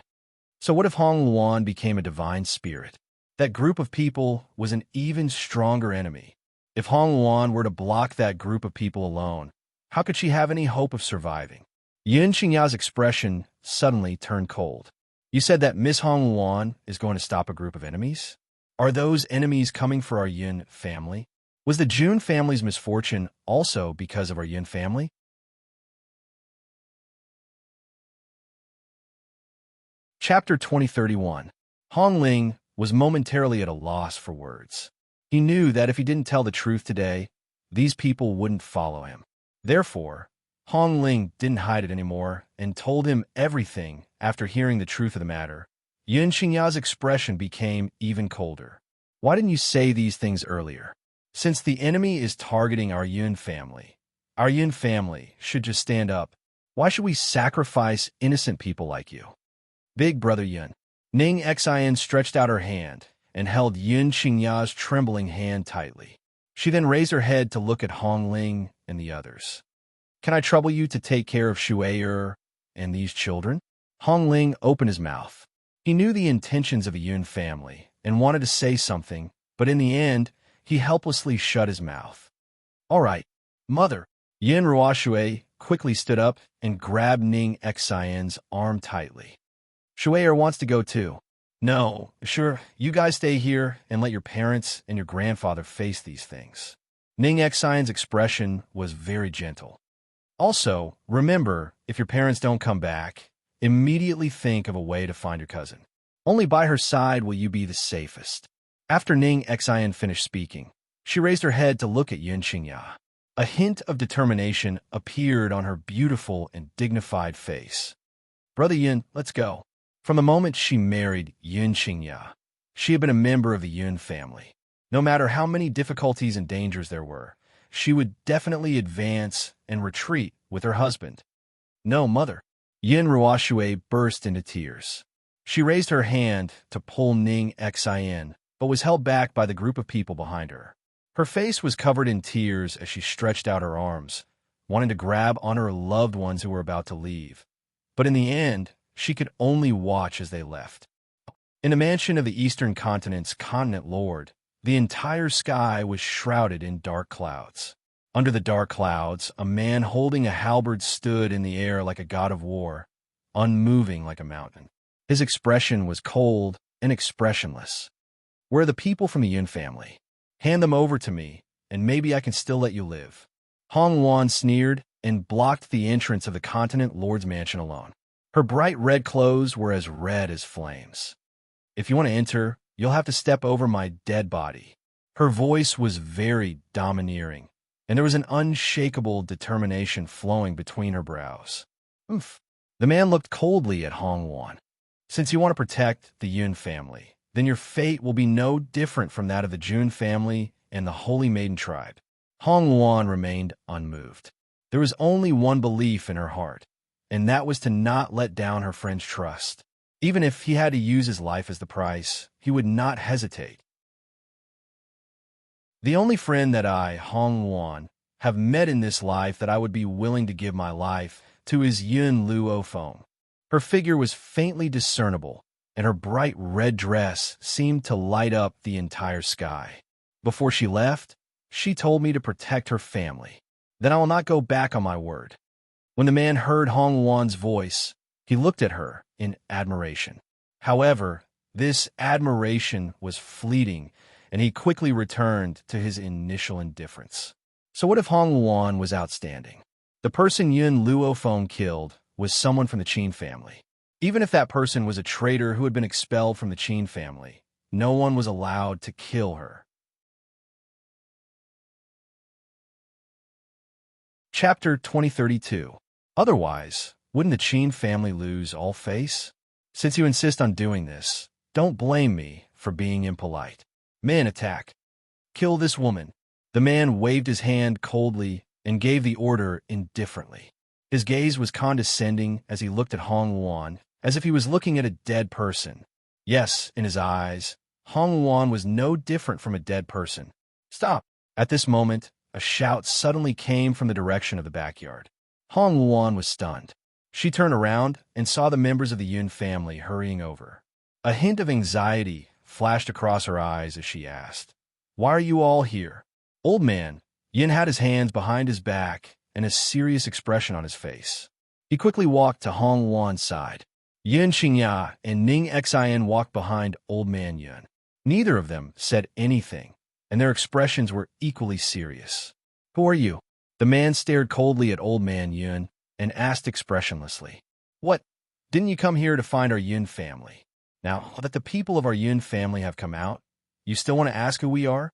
So what if Hong Wan became a divine spirit? That group of people was an even stronger enemy. If Hong Wan were to block that group of people alone, how could she have any hope of surviving? Yun Qingya's expression suddenly turned cold. You said that Miss Hong Wan is going to stop a group of enemies? Are those enemies coming for our Yun family? Was the Jun family's misfortune also because of our Yun family? Chapter 2031. Hong Ling was momentarily at a loss for words. He knew that if he didn't tell the truth today, these people wouldn't follow him. Therefore, Hong Ling didn't hide it anymore and told him everything after hearing the truth of the matter. Yun Qingya's expression became even colder. Why didn't you say these things earlier? Since the enemy is targeting our Yun family should just stand up. Why should we sacrifice innocent people like you? Big Brother Yun. Ning Xin stretched out her hand and held Yun Qingya's trembling hand tightly. She then raised her head to look at Hong Ling and the others. Can I trouble you to take care of Shuai and these children? Hong Ling opened his mouth. He knew the intentions of the Yun family and wanted to say something, but in the end, he helplessly shut his mouth. All right, mother. Yin Ruoshui quickly stood up and grabbed Ning Xin's arm tightly. Shuai wants to go too. No, sure, you guys stay here and let your parents and your grandfather face these things. Ning Xin's expression was very gentle. Also, remember, if your parents don't come back, immediately think of a way to find your cousin. Only by her side will you be the safest. After Ning Xin finished speaking, she raised her head to look at Yun Qingya. A hint of determination appeared on her beautiful and dignified face. Brother Yun, let's go. From the moment she married Yun Qingya, she had been a member of the Yun family. No matter how many difficulties and dangers there were, she would definitely advance and retreat with her husband. No, mother. Yin Ruoshui burst into tears. She raised her hand to pull Ning Xin, but was held back by the group of people behind her. Her face was covered in tears as she stretched out her arms, wanting to grab on her loved ones who were about to leave. But in the end, she could only watch as they left. In a mansion of the Eastern Continent's continent lord, the entire sky was shrouded in dark clouds. Under the dark clouds, a man holding a halberd stood in the air like a god of war, unmoving like a mountain. His expression was cold and expressionless. Where are the people from the Yun family? Hand them over to me, and maybe I can still let you live. Hong Wan sneered and blocked the entrance of the continent lord's mansion alone. Her bright red clothes were as red as flames. If you want to enter, you'll have to step over my dead body. Her voice was very domineering, and there was an unshakable determination flowing between her brows. Oomph. The man looked coldly at Hong Wan. Since you want to protect the Yun family, then your fate will be no different from that of the Jun family and the Holy Maiden tribe. Hong Wan remained unmoved. There was only one belief in her heart, and that was to not let down her friend's trust. Even if he had to use his life as the price, he would not hesitate. The only friend that I, Hong Wan, have met in this life that I would be willing to give my life to is Yun Luo Feng. Her figure was faintly discernible, and her bright red dress seemed to light up the entire sky. Before she left, she told me to protect her family. Then I will not go back on my word. When the man heard Hong Wan's voice, he looked at her in admiration. However, this admiration was fleeting, and he quickly returned to his initial indifference. So what if Hong Wan was outstanding? The person Yun Luofeng killed was someone from the Qin family. Even if that person was a traitor who had been expelled from the Qin family, no one was allowed to kill her. Chapter 2032. Otherwise, wouldn't the Qin family lose all face? Since you insist on doing this, don't blame me for being impolite. Men, attack. Kill this woman. The man waved his hand coldly and gave the order indifferently. His gaze was condescending as he looked at Hong Wuan, as if he was looking at a dead person. Yes, in his eyes, Hong Wuan was no different from a dead person. Stop! At this moment, a shout suddenly came from the direction of the backyard. Hong Wuan was stunned. She turned around and saw the members of the Yun family hurrying over. A hint of anxiety flashed across her eyes as she asked, "Why are you all here?" Old man, Yin had his hands behind his back and a serious expression on his face. He quickly walked to Hong Wuan's side. Yun Qingya and Ning Xian walked behind Old Man Yun. Neither of them said anything, and their expressions were equally serious. "Who are you?" The man stared coldly at Old Man Yun and asked expressionlessly, "What? Didn't you come here to find our Yun family? Now that the people of our Yun family have come out, you still want to ask who we are?"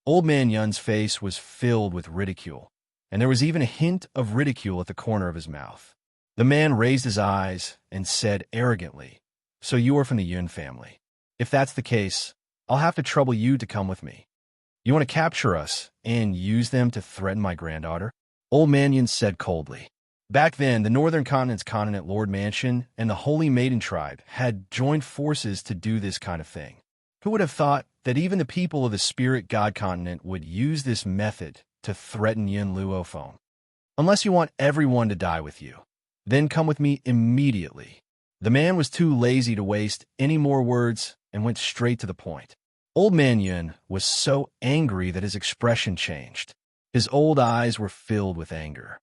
Old Man Yun's face was filled with ridicule, and there was even a hint of ridicule at the corner of his mouth. The man raised his eyes and said arrogantly, "So you are from the Yun family. If that's the case, I'll have to trouble you to come with me. You want to capture us and use them to threaten my granddaughter?" Old Man Yun said coldly. Back then, the Northern Continent's Continent Lord Mansion and the Holy Maiden tribe had joined forces to do this kind of thing. Who would have thought that even the people of the Spirit God Continent would use this method to threaten Yun Luofeng? "Unless you want everyone to die with you, then come with me immediately." The man was too lazy to waste any more words and went straight to the point. Old Man Yun was so angry that his expression changed. His old eyes were filled with anger.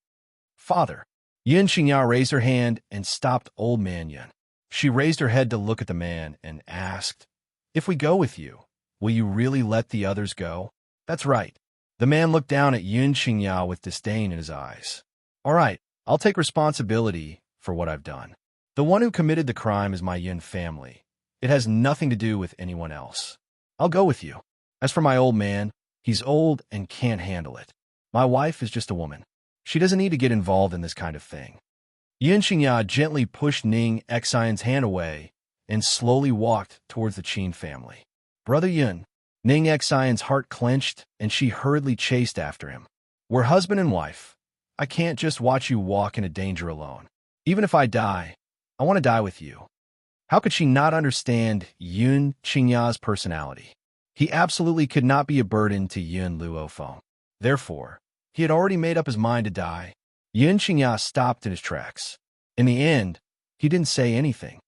"Father." Yun Qingya raised her hand and stopped Old Man Yun. She raised her head to look at the man and asked, "If we go with you, will you really let the others go?" "That's right." The man looked down at Yun Qingya with disdain in his eyes. "All right, I'll take responsibility for what I've done. The one who committed the crime is my Yun family. It has nothing to do with anyone else. I'll go with you. As for my old man, he's old and can't handle it. My wife is just a woman. She doesn't need to get involved in this kind of thing." Yun Qingya gently pushed Ning Xian's hand away and slowly walked towards the Qin family. "Brother Yun." Ning Xian's heart clenched, and she hurriedly chased after him. "We're husband and wife. I can't just watch you walk into danger alone. Even if I die, I want to die with you." How could she not understand Yun Qingya's personality? He absolutely could not be a burden to Yun Luofeng. Therefore, he had already made up his mind to die. Yun Qingya stopped in his tracks. In the end, he didn't say anything.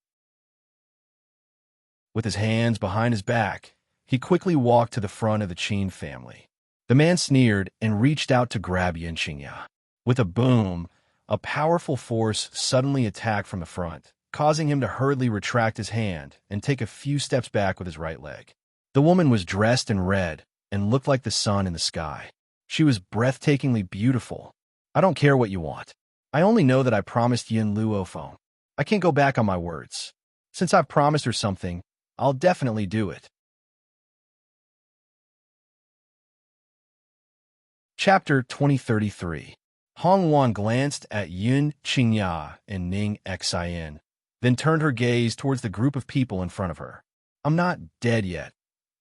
With his hands behind his back, he quickly walked to the front of the Qin family. The man sneered and reached out to grab Yun Qingya. With a boom, a powerful force suddenly attacked from the front, causing him to hurriedly retract his hand and take a few steps back with his right leg. The woman was dressed in red and looked like the sun in the sky. She was breathtakingly beautiful. "I don't care what you want. I only know that I promised Yun Luofeng. I can't go back on my words. Since I've promised her something, I'll definitely do it." Chapter 2033. Hong Wuan glanced at Yun Qingya and Ning Xian, then turned her gaze towards the group of people in front of her. "I'm not dead yet.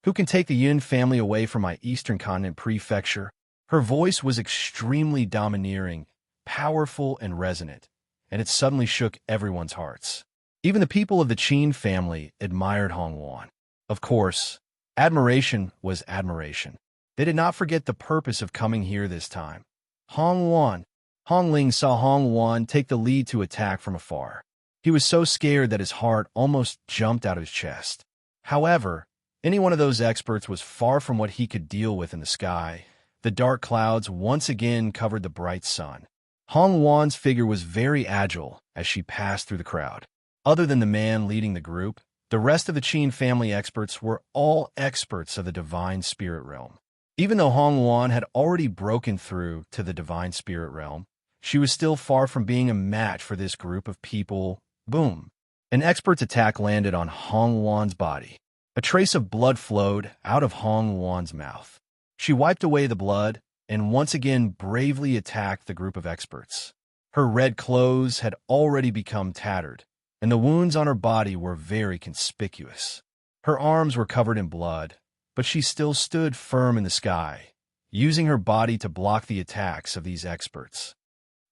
Who can take the Yun family away from my Eastern Continent prefecture?" Her voice was extremely domineering, powerful, and resonant, and it suddenly shook everyone's hearts. Even the people of the Qin family admired Hong Wuan. Of course, admiration was admiration. They did not forget the purpose of coming here this time. Hong Wuan. Hong Ling saw Hong Wuan take the lead to attack from afar. He was so scared that his heart almost jumped out of his chest. However, any one of those experts was far from what he could deal with in the sky. The dark clouds once again covered the bright sun. Hong Wuan's figure was very agile as she passed through the crowd. Other than the man leading the group, the rest of the Qin family experts were all experts of the divine spirit realm. Even though Hong Wuan had already broken through to the divine spirit realm, she was still far from being a match for this group of people. Boom. An expert's attack landed on Hong Wan's body. A trace of blood flowed out of Hong Wan's mouth. She wiped away the blood and once again bravely attacked the group of experts. Her red clothes had already become tattered, and the wounds on her body were very conspicuous. Her arms were covered in blood, but she still stood firm in the sky, using her body to block the attacks of these experts.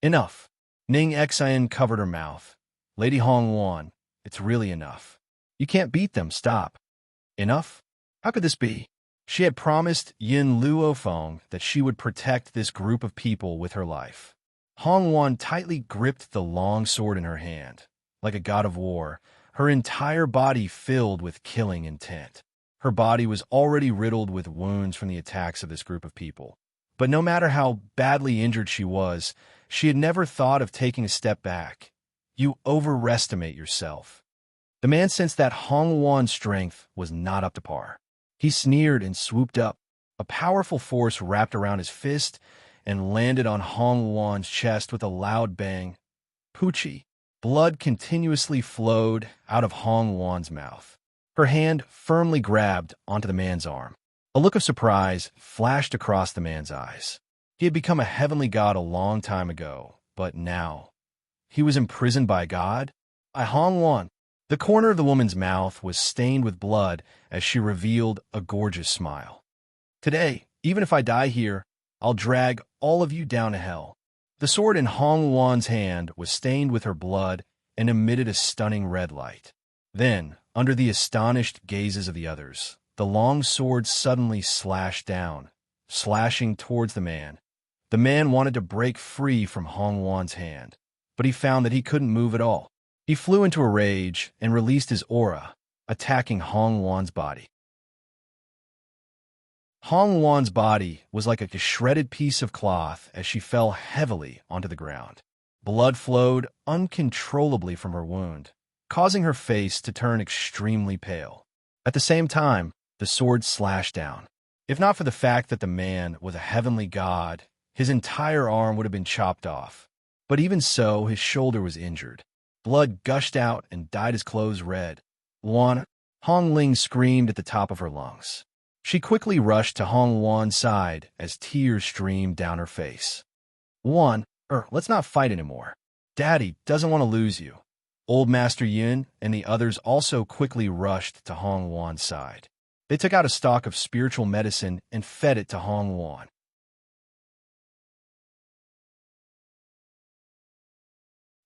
Enough. Ning Xian covered her mouth. Lady Hong Wan, it's really enough. You can't beat them, stop. Enough? How could this be? She had promised Yin Luofeng that she would protect this group of people with her life. Hong Wan tightly gripped the long sword in her hand. Like a god of war, her entire body filled with killing intent. Her body was already riddled with wounds from the attacks of this group of people. But no matter how badly injured she was, she had never thought of taking a step back. You overestimate yourself. The man sensed that Hong Wan's strength was not up to par. He sneered and swooped up. A powerful force wrapped around his fist and landed on Hong Wan's chest with a loud bang. Poochie. Blood continuously flowed out of Hong Wan's mouth. Her hand firmly grabbed onto the man's arm. A look of surprise flashed across the man's eyes. He had become a heavenly god a long time ago, but now he was imprisoned by God? Hong Wan. The corner of the woman's mouth was stained with blood as she revealed a gorgeous smile. Today, even if I die here, I'll drag all of you down to hell. The sword in Hong Wan's hand was stained with her blood and emitted a stunning red light. Then, under the astonished gazes of the others, the long sword suddenly slashed down, slashing towards the man. The man wanted to break free from Hong Wan's hand, but he found that he couldn't move at all. He flew into a rage and released his aura, attacking Hong Wan's body. Hong Wan's body was like a shredded piece of cloth as she fell heavily onto the ground. Blood flowed uncontrollably from her wound, causing her face to turn extremely pale. At the same time, the sword slashed down. If not for the fact that the man was a heavenly god, his entire arm would have been chopped off. But even so, his shoulder was injured. Blood gushed out and dyed his clothes red. Luan, Hong Ling screamed at the top of her lungs. She quickly rushed to Hong Wan's side as tears streamed down her face. Luan, let's not fight anymore. Daddy doesn't want to lose you. Old Master Yun and the others also quickly rushed to Hong Wan's side. They took out a stock of spiritual medicine and fed it to Hong Wan.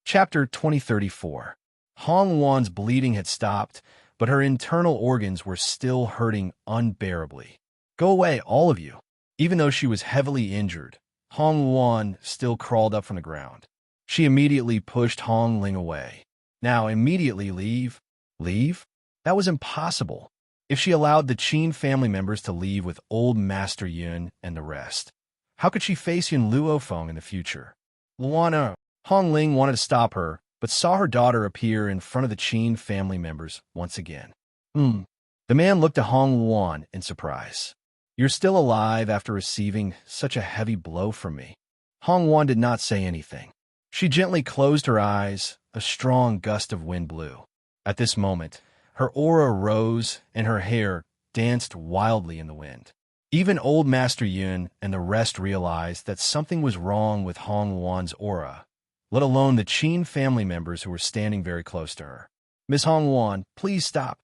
Chapter 2034. Hong Wan's bleeding had stopped, but her internal organs were still hurting unbearably. Go away, all of you. Even though she was heavily injured, Hong Wan still crawled up from the ground. She immediately pushed Hong Ling away. Now, immediately leave? Leave? That was impossible. If she allowed the Qin family members to leave with old Master Yun and the rest, how could she face Yun Luofeng in the future? Luana. Hong Ling wanted to stop her, but saw her daughter appear in front of the Qin family members once again. The man looked at Hong Wan in surprise. You're still alive after receiving such a heavy blow from me. Hong Wan did not say anything. She gently closed her eyes. A strong gust of wind blew. At this moment, her aura rose and her hair danced wildly in the wind. Even old Master Yun and the rest realized that something was wrong with Hong Wan's aura, let alone the Qin family members who were standing very close to her. Miss Hong Wan, please stop.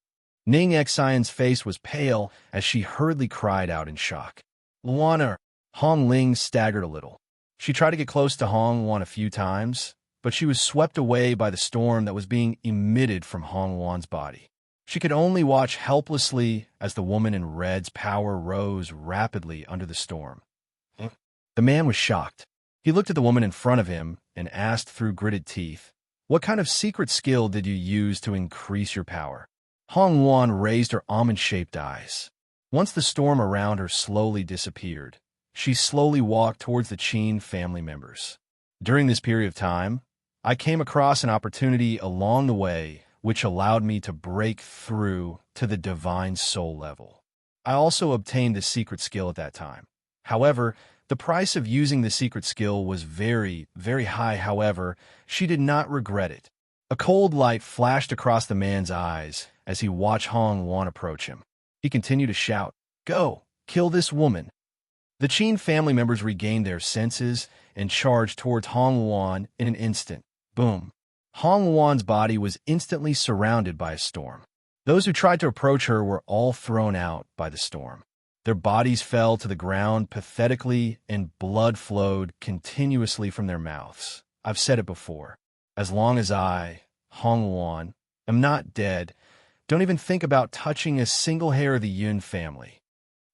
Ning Xian's face was pale as she hurriedly cried out in shock. Luana. Hong Ling staggered a little. She tried to get close to Hong Wan a few times, but she was swept away by the storm that was being emitted from Hong Wan's body. She could only watch helplessly as the woman in red's power rose rapidly under the storm. The man was shocked. He looked at the woman in front of him and asked through gritted teeth, "What kind of secret skill did you use to increase your power?" Hong Wan raised her almond-shaped eyes. Once the storm around her slowly disappeared, she slowly walked towards the Qin family members. During this period of time, I came across an opportunity along the way which allowed me to break through to the divine soul level. I also obtained this secret skill at that time. However, the price of using the secret skill was very, very high. However, she did not regret it. A cold light flashed across the man's eyes as he watched Hong Wan approach him. He continued to shout, "Go, kill this woman." The Qin family members regained their senses and charged towards Hong Wan in an instant. Boom. Hong Wan's body was instantly surrounded by a storm. Those who tried to approach her were all thrown out by the storm. Their bodies fell to the ground pathetically, and blood flowed continuously from their mouths. I've said it before. As long as I, Hong Wan, am not dead, don't even think about touching a single hair of the Yun family.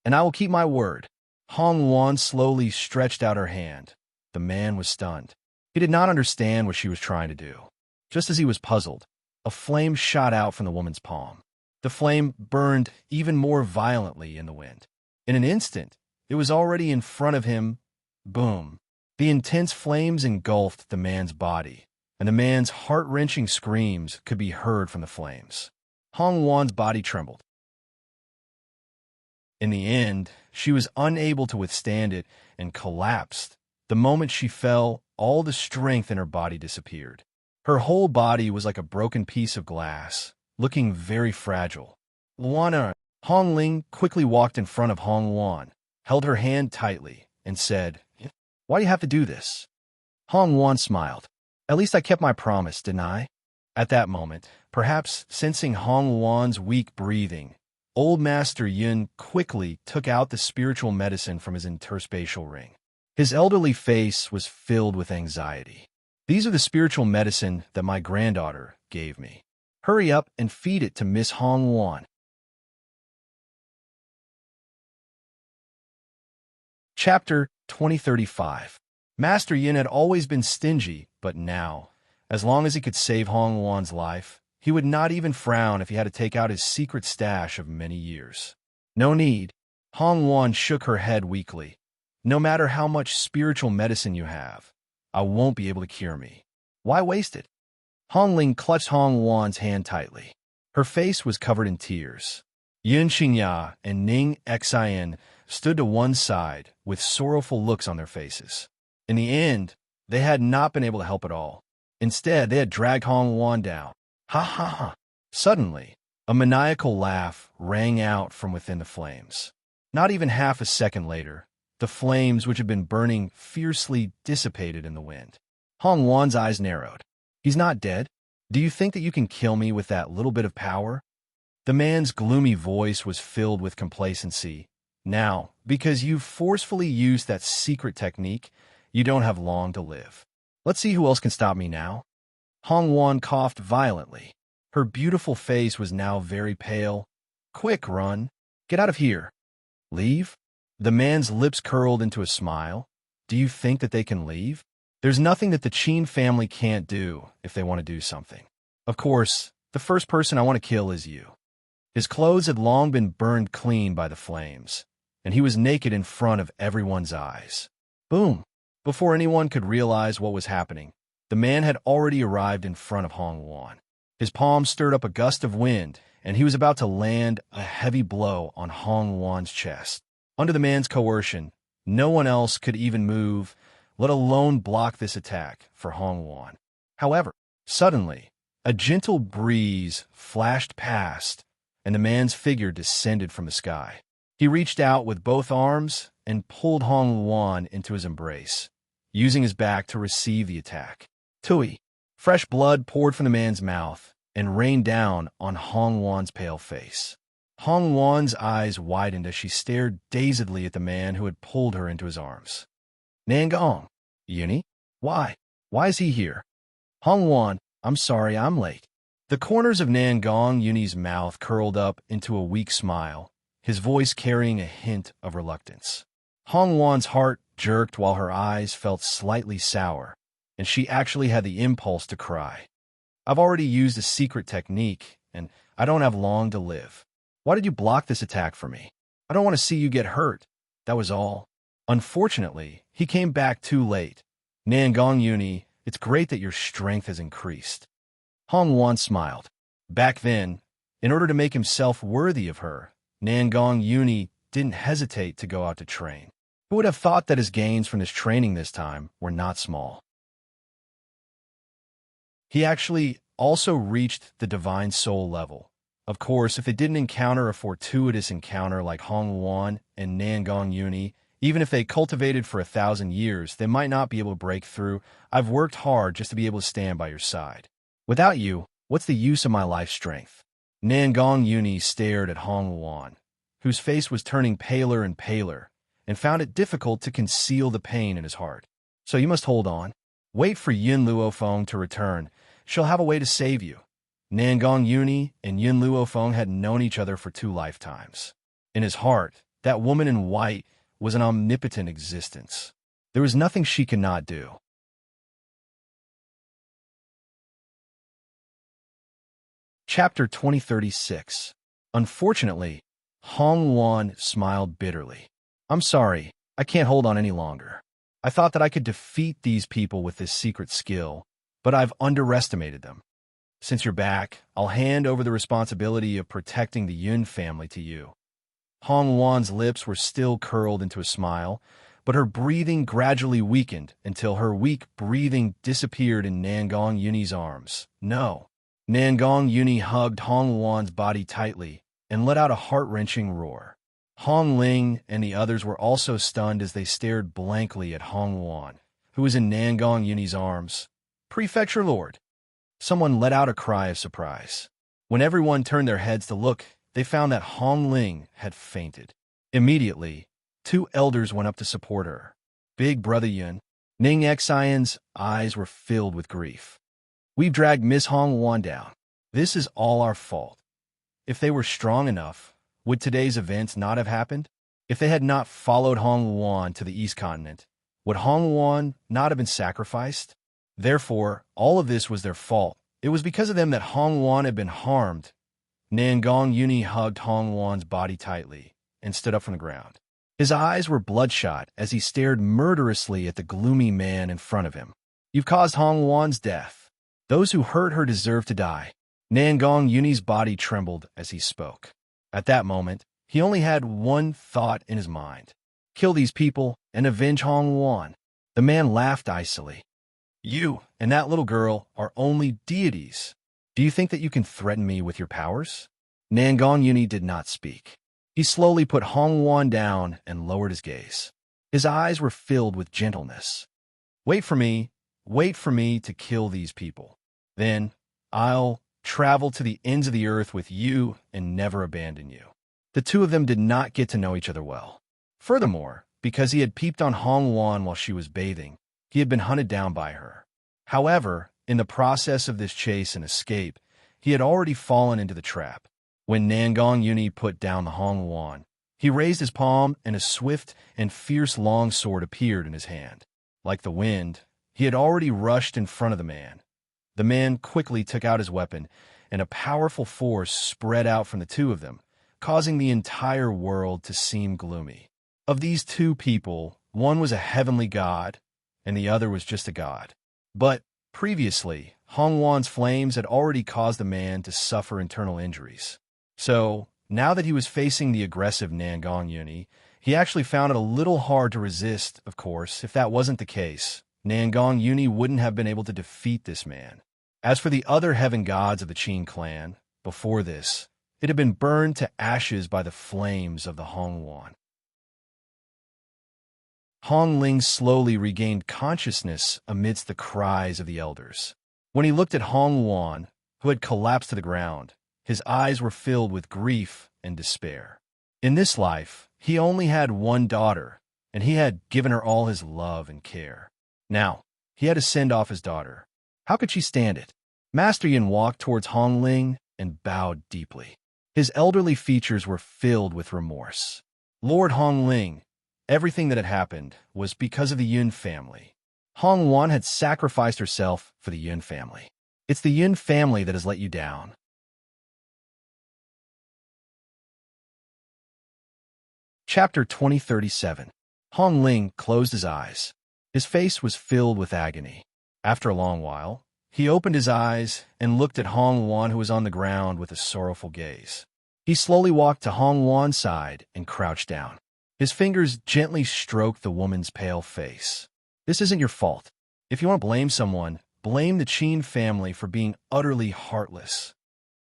And I will keep my word. Hong Wan slowly stretched out her hand. The man was stunned. He did not understand what she was trying to do. Just as he was puzzled, a flame shot out from the woman's palm. The flame burned even more violently in the wind. In an instant, it was already in front of him. Boom. The intense flames engulfed the man's body, and the man's heart-wrenching screams could be heard from the flames. Hong Wan's body trembled. In the end, she was unable to withstand it and collapsed. The moment she fell, all the strength in her body disappeared. Her whole body was like a broken piece of glass, looking very fragile. Luana, Hong Ling quickly walked in front of Hong Wan, held her hand tightly, and said, "Why do you have to do this?" Hong Wan smiled. "At least I kept my promise, didn't I?" At that moment, perhaps sensing Hong Wan's weak breathing, Old Master Yun quickly took out the spiritual medicine from his interspatial ring. His elderly face was filled with anxiety. "These are the spiritual medicine that my granddaughter gave me. Hurry up and feed it to Miss Hong Wan." Chapter 2035. Master Yin had always been stingy, but now, as long as he could save Hong Wan's life, he would not even frown if he had to take out his secret stash of many years. "No need." Hong Wan shook her head weakly. "No matter how much spiritual medicine you have, I won't be able to cure me. Why waste it?" Hong Ling clutched Hong Wan's hand tightly. Her face was covered in tears. Yun Xingya and Ning Xian stood to one side with sorrowful looks on their faces. In the end, they had not been able to help at all. Instead, they had dragged Hong Wan down. Ha ha ha. Suddenly, a maniacal laugh rang out from within the flames. Not even half a second later, the flames which had been burning fiercely dissipated in the wind. Hong Wan's eyes narrowed. "He's not dead? Do you think that you can kill me with that little bit of power?" The man's gloomy voice was filled with complacency. "Now, because you've forcefully used that secret technique, you don't have long to live. Let's see who else can stop me now." Hong Wan coughed violently. Her beautiful face was now very pale. "Quick, run. Get out of here." "Leave?" The man's lips curled into a smile. "Do you think that they can leave? There's nothing that the Qin family can't do if they want to do something. Of course, the first person I want to kill is you." His clothes had long been burned clean by the flames, and he was naked in front of everyone's eyes. Boom! Before anyone could realize what was happening, the man had already arrived in front of Hong Wan. His palm stirred up a gust of wind, and he was about to land a heavy blow on Hong Wan's chest. Under the man's coercion, no one else could even move, let alone block this attack for Hong Wan. However, suddenly, a gentle breeze flashed past, and the man's figure descended from the sky. He reached out with both arms and pulled Hong Wan into his embrace, using his back to receive the attack. Tui! Fresh blood poured from the man's mouth and rained down on Hong Wan's pale face. Hong Wan's eyes widened as she stared dazedly at the man who had pulled her into his arms. "Nangong, Yuni? Why? Why is he here?" "Hong Wan, I'm sorry I'm late." The corners of Nangong Yuni's mouth curled up into a weak smile, his voice carrying a hint of reluctance. Hong Wan's heart jerked while her eyes felt slightly sour, and she actually had the impulse to cry. "I've already used a secret technique, and I don't have long to live. Why did you block this attack for me? I don't want to see you get hurt. That was all." Unfortunately, he came back too late. "Nangong Yuni, it's great that your strength has increased." Hong Wan smiled. Back then, in order to make himself worthy of her, Nangong Yuni didn't hesitate to go out to train. Who would have thought that his gains from his training this time were not small? He actually also reached the divine soul level. Of course, if they didn't encounter a fortuitous encounter like Hong Wan and Nangong Yuni, even if they cultivated for 1,000 years, they might not be able to break through. I've worked hard just to be able to stand by your side. Without you, what's the use of my life strength? Nangong Yuni stared at Hong Wan, whose face was turning paler and paler, and found it difficult to conceal the pain in his heart. So you must hold on. Wait for Yun Luofeng to return. She'll have a way to save you. Nangong Yuni and Yun Luofeng had known each other for 2 lifetimes. In his heart, that woman in white was an omnipotent existence. There was nothing she could not do. Chapter 2036. Unfortunately, Hong Wan smiled bitterly. I'm sorry, I can't hold on any longer. I thought that I could defeat these people with this secret skill, but I've underestimated them. Since you're back, I'll hand over the responsibility of protecting the Yun family to you. Hong Wan's lips were still curled into a smile, but her breathing gradually weakened until her weak breathing disappeared in Nangong Yuni's arms. No. Nangong Yuni hugged Hong Wan's body tightly and let out a heart-wrenching roar. Hong Ling and the others were also stunned as they stared blankly at Hong Wan, who was in Nangong Yuni's arms. Prefecture Lord. Someone let out a cry of surprise. When everyone turned their heads to look, they found that Hong Ling had fainted. Immediately, 2 elders went up to support her. Big Brother Yun. Ning Xian's eyes were filled with grief. We've dragged Miss Hong Wan down. This is all our fault. If they were strong enough, would today's events not have happened? If they had not followed Hong Wan to the East Continent, would Hong Wan not have been sacrificed? Therefore, all of this was their fault. It was because of them that Hong Wan had been harmed. Nangong Yuni hugged Hong Wan's body tightly and stood up from the ground. His eyes were bloodshot as he stared murderously at the gloomy man in front of him. You've caused Hong Wan's death. Those who hurt her deserve to die. Nangong Yuni's body trembled as he spoke. At that moment, he only had one thought in his mind. Kill these people and avenge Hong Wan. The man laughed icily. You and that little girl are only deities. Do you think that you can threaten me with your powers? Nangong Yuni did not speak. He slowly put Hong Wan down and lowered his gaze. His eyes were filled with gentleness. Wait for me to kill these people. Then I'll travel to the ends of the earth with you and never abandon you. The 2 of them did not get to know each other well. Furthermore, because he had peeped on Hong Wan while she was bathing, he had been hunted down by her. However, in the process of this chase and escape, he had already fallen into the trap. When Nangong Yuni put down the Hong Wan, he raised his palm and a swift and fierce long sword appeared in his hand. Like the wind, he had already rushed in front of the man. The man quickly took out his weapon, and a powerful force spread out from the 2 of them, causing the entire world to seem gloomy. Of these 2 people, one was a heavenly god, and the other was just a god. But previously, Hong Wan's flames had already caused the man to suffer internal injuries. So, now that he was facing the aggressive Nangong Yuni, he actually found it a little hard to resist. Of course, if that wasn't the case, Nangong Yuni wouldn't have been able to defeat this man. As for the other heaven gods of the Qin clan, before this, it had been burned to ashes by the flames of the Hong Wan. Hong Ling slowly regained consciousness amidst the cries of the elders. When he looked at Hong Wan, who had collapsed to the ground, his eyes were filled with grief and despair. In this life, he only had one daughter, and he had given her all his love and care. Now, he had to send off his daughter. How could she stand it? Master Yin walked towards Hong Ling and bowed deeply. His elderly features were filled with remorse. Lord Hong Ling, everything that had happened was because of the Yun family. Hong Wan had sacrificed herself for the Yun family. It's the Yun family that has let you down. Chapter 2037. Hong Ling closed his eyes. His face was filled with agony. After a long while, he opened his eyes and looked at Hong Wan, who was on the ground with a sorrowful gaze. He slowly walked to Hong Wan's side and crouched down. His fingers gently stroked the woman's pale face. This isn't your fault. If you want to blame someone, blame the Qin family for being utterly heartless.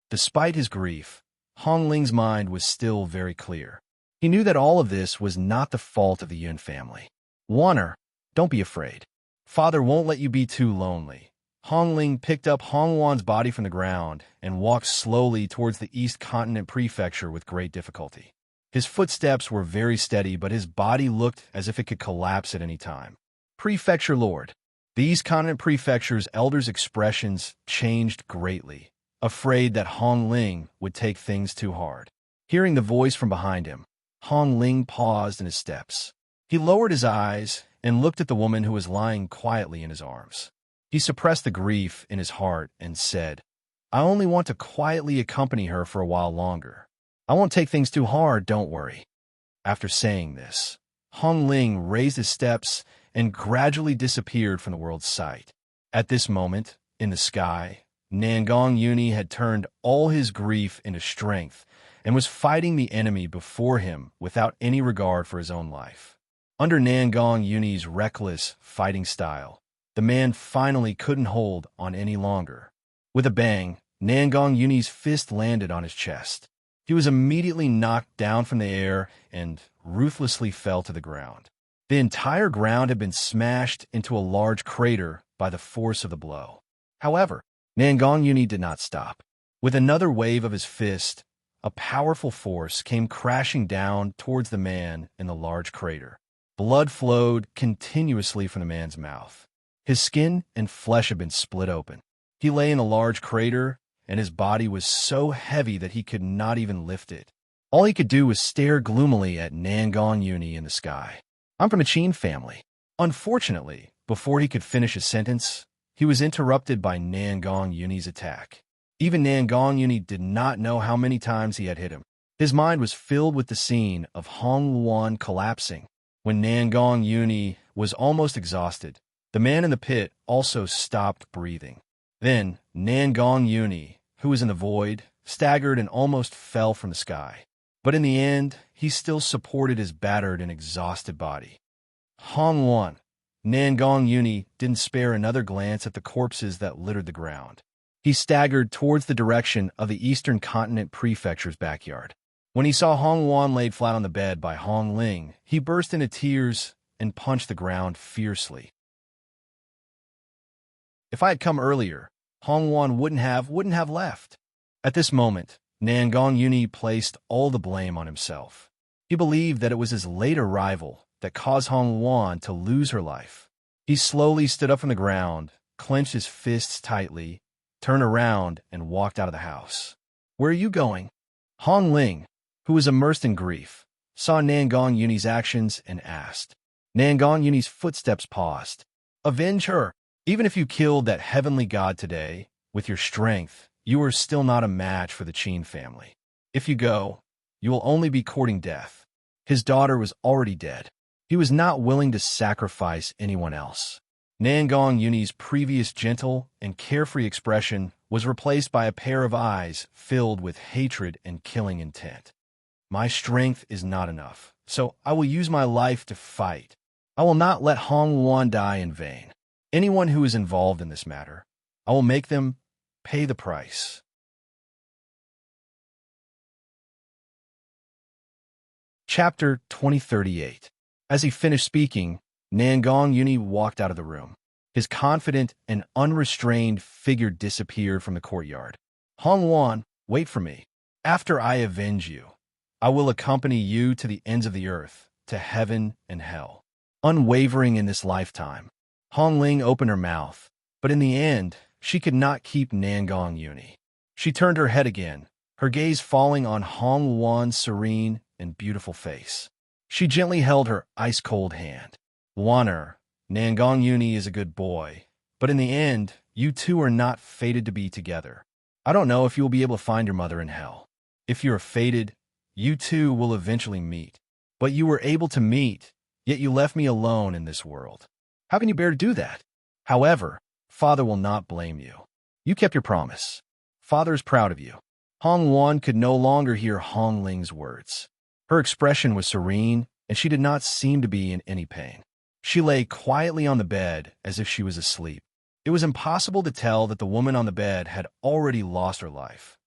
Despite his grief, Hong Ling's mind was still very clear. He knew that all of this was not the fault of the Yun family. Wanner, don't be afraid. Father won't let you be too lonely. Hong Ling picked up Hong Wan's body from the ground and walked slowly towards the East Continent Prefecture with great difficulty. His footsteps were very steady, but his body looked as if it could collapse at any time. Prefecture Lord. The East Continent Prefecture's elders' expressions changed greatly, afraid that Hong Ling would take things too hard. Hearing the voice from behind him, Hong Ling paused in his steps. He lowered his eyes and looked at the woman who was lying quietly in his arms. He suppressed the grief in his heart and said, I only want to quietly accompany her for a while longer. I won't take things too hard, don't worry. After saying this, Hong Ling raised his steps and gradually disappeared from the world's sight. At this moment, in the sky, Nangong Yuni had turned all his grief into strength and was fighting the enemy before him without any regard for his own life. Under Nangong Yuni's reckless fighting style, the man finally couldn't hold on any longer. With a bang, Nangong Yuni's fist landed on his chest. He was immediately knocked down from the air and ruthlessly fell to the ground. The entire ground had been smashed into a large crater by the force of the blow. However, Nangong Yuni did not stop. With another wave of his fist, a powerful force came crashing down towards the man in the large crater. Blood flowed continuously from the man's mouth. His skin and flesh had been split open. He lay in a large crater, and his body was so heavy that he could not even lift it. All he could do was stare gloomily at Nangong Yuni in the sky. I'm from a Qin family. Unfortunately, before he could finish his sentence, he was interrupted by Nangong Yuni's attack. Even Nangong Yuni did not know how many times he had hit him. His mind was filled with the scene of Hong Wan collapsing. When Nangong Yuni was almost exhausted, the man in the pit also stopped breathing. Then, Nangong Yuni, who was in the void, staggered and almost fell from the sky. But in the end, he still supported his battered and exhausted body. Hong Wan, Nangong Yuni didn't spare another glance at the corpses that littered the ground. He staggered towards the direction of the Eastern Continent Prefecture's backyard. When he saw Hong Wan laid flat on the bed by Hong Ling, he burst into tears and punched the ground fiercely. If I had come earlier, Hong Wan wouldn't have left. At this moment, Nangong Yuni placed all the blame on himself. He believed that it was his late arrival that caused Hong Wan to lose her life. He slowly stood up from the ground, clenched his fists tightly, turned around, and walked out of the house. Where are you going? Hong Ling, who was immersed in grief, saw Nangong Yuni's actions and asked. Nangong Yuni's footsteps paused. Avenge her. Even if you killed that heavenly god today, with your strength, you are still not a match for the Qin family. If you go, you will only be courting death. His daughter was already dead. He was not willing to sacrifice anyone else. Nangong Yuni's previous gentle and carefree expression was replaced by a pair of eyes filled with hatred and killing intent. My strength is not enough, so I will use my life to fight. I will not let Hong Wan die in vain. Anyone who is involved in this matter, I will make them pay the price. Chapter 2038. As he finished speaking, Nangong Yuni walked out of the room. His confident and unrestrained figure disappeared from the courtyard. Hong Wan, wait for me. After I avenge you, I will accompany you to the ends of the earth, to heaven and hell. Unwavering in this lifetime. Hong Ling opened her mouth, but in the end, she could not keep Nangong Yuni. She turned her head again, her gaze falling on Hong Wan's serene and beautiful face. She gently held her ice-cold hand. Wanner, Nangong Yuni is a good boy, but in the end, you two are not fated to be together. I don't know if you will be able to find your mother in hell. If you are fated, you two will eventually meet. But you were able to meet, yet you left me alone in this world. How can you bear to do that? However, Father will not blame you. You kept your promise. Father is proud of you. Hong Wan could no longer hear Hong Ling's words. Her expression was serene and she did not seem to be in any pain. She lay quietly on the bed as if she was asleep. It was impossible to tell that the woman on the bed had already lost her life.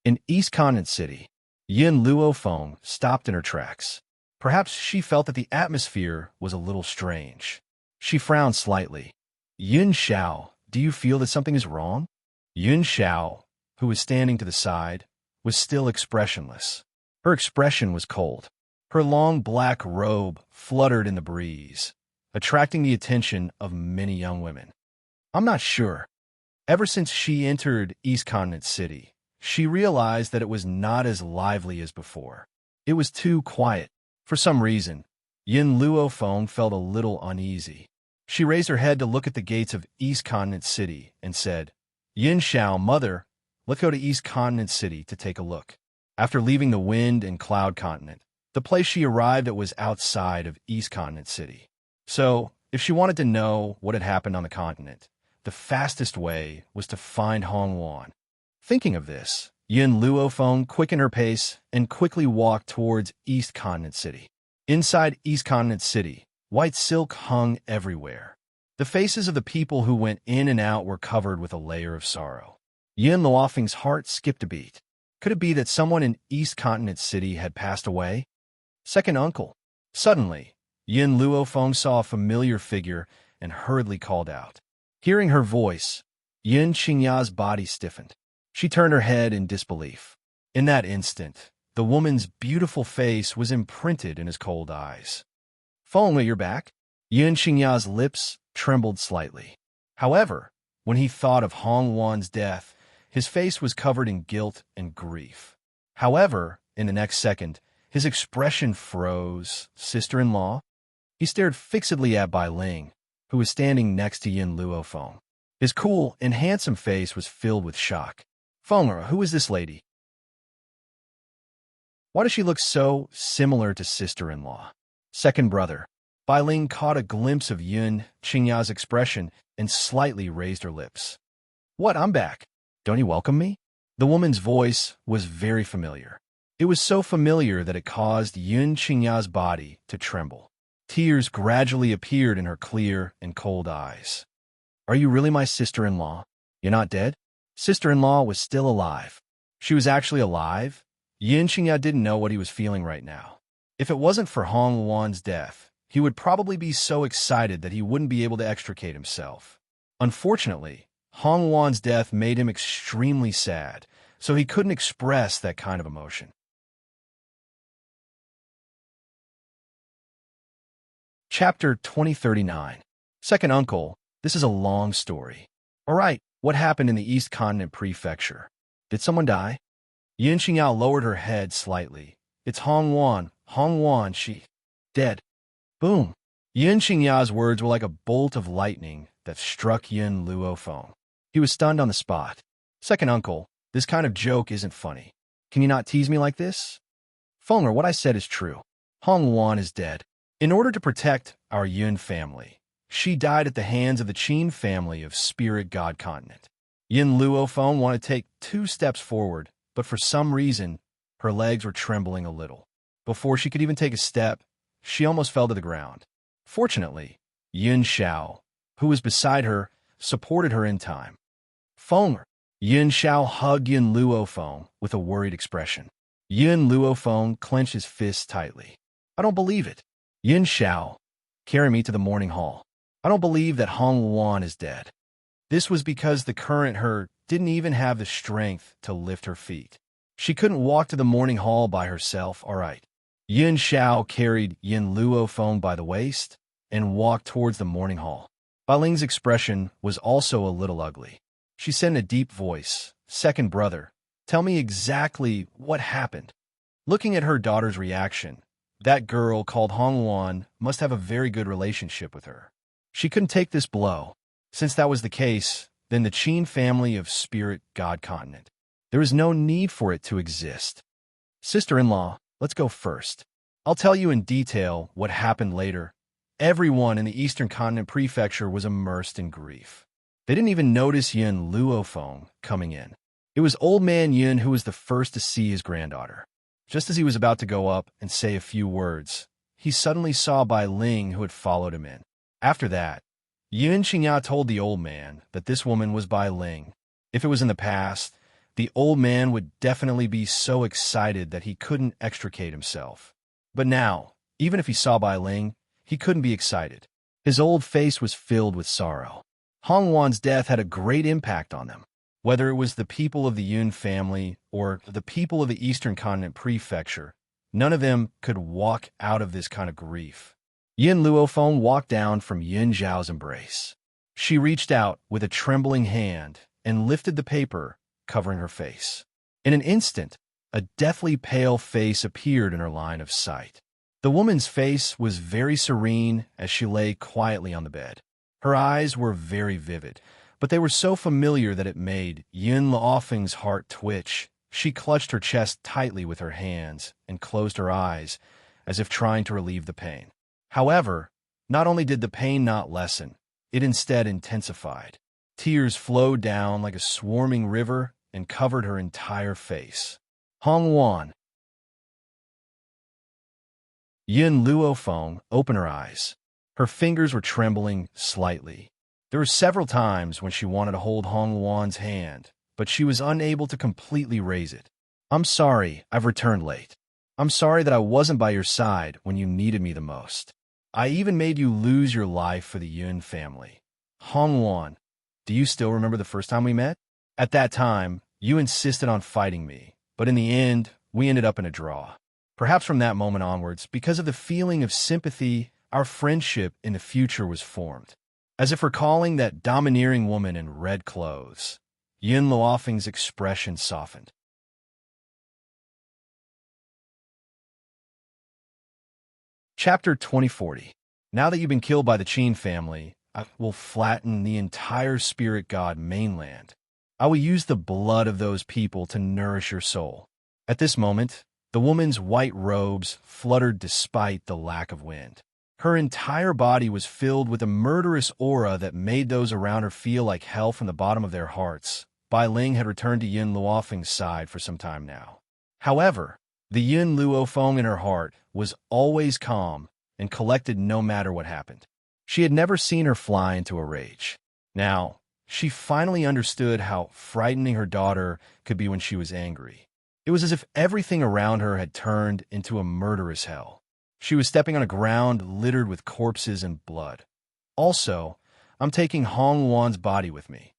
In East Continent City, Yin Luofeng stopped in her tracks. Perhaps she felt that the atmosphere was a little strange. She frowned slightly. Yun Xiao, do you feel that something is wrong? Yun Xiao, who was standing to the side, was still expressionless. Her expression was cold. Her long black robe fluttered in the breeze, attracting the attention of many young women. I'm not sure. Ever since she entered East Continent City, she realized that it was not as lively as before. It was too quiet. For some reason, Yin Luofeng felt a little uneasy. She raised her head to look at the gates of East Continent City and said, Yin Xiao, mother, let's go to East Continent City to take a look. After leaving the Wind and Cloud Continent, the place she arrived at was outside of East Continent City. So, if she wanted to know what had happened on the continent, the fastest way was to find Hongwan. Thinking of this, Yin Luofeng quickened her pace and quickly walked towards East Continent City. Inside East Continent City, white silk hung everywhere. The faces of the people who went in and out were covered with a layer of sorrow. Yin Luofeng's heart skipped a beat. Could it be that someone in East Continent City had passed away? Second uncle. Suddenly, Yin Luofeng saw a familiar figure and hurriedly called out. Hearing her voice, Yin Qingya's body stiffened. She turned her head in disbelief. In that instant, the woman's beautiful face was imprinted in his cold eyes. Feng, you're back? Yin Qingya's lips trembled slightly. However, when he thought of Hongwan's death, his face was covered in guilt and grief. However, in the next second, his expression froze. Sister-in-law? He stared fixedly at Bai Ling, who was standing next to Yin Luofeng. His cool and handsome face was filled with shock. Feng, who is this lady? Why does she look so similar to sister-in-law? Second brother. Bai Ling caught a glimpse of Yun Qingya's expression and slightly raised her lips. What, I'm back. Don't you welcome me? The woman's voice was very familiar. It was so familiar that it caused Yun Qingya's body to tremble. Tears gradually appeared in her clear and cold eyes. Are you really my sister-in-law? You're not dead? Sister-in-law was still alive. She was actually alive? Yin Qingya didn't know what he was feeling right now. If it wasn't for Hongwan's death, he would probably be so excited that he wouldn't be able to extricate himself. Unfortunately, Hongwan's death made him extremely sad, so he couldn't express that kind of emotion. Chapter 2039. Second uncle, this is a long story. All right, what happened in the East Continent Prefecture? Did someone die? Yin Qingya lowered her head slightly. It's Hongwan. Hongwan, she... dead. Boom. Yin Qingya's words were like a bolt of lightning that struck Yin Luofeng. He was stunned on the spot. Second uncle, this kind of joke isn't funny. Can you not tease me like this? Fenger, what I said is true. Hongwan is dead. In order to protect our Yun family, she died at the hands of the Qin family of Spirit God Continent. Yin Luofeng wanted to take 2 steps forward, but for some reason, her legs were trembling a little. Before she could even take a step, she almost fell to the ground. Fortunately, Yin Xiao, who was beside her, supported her in time. Fenger. Yin Xiao hugged Yin Luofeng with a worried expression. Yin Luofeng clenched his fists tightly. I don't believe it. Yin Xiao, carry me to the morning hall. I don't believe that Hongwan is dead. This was because the current her didn't even have the strength to lift her feet. She couldn't walk to the morning hall by herself, all right. Yin Xiao carried Yin Luofeng by the waist and walked towards the morning hall. Bai Ling's expression was also a little ugly. She said in a deep voice, Second brother, tell me exactly what happened. Looking at her daughter's reaction, that girl called Hongwan must have a very good relationship with her. She couldn't take this blow. Since that was the case, then the Qin family of Spirit God Continent. There is no need for it to exist. Sister-in-law, let's go first. I'll tell you in detail what happened later. Everyone in the Eastern Continent Prefecture was immersed in grief. They didn't even notice Yin Luofeng coming in. It was old man Yin who was the first to see his granddaughter. Just as he was about to go up and say a few words, he suddenly saw Bai Ling who had followed him in. After that, Yun Xingya told the old man that this woman was Bai Ling. If it was in the past, the old man would definitely be so excited that he couldn't extricate himself. But now, even if he saw Bai Ling, he couldn't be excited. His old face was filled with sorrow. Hong Wan's death had a great impact on them. Whether it was the people of the Yun family or the people of the Eastern Continent Prefecture, none of them could walk out of this kind of grief. Yin Luofeng walked down from Yin Zhao's embrace. She reached out with a trembling hand and lifted the paper covering her face. In an instant, a deathly pale face appeared in her line of sight. The woman's face was very serene as she lay quietly on the bed. Her eyes were very vivid, but they were so familiar that it made Yin Luofeng's heart twitch. She clutched her chest tightly with her hands and closed her eyes, as if trying to relieve the pain. However, not only did the pain not lessen, it instead intensified. Tears flowed down like a swarming river and covered her entire face. Hong Wan. Yin Luofeng opened her eyes. Her fingers were trembling slightly. There were several times when she wanted to hold Hong Wan's hand, but she was unable to completely raise it. I'm sorry, I've returned late. I'm sorry that I wasn't by your side when you needed me the most. I even made you lose your life for the Yun family. Hong Wan, do you still remember the first time we met? At that time, you insisted on fighting me, but in the end, we ended up in a draw. Perhaps from that moment onwards, because of the feeling of sympathy, our friendship in the future was formed. As if recalling that domineering woman in red clothes, Yin Luofeng's expression softened. Chapter 2040. Now that you've been killed by the Qin family, I will flatten the entire spirit god mainland. I will use the blood of those people to nourish your soul. At this moment, the woman's white robes fluttered despite the lack of wind. Her entire body was filled with a murderous aura that made those around her feel like hell from the bottom of their hearts. Bai Ling had returned to Yin Luofeng's side for some time now. However, the Yin Luofeng in her heart was always calm and collected no matter what happened. She had never seen her fly into a rage. Now, she finally understood how frightening her daughter could be when she was angry. It was as if everything around her had turned into a murderous hell. She was stepping on a ground littered with corpses and blood. Also, I'm taking Hong Wan's body with me.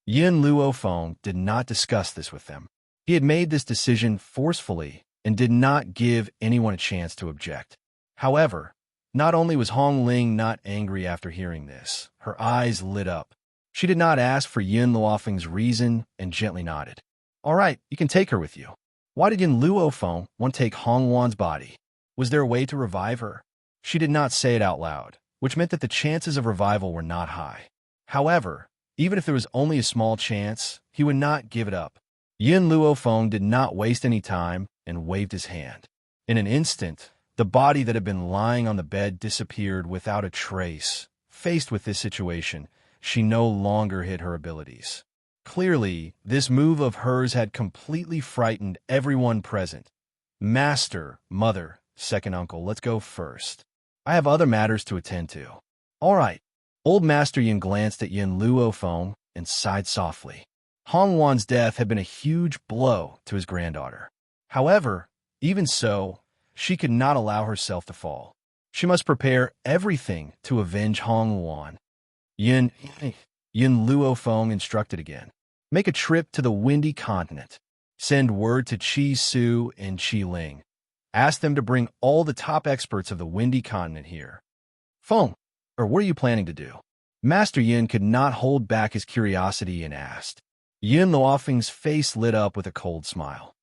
Yin Luofeng did not discuss this with them. He had made this decision forcefully and did not give anyone a chance to object. However, not only was Hong Ling not angry after hearing this, her eyes lit up. She did not ask for Yin Luofeng's reason and gently nodded. All right, you can take her with you. Why did Yin Luofeng want to take Hong Wan's body? Was there a way to revive her? She did not say it out loud, which meant that the chances of revival were not high. However, even if there was only a small chance, he would not give it up. Yin Luofeng did not waste any time and waved his hand. In an instant, the body that had been lying on the bed disappeared without a trace. Faced with this situation, she no longer hid her abilities. Clearly, this move of hers had completely frightened everyone present. Master, mother, second uncle, let's go first. I have other matters to attend to. All right. Old Master Yin glanced at Yin Luofeng and sighed softly. Hong Wan's death had been a huge blow to his granddaughter. Luofeng. Even so, she could not allow herself to fall. She must prepare everything to avenge Hong Wan. Yin Luofeng instructed again. Make a trip to the Windy Continent. Send word to Qi Su and Qi Ling. Ask them to bring all the top experts of the Windy Continent here. Feng, or what are you planning to do? Master Yin could not hold back his curiosity and asked. Yin Luofeng's face lit up with a cold smile.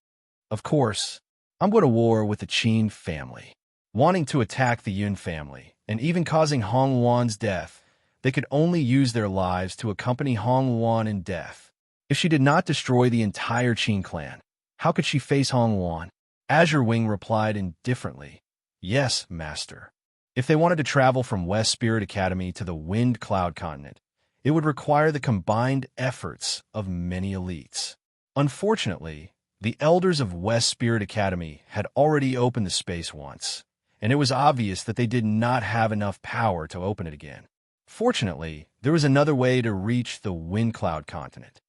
Of course, I'm going to war with the Qin family. Wanting to attack the Yun family, and even causing Hong Wan's death, they could only use their lives to accompany Hong Wan in death. If she did not destroy the entire Qin clan, how could she face Hong Wan? Azure Wing replied indifferently, Yes, Master. If they wanted to travel from West Spirit Academy to the Wind Cloud Continent, it would require the combined efforts of many elites. Unfortunately, the elders of West Spirit Academy had already opened the space once, and it was obvious that they did not have enough power to open it again. Fortunately, there was another way to reach the Wind Cloud continent.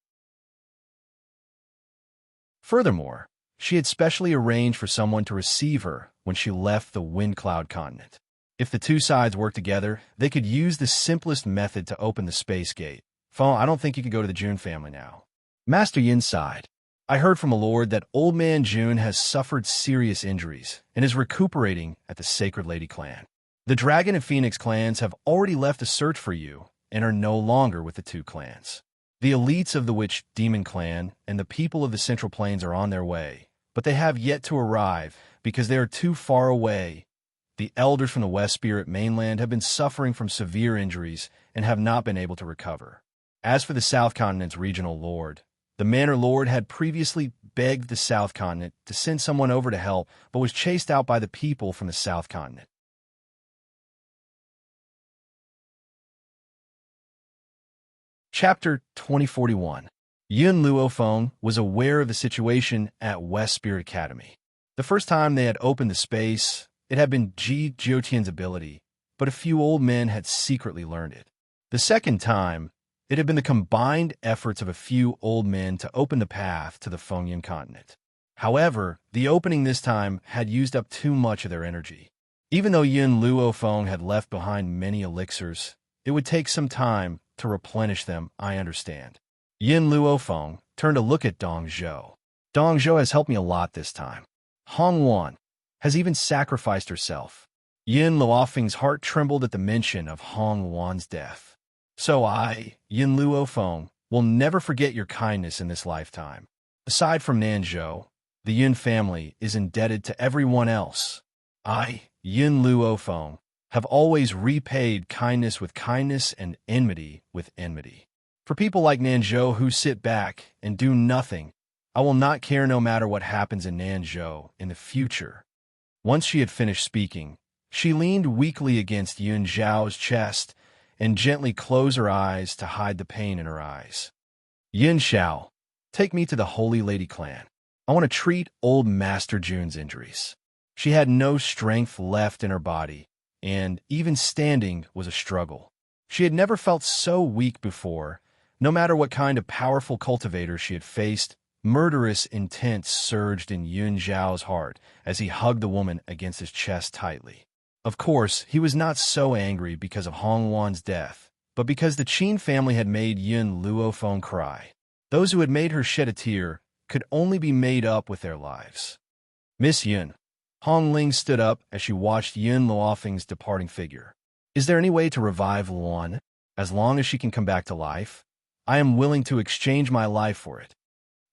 Furthermore, she had specially arranged for someone to receive her when she left the Wind Cloud continent. If the two sides worked together, they could use the simplest method to open the space gate. Phone, I don't think you could go to the June family now. Master Yin sighed. I heard from a lord that Old Man June has suffered serious injuries and is recuperating at the Sacred Lady clan. The Dragon and Phoenix clans have already left a search for you and are no longer with the two clans. The elites of the Witch Demon clan and the people of the Central Plains are on their way, but they have yet to arrive because they are too far away. The elders from the West Spirit mainland have been suffering from severe injuries and have not been able to recover. As for the South Continent's regional lord, the Manor Lord had previously begged the South Continent to send someone over to help, but was chased out by the people from the South Continent. Chapter 2041. Yun Luofeng was aware of the situation at West Spirit Academy. The first time they had opened the space, it had been Ji Jiotian's ability, but a few old men had secretly learned it. The second time, it had been the combined efforts of a few old men to open the path to the Fengyan continent. However, the opening this time had used up too much of their energy. Even though Yun Luofeng had left behind many elixirs, it would take some time to replenish them, I understand. Yin Luofeng turned to look at Dong Zhou. Dong Zhou has helped me a lot this time. Hong Wan has even sacrificed herself. Yin Luofeng's heart trembled at the mention of Hong Wan's death. So I, Yin Luofeng, will never forget your kindness in this lifetime. Aside from Nanzhou, the Yin family is indebted to everyone else. I, Yin Luofeng, have always repaid kindness with kindness and enmity with enmity. For people like Nanzhou who sit back and do nothing, I will not care no matter what happens in Nanzhou in the future. Once she had finished speaking, she leaned weakly against Yun Zhao's chest and gently closed her eyes to hide the pain in her eyes. Yin Xiao, take me to the Holy Lady clan. I want to treat old Master June's injuries. She had no strength left in her body, and even standing was a struggle. She had never felt so weak before. No matter what kind of powerful cultivator she had faced, murderous intent surged in Yun Zhao's heart as he hugged the woman against his chest tightly. Of course, he was not so angry because of Hong Wan's death, but because the Qin family had made Yun Luofeng cry. Those who had made her shed a tear could only be made up with their lives. Miss Yun. Hong Ling stood up as she watched Yun Luofeng's departing figure. Is there any way to revive Luan? As long as she can come back to life, I am willing to exchange my life for it.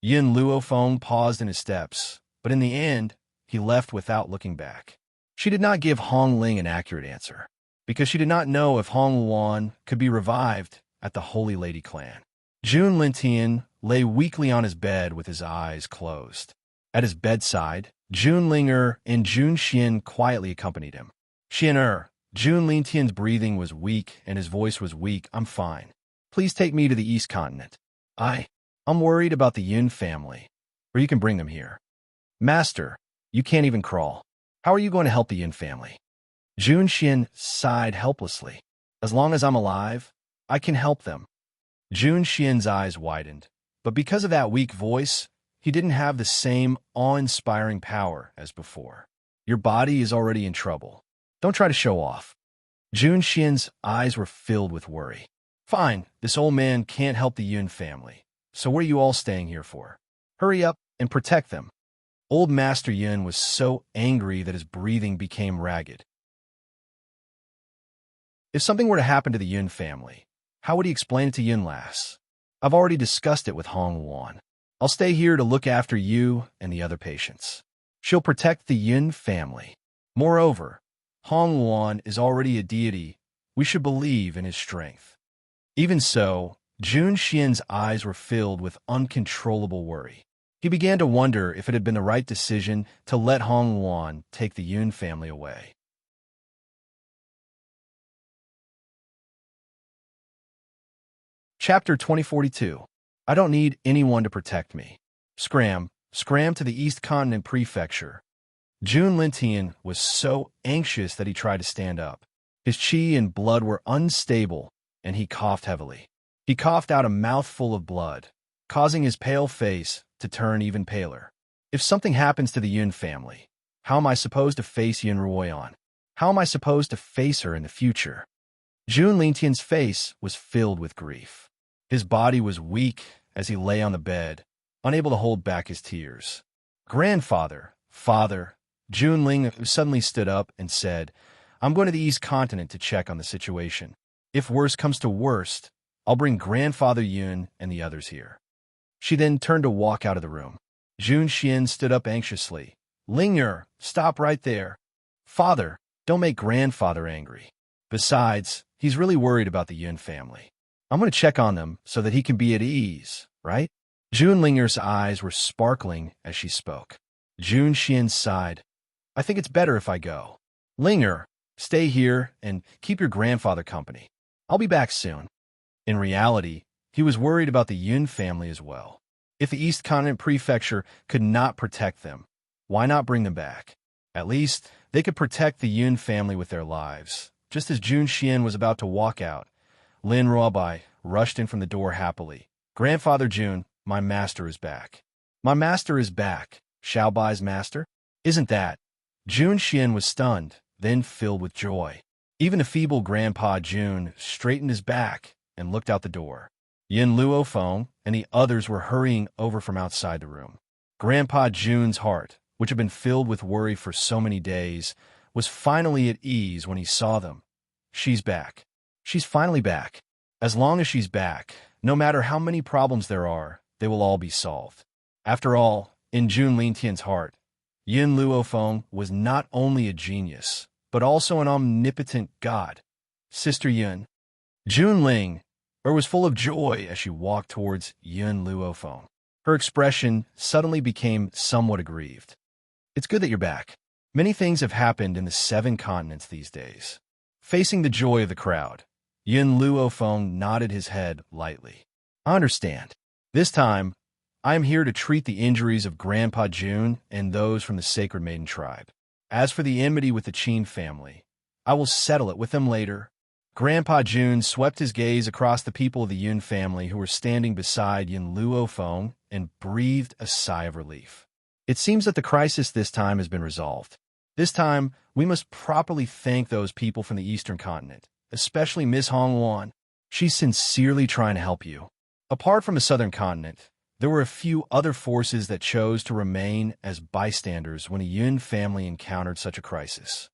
Yin Luofeng paused in his steps, but in the end, he left without looking back. She did not give Hong Ling an accurate answer, because she did not know if Hong Luan could be revived at the Holy Lady clan. Jun Lintian lay weakly on his bed with his eyes closed. At his bedside, Jun Linger and Jun Xian quietly accompanied him. Xian Jun Lintian's breathing was weak and his voice was weak. I'm fine. Please take me to the East Continent. I'm worried about the Yun family, or you can bring them here. Master, you can't even crawl. How are you going to help the Yun family? Jun Xian sighed helplessly. As long as I'm alive, I can help them. Jun Xian's eyes widened, but because of that weak voice, he didn't have the same awe-inspiring power as before. Your body is already in trouble. Don't try to show off. Jun Xian's eyes were filled with worry. Fine, this old man can't help the Yun family. So what are you all staying here for? Hurry up and protect them. Old Master Yun was so angry that his breathing became ragged. If something were to happen to the Yun family, how would he explain it to Yun Lass? I've already discussed it with Hong Wan. I'll stay here to look after you and the other patients. She'll protect the Yun family. Moreover, Hong Wan is already a deity. We should believe in his strength. Even so, Jun Xian's eyes were filled with uncontrollable worry. He began to wonder if it had been the right decision to let Hong Wan take the Yun family away. Chapter 2042. I don't need anyone to protect me. Scram to the East Continent Prefecture. Jun Lintian was so anxious that he tried to stand up. His chi and blood were unstable, and he coughed heavily. He coughed out a mouthful of blood, causing his pale face to turn even paler. If something happens to the Yun family, how am I supposed to face Yun Ruoyan? How am I supposed to face her in the future? Jun Lintian's face was filled with grief. His body was weak as he lay on the bed, unable to hold back his tears. Grandfather, father, Jun Ling suddenly stood up and said, I'm going to the East Continent to check on the situation. If worst comes to worst, I'll bring Grandfather Yun and the others here. She then turned to walk out of the room. Jun Xian stood up anxiously. Linger, stop right there. Father, don't make Grandfather angry. Besides, he's really worried about the Yun family. I'm going to check on them so that he can be at ease, right? Jun Linger's eyes were sparkling as she spoke. Jun Xian sighed. I think it's better if I go. Linger, stay here and keep your grandfather company. I'll be back soon. In reality, he was worried about the Yun family as well. If the East Continent Prefecture could not protect them, why not bring them back? At least, they could protect the Yun family with their lives. Just as Jun Xian was about to walk out, Lin Ruobai rushed in from the door happily. Grandfather Jun, my master is back. My master is back. Xiaobai's master? Isn't that? Jun Xian was stunned, then filled with joy. Even the feeble Grandpa Jun straightened his back and looked out the door. Yin Luofeng and the others were hurrying over from outside the room. Grandpa Jun's heart, which had been filled with worry for so many days, was finally at ease when he saw them. She's back. She's finally back. As long as she's back, no matter how many problems there are, they will all be solved. After all, in Jun Lintian's heart, Yin Luofeng was not only a genius, but also an omnipotent god. Sister Yun. Jun Ling was full of joy as she walked towards Yin Luofeng. Her expression suddenly became somewhat aggrieved. It's good that you're back. Many things have happened in the 7 continents these days. Facing the joy of the crowd, Yin Luofeng nodded his head lightly. I understand. This time, I am here to treat the injuries of Grandpa Jun and those from the Sacred Maiden tribe. As for the enmity with the Qin family, I will settle it with them later. Grandpa Jun swept his gaze across the people of the Yun family who were standing beside Yin Luofeng and breathed a sigh of relief. It seems that the crisis this time has been resolved. This time, we must properly thank those people from the Eastern Continent, especially Miss Hongwan. She's sincerely trying to help you. Apart from the Southern Continent, there were a few other forces that chose to remain as bystanders when a Yun family encountered such a crisis.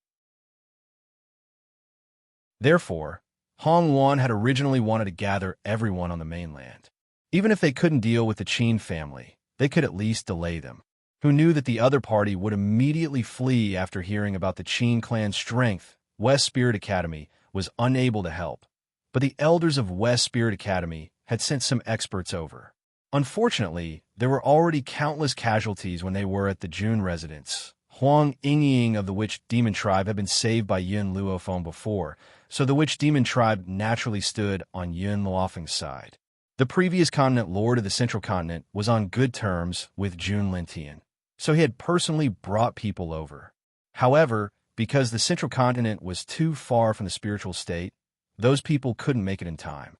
Therefore, Hongwan had originally wanted to gather everyone on the mainland. Even if they couldn't deal with the Qin family, they could at least delay them. Who knew that the other party would immediately flee after hearing about the Qin clan's strength? West Spirit Academy was unable to help, but the elders of West Spirit Academy had sent some experts over. Unfortunately, there were already countless casualties when they were at the Jun residence. Huang Yingying of the Witch Demon Tribe had been saved by Yin Luofeng before, so the Witch Demon Tribe naturally stood on Yin Luofeng's side. The previous continent lord of the Central Continent was on good terms with Jun Lintian, so he had personally brought people over. However, because the Central Continent was too far from the spiritual state, those people couldn't make it in time.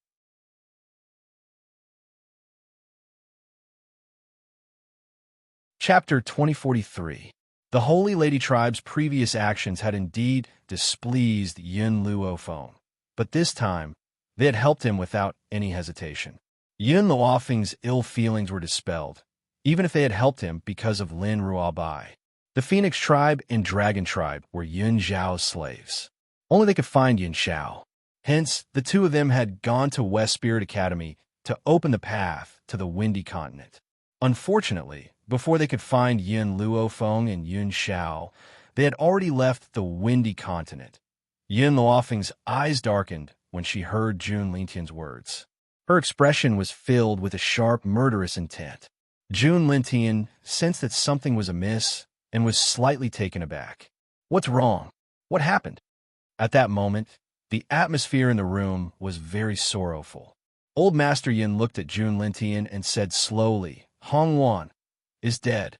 Chapter 2043. The Holy Lady Tribe's previous actions had indeed displeased Yin Luofeng, but this time they had helped him without any hesitation. Yin Luofeng's ill feelings were dispelled, even if they had helped him because of Lin Ruobai. The Phoenix Tribe and Dragon Tribe were Yun Zhao's slaves. Only they could find Yin Zhao. Hence, the two of them had gone to West Spirit Academy to open the path to the Windy Continent. Unfortunately, before they could find Yin Luofeng and Yun Zhao, they had already left the Windy Continent. Yin Luofeng's eyes darkened when she heard Jun Lintian's words. Her expression was filled with a sharp, murderous intent. Jun Lintian sensed that something was amiss and was slightly taken aback. What's wrong? What happened? At that moment, the atmosphere in the room was very sorrowful. Old Master Yin looked at Jun Lintian and said slowly, Hongwan is dead.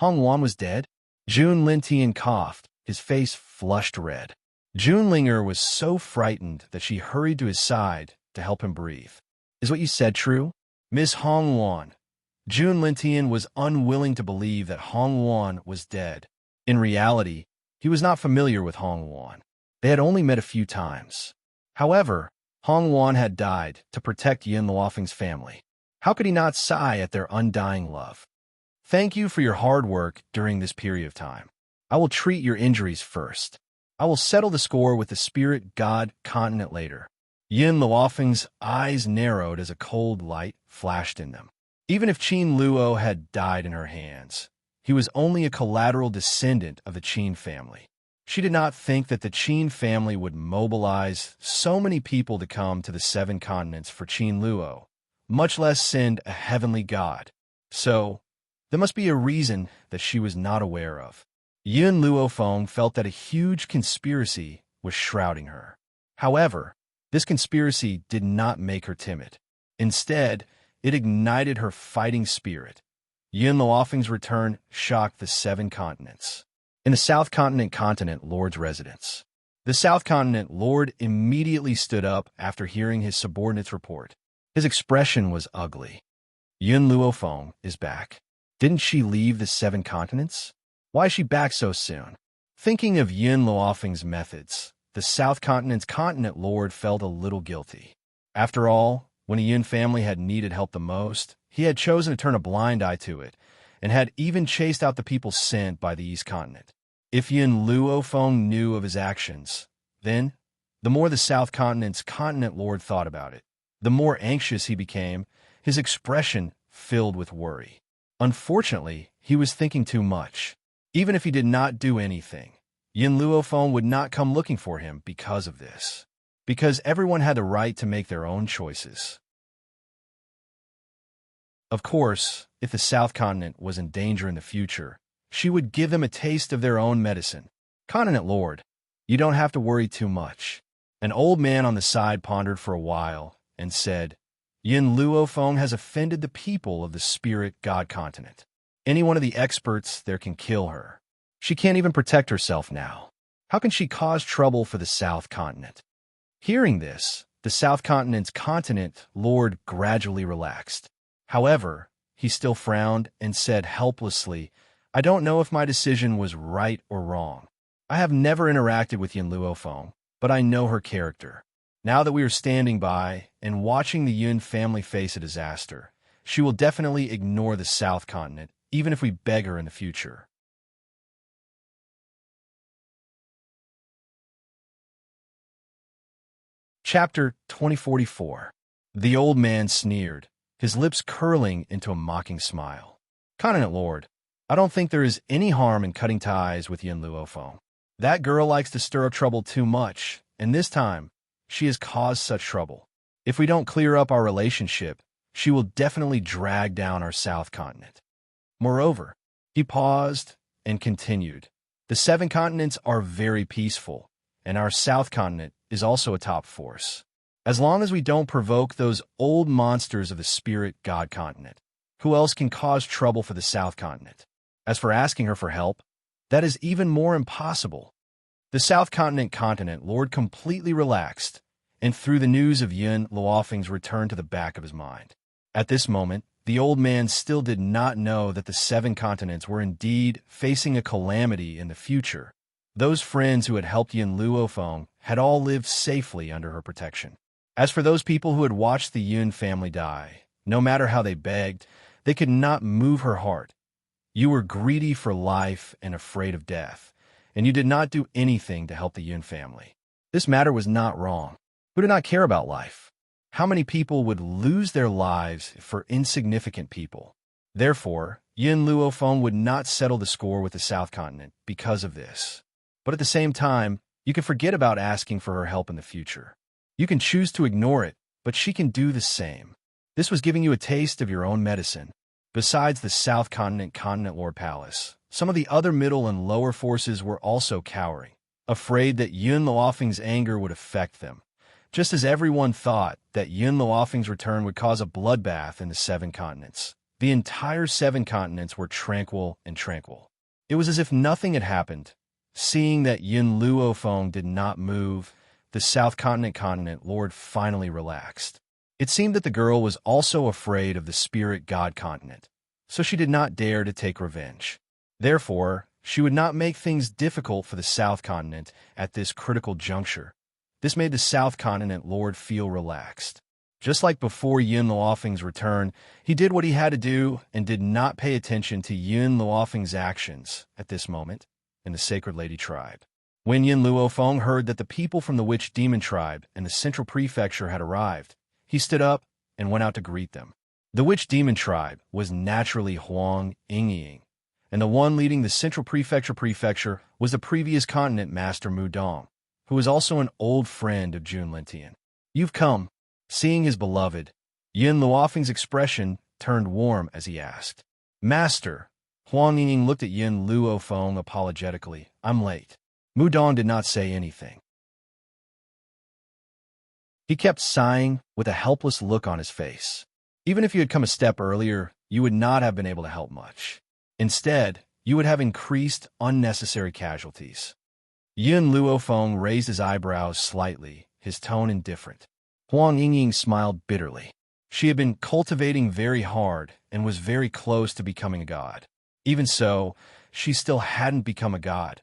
Hongwan was dead? June Lintian coughed, his face flushed red. June Linger was so frightened that she hurried to his side to help him breathe. Is what you said true? Miss Hong Wan. June Lintian was unwilling to believe that Hong Wan was dead. In reality, he was not familiar with Hong Wan. They had only met a few times. However, Hong Wan had died to protect Yin Luofeng's family. How could he not sigh at their undying love? Thank you for your hard work during this period of time. I will treat your injuries first. I will settle the score with the spirit god continent later. Yin Luofeng's eyes narrowed as a cold light flashed in them. Even if Qin Luo had died in her hands, he was only a collateral descendant of the Qin family. She did not think that the Qin family would mobilize so many people to come to the 7 continents for Qin Luo, much less send a heavenly god. So, there must be a reason that she was not aware of. Yin Luofeng felt that a huge conspiracy was shrouding her. However, this conspiracy did not make her timid. Instead, it ignited her fighting spirit. Yin Luofeng's return shocked the 7 continents. In the South Continent Lord's residence, the South Continent Lord immediately stood up after hearing his subordinate's report. His expression was ugly. Yin Luofeng is back. Didn't she leave the 7 continents? Why is she back so soon? Thinking of Yin Luofeng's methods, the South Continent's Continent Lord felt a little guilty. After all, when the Yin family had needed help the most, he had chosen to turn a blind eye to it, and had even chased out the people sent by the East Continent. If Yin Luofeng knew of his actions, then, the more the South Continent's Continent Lord thought about it, the more anxious he became, his expression filled with worry. Unfortunately, he was thinking too much. Even if he did not do anything, Yin Luofeng would not come looking for him because of this. Because everyone had the right to make their own choices. Of course, if the South Continent was in danger in the future, she would give them a taste of their own medicine. Continent Lord, you don't have to worry too much. An old man on the side pondered for a while and said, Yin Luofeng has offended the people of the spirit god continent. Any one of the experts there can kill her. She can't even protect herself now. How can she cause trouble for the South Continent? Hearing this, the South Continent's Continent Lord gradually relaxed. However, he still frowned and said helplessly, I don't know if my decision was right or wrong. I have never interacted with Yin Luofeng, but I know her character. Now that we are standing by and watching the Yun family face a disaster, she will definitely ignore the South Continent, even if we beg her in the future. Chapter 2044. The old man sneered, his lips curling into a mocking smile. Continent Lord, I don't think there is any harm in cutting ties with Yin Luofeng. That girl likes to stir up trouble too much, and this time, she has caused such trouble. If we don't clear up our relationship, she will definitely drag down our South Continent. Moreover, he paused and continued, the 7 continents are very peaceful, and our South Continent is also a top force. As long as we don't provoke those old monsters of the spirit god continent, who else can cause trouble for the South Continent? As for asking her for help, that is even more impossible. The South Continent Lord completely relaxed, and threw the news of Yin Luofeng's return to the back of his mind. At this moment, the old man still did not know that the 7 continents were indeed facing a calamity in the future. Those friends who had helped Yin Luofeng had all lived safely under her protection. As for those people who had watched the Yun family die, no matter how they begged, they could not move her heart. You were greedy for life and afraid of death, and you did not do anything to help the Yun family. This matter was not wrong. Who did not care about life? How many people would lose their lives for insignificant people? Therefore, Yin Luofeng would not settle the score with the South Continent because of this. But at the same time, you can forget about asking for her help in the future. You can choose to ignore it, but she can do the same. This was giving you a taste of your own medicine. Besides the South Continent Lord Palace, some of the other middle and lower forces were also cowering, afraid that Yin Luofeng's anger would affect them, just as everyone thought that Yin Luofeng's return would cause a bloodbath in the 7 continents. The entire 7 continents were tranquil. It was as if nothing had happened. Seeing that Yin Luofeng did not move, the South Continent Lord finally relaxed. It seemed that the girl was also afraid of the spirit god continent, so she did not dare to take revenge. Therefore, she would not make things difficult for the South Continent at this critical juncture. This made the South Continent Lord feel relaxed. Just like before Yin Luofeng's return, he did what he had to do and did not pay attention to Yin Luofeng's actions at this moment in the Sacred Lady tribe. When Yin Luofeng heard that the people from the Witch Demon tribe and the Central Prefecture had arrived, he stood up and went out to greet them. The Witch Demon tribe was naturally Huang Yingying, and the one leading the Central Prefecture was the previous continent master Mu Dong, who was also an old friend of Jun Lentian. "You've come." Seeing his beloved, Yin Luofeng's expression turned warm as he asked, "Master." Huang Yingying looked at Yin Luofeng apologetically. "I'm late." Mu Dong did not say anything. He kept sighing with a helpless look on his face. Even if you had come a step earlier, you would not have been able to help much. Instead, you would have increased unnecessary casualties. Yin Luofeng raised his eyebrows slightly, his tone indifferent. Huang Yingying smiled bitterly. She had been cultivating very hard and was very close to becoming a god. Even so, she still hadn't become a god.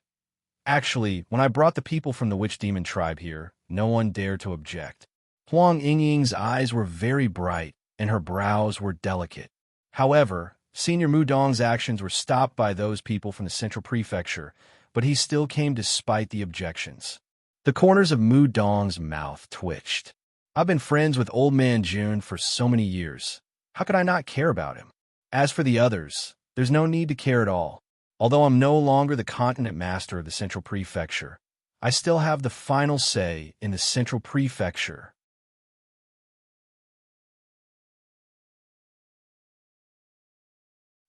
Actually, when I brought the people from the Witch Demon tribe here, no one dared to object. Huang Yingying's eyes were very bright, and her brows were delicate. However, Senior Mu Dong's actions were stopped by those people from the Central Prefecture, but he still came despite the objections. The corners of Mu Dong's mouth twitched. "I've been friends with Old Man Jun for so many years. How could I not care about him? As for the others, there's no need to care at all. Although I'm no longer the continent master of the Central Prefecture, I still have the final say in the Central Prefecture."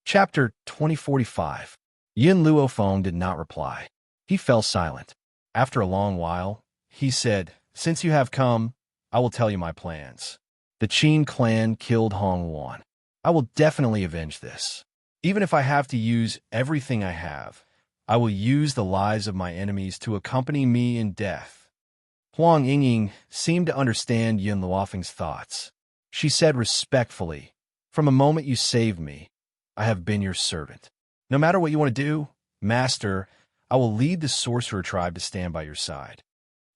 Chapter 2045. Yin Luofeng did not reply. He fell silent. After a long while, he said, "Since you have come, I will tell you my plans. The Qin clan killed Hong Wan. I will definitely avenge this. Even if I have to use everything I have, I will use the lives of my enemies to accompany me in death." Huang Yingying seemed to understand Yin Luofeng's thoughts. She said respectfully, "From the moment you saved me, I have been your servant. No matter what you want to do, Master, I will lead the sorcerer tribe to stand by your side."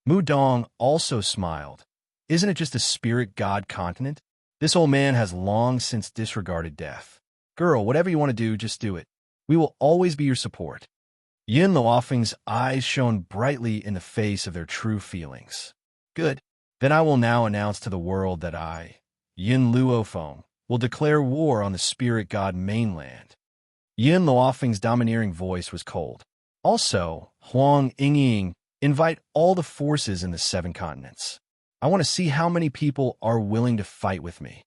Mu Dong also smiled. "Isn't it just a spirit god continent? This old man has long since disregarded death. Girl, whatever you want to do, just do it. We will always be your support." Yin Luofeng's eyes shone brightly in the face of their true feelings. "Good. Then I will now announce to the world that I, Yin Luofeng, will declare war on the spirit god mainland." Yin Luofeng's domineering voice was cold. "Also, Huang Yingying, invite all the forces in the 7 continents. I want to see how many people are willing to fight with me."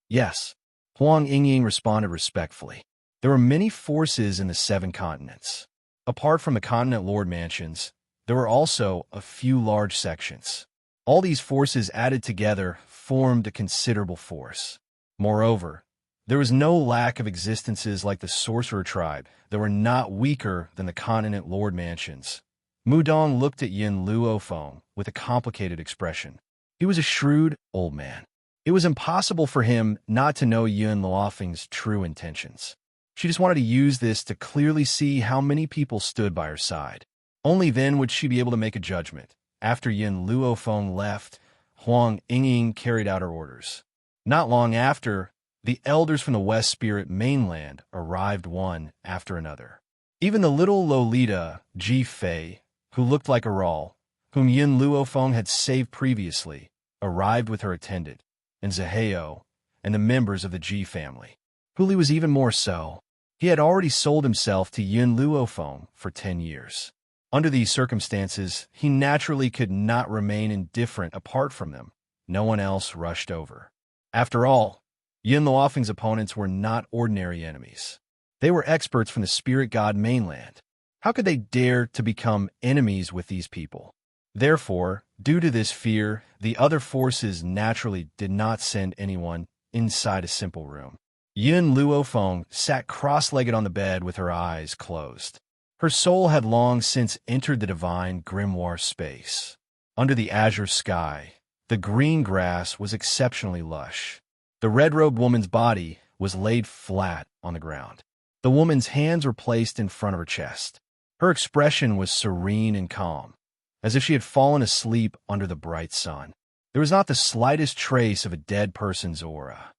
"Yes," Huang Yingying responded respectfully. There were many forces in the 7 continents. Apart from the continent lord mansions, there were also a few large sections. All these forces added together formed a considerable force. Moreover, there was no lack of existences like the sorcerer tribe that were not weaker than the continent lord mansions. Mu Dong looked at Yin Luofeng with a complicated expression. He was a shrewd, old man. It was impossible for him not to know Yin Luofeng's true intentions. She just wanted to use this to clearly see how many people stood by her side. Only then would she be able to make a judgment. After Yin Luofeng left, Huang Yingying carried out her orders. Not long after, the elders from the West Spirit mainland arrived one after another. Even the little Lolita, Ji Fei, who looked like a Ral, whom Yin Luofeng had saved previously, arrived with her attendant, and Zaheo, and the members of the Ji family. Huli was even more so. He had already sold himself to Yin Luofeng for 10 years. Under these circumstances, he naturally could not remain indifferent apart from them. No one else rushed over. After all, Yin Luofeng's opponents were not ordinary enemies. They were experts from the spirit god mainland. How could they dare to become enemies with these people? Therefore, due to this fear, the other forces naturally did not send anyone inside a simple room. Yin Luofeng sat cross-legged on the bed with her eyes closed. Her soul had long since entered the divine grimoire space. Under the azure sky, the green grass was exceptionally lush. The red-robed woman's body was laid flat on the ground. The woman's hands were placed in front of her chest. Her expression was serene and calm, as if she had fallen asleep under the bright sun. There was not the slightest trace of a dead person's aura.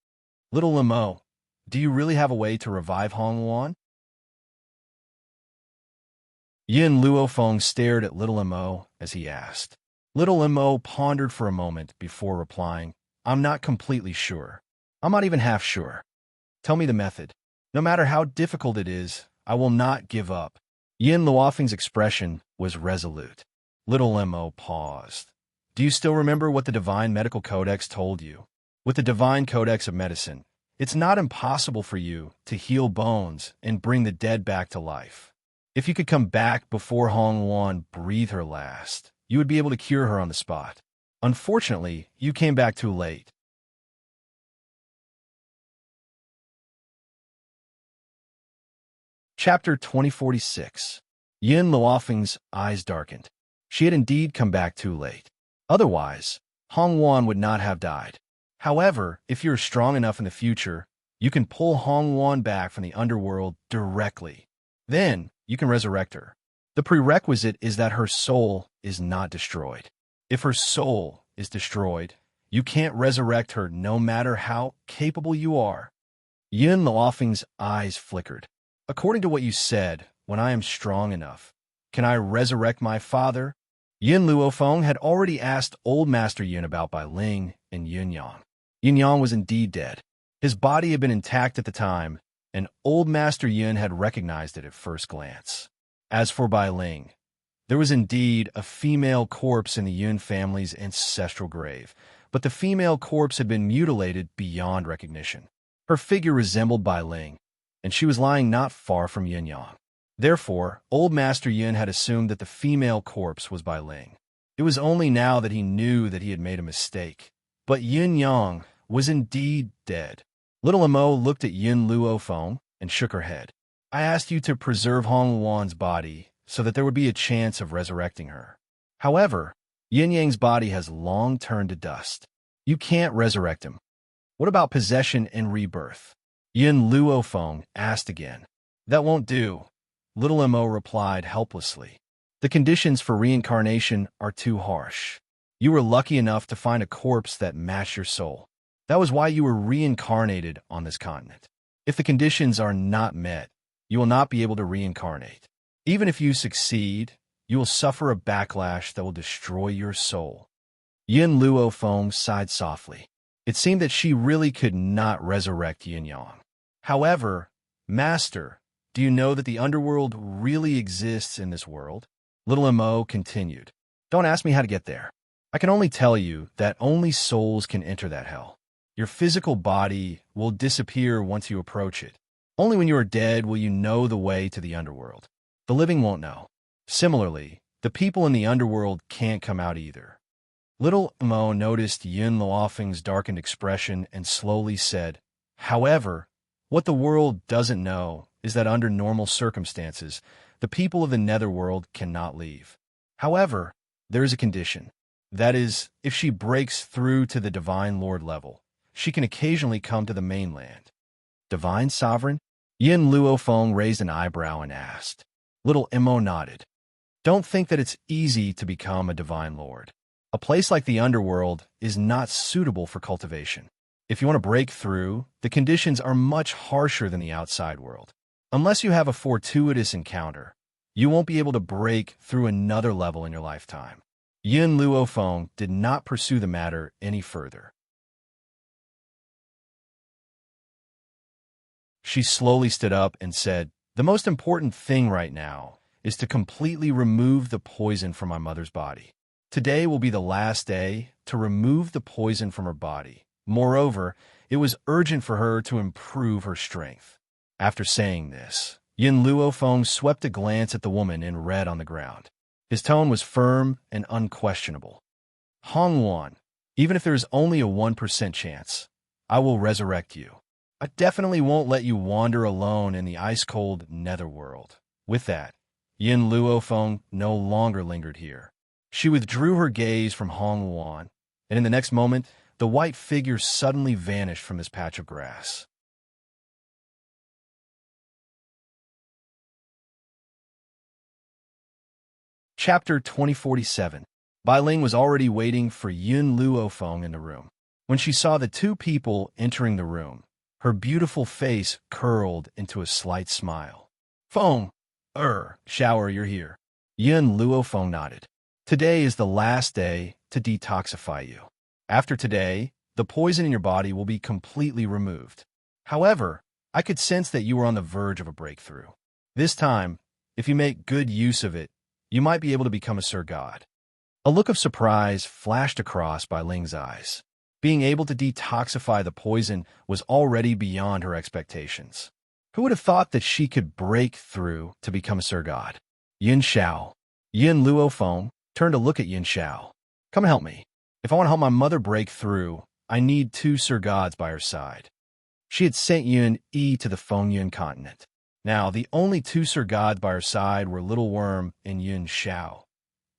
Little Limo, do you really have a way to revive Hong Wuan? Yin Luofeng stared at Little Limo as he asked. Little Limo pondered for a moment before replying, I'm not completely sure. I'm not even half sure. Tell me the method. No matter how difficult it is, I will not give up. Yin Luofeng's expression was resolute. Little Limo paused. Do you still remember what the Divine Medical Codex told you? With the Divine Codex of Medicine, it's not impossible for you to heal bones and bring the dead back to life. If you could come back before Hong Wuan breathed her last, you would be able to cure her on the spot. Unfortunately, you came back too late. Chapter 2046. Yin Luofeng's eyes darkened. She had indeed come back too late. Otherwise, Hong Wuan would not have died. However, if you're strong enough in the future, you can pull Hong Wuan back from the underworld directly. Then, you can resurrect her. The prerequisite is that her soul is not destroyed. If her soul is destroyed, you can't resurrect her no matter how capable you are. Yin Luofeng's eyes flickered. According to what you said, when I am strong enough, can I resurrect my father? Yin Luofeng had already asked Old Master Yin about Bai Ling and Yin Yang. Yin Yang was indeed dead. His body had been intact at the time, and Old Master Yin had recognized it at first glance. As for Bai Ling, there was indeed a female corpse in the Yin family's ancestral grave, but the female corpse had been mutilated beyond recognition. Her figure resembled Bai Ling, and she was lying not far from Yin Yang. Therefore, Old Master Yin had assumed that the female corpse was Bai Ling. It was only now that he knew that he had made a mistake. But Yin Yang was indeed dead. Little Amo looked at Yin Luofeng and shook her head. I asked you to preserve Hong Wuan's body so that there would be a chance of resurrecting her. However, Yin Yang's body has long turned to dust. You can't resurrect him. What about possession and rebirth? Yin Luofeng asked again. That won't do. Little Mo replied helplessly. The conditions for reincarnation are too harsh. You were lucky enough to find a corpse that matched your soul. That was why you were reincarnated on this continent. If the conditions are not met, you will not be able to reincarnate. Even if you succeed, you will suffer a backlash that will destroy your soul. Yin Luofeng sighed softly. It seemed that she really could not resurrect Yin Yang. However, Master, do you know that the underworld really exists in this world? Little Mo continued. Don't ask me how to get there. I can only tell you that only souls can enter that hell. Your physical body will disappear once you approach it. Only when you are dead will you know the way to the underworld. The living won't know. Similarly, the people in the underworld can't come out either. Little Mo noticed Yin Luofeng's darkened expression and slowly said, However, what the world doesn't know is that under normal circumstances, the people of the netherworld cannot leave. However, there is a condition. That is, if she breaks through to the Divine Lord level, she can occasionally come to the mainland. Divine Sovereign? Yin Luofeng raised an eyebrow and asked. Little Mo nodded. Don't think that it's easy to become a Divine Lord. A place like the underworld is not suitable for cultivation. If you want to break through, the conditions are much harsher than the outside world. Unless you have a fortuitous encounter, you won't be able to break through another level in your lifetime. Yin Luofeng did not pursue the matter any further. She slowly stood up and said, The most important thing right now is to completely remove the poison from my mother's body. Today will be the last day to remove the poison from her body. Moreover, it was urgent for her to improve her strength. After saying this, Yin Luofeng swept a glance at the woman in red on the ground. His tone was firm and unquestionable. Hong Wuan, even if there is only a 1% chance, I will resurrect you. I definitely won't let you wander alone in the ice-cold netherworld. With that, Yin Luofeng no longer lingered here. She withdrew her gaze from Hong Wuan, and in the next moment, the white figure suddenly vanished from this patch of grass. Chapter 2047. Bai Ling was already waiting for Yun Luofeng in the room. When she saw the two people entering the room, her beautiful face curled into a slight smile. Feng, shower, you're here. Yun Luofeng nodded. Today is the last day to detoxify you. After today, the poison in your body will be completely removed. However, I could sense that you were on the verge of a breakthrough. This time, if you make good use of it, you might be able to become a Sir God. A look of surprise flashed across Bai Ling's eyes. Being able to detoxify the poison was already beyond her expectations. Who would have thought that she could break through to become a Sir God? Yin Xiao. Yin Luofeng turned to look at Yin Xiao. Come and help me. If I want to help my mother break through, I need two Sir Gods by her side. She had sent Yun Yi to the Fengyun continent. Now, the only two Sir Gods by her side were Little Worm and Yin Xiao.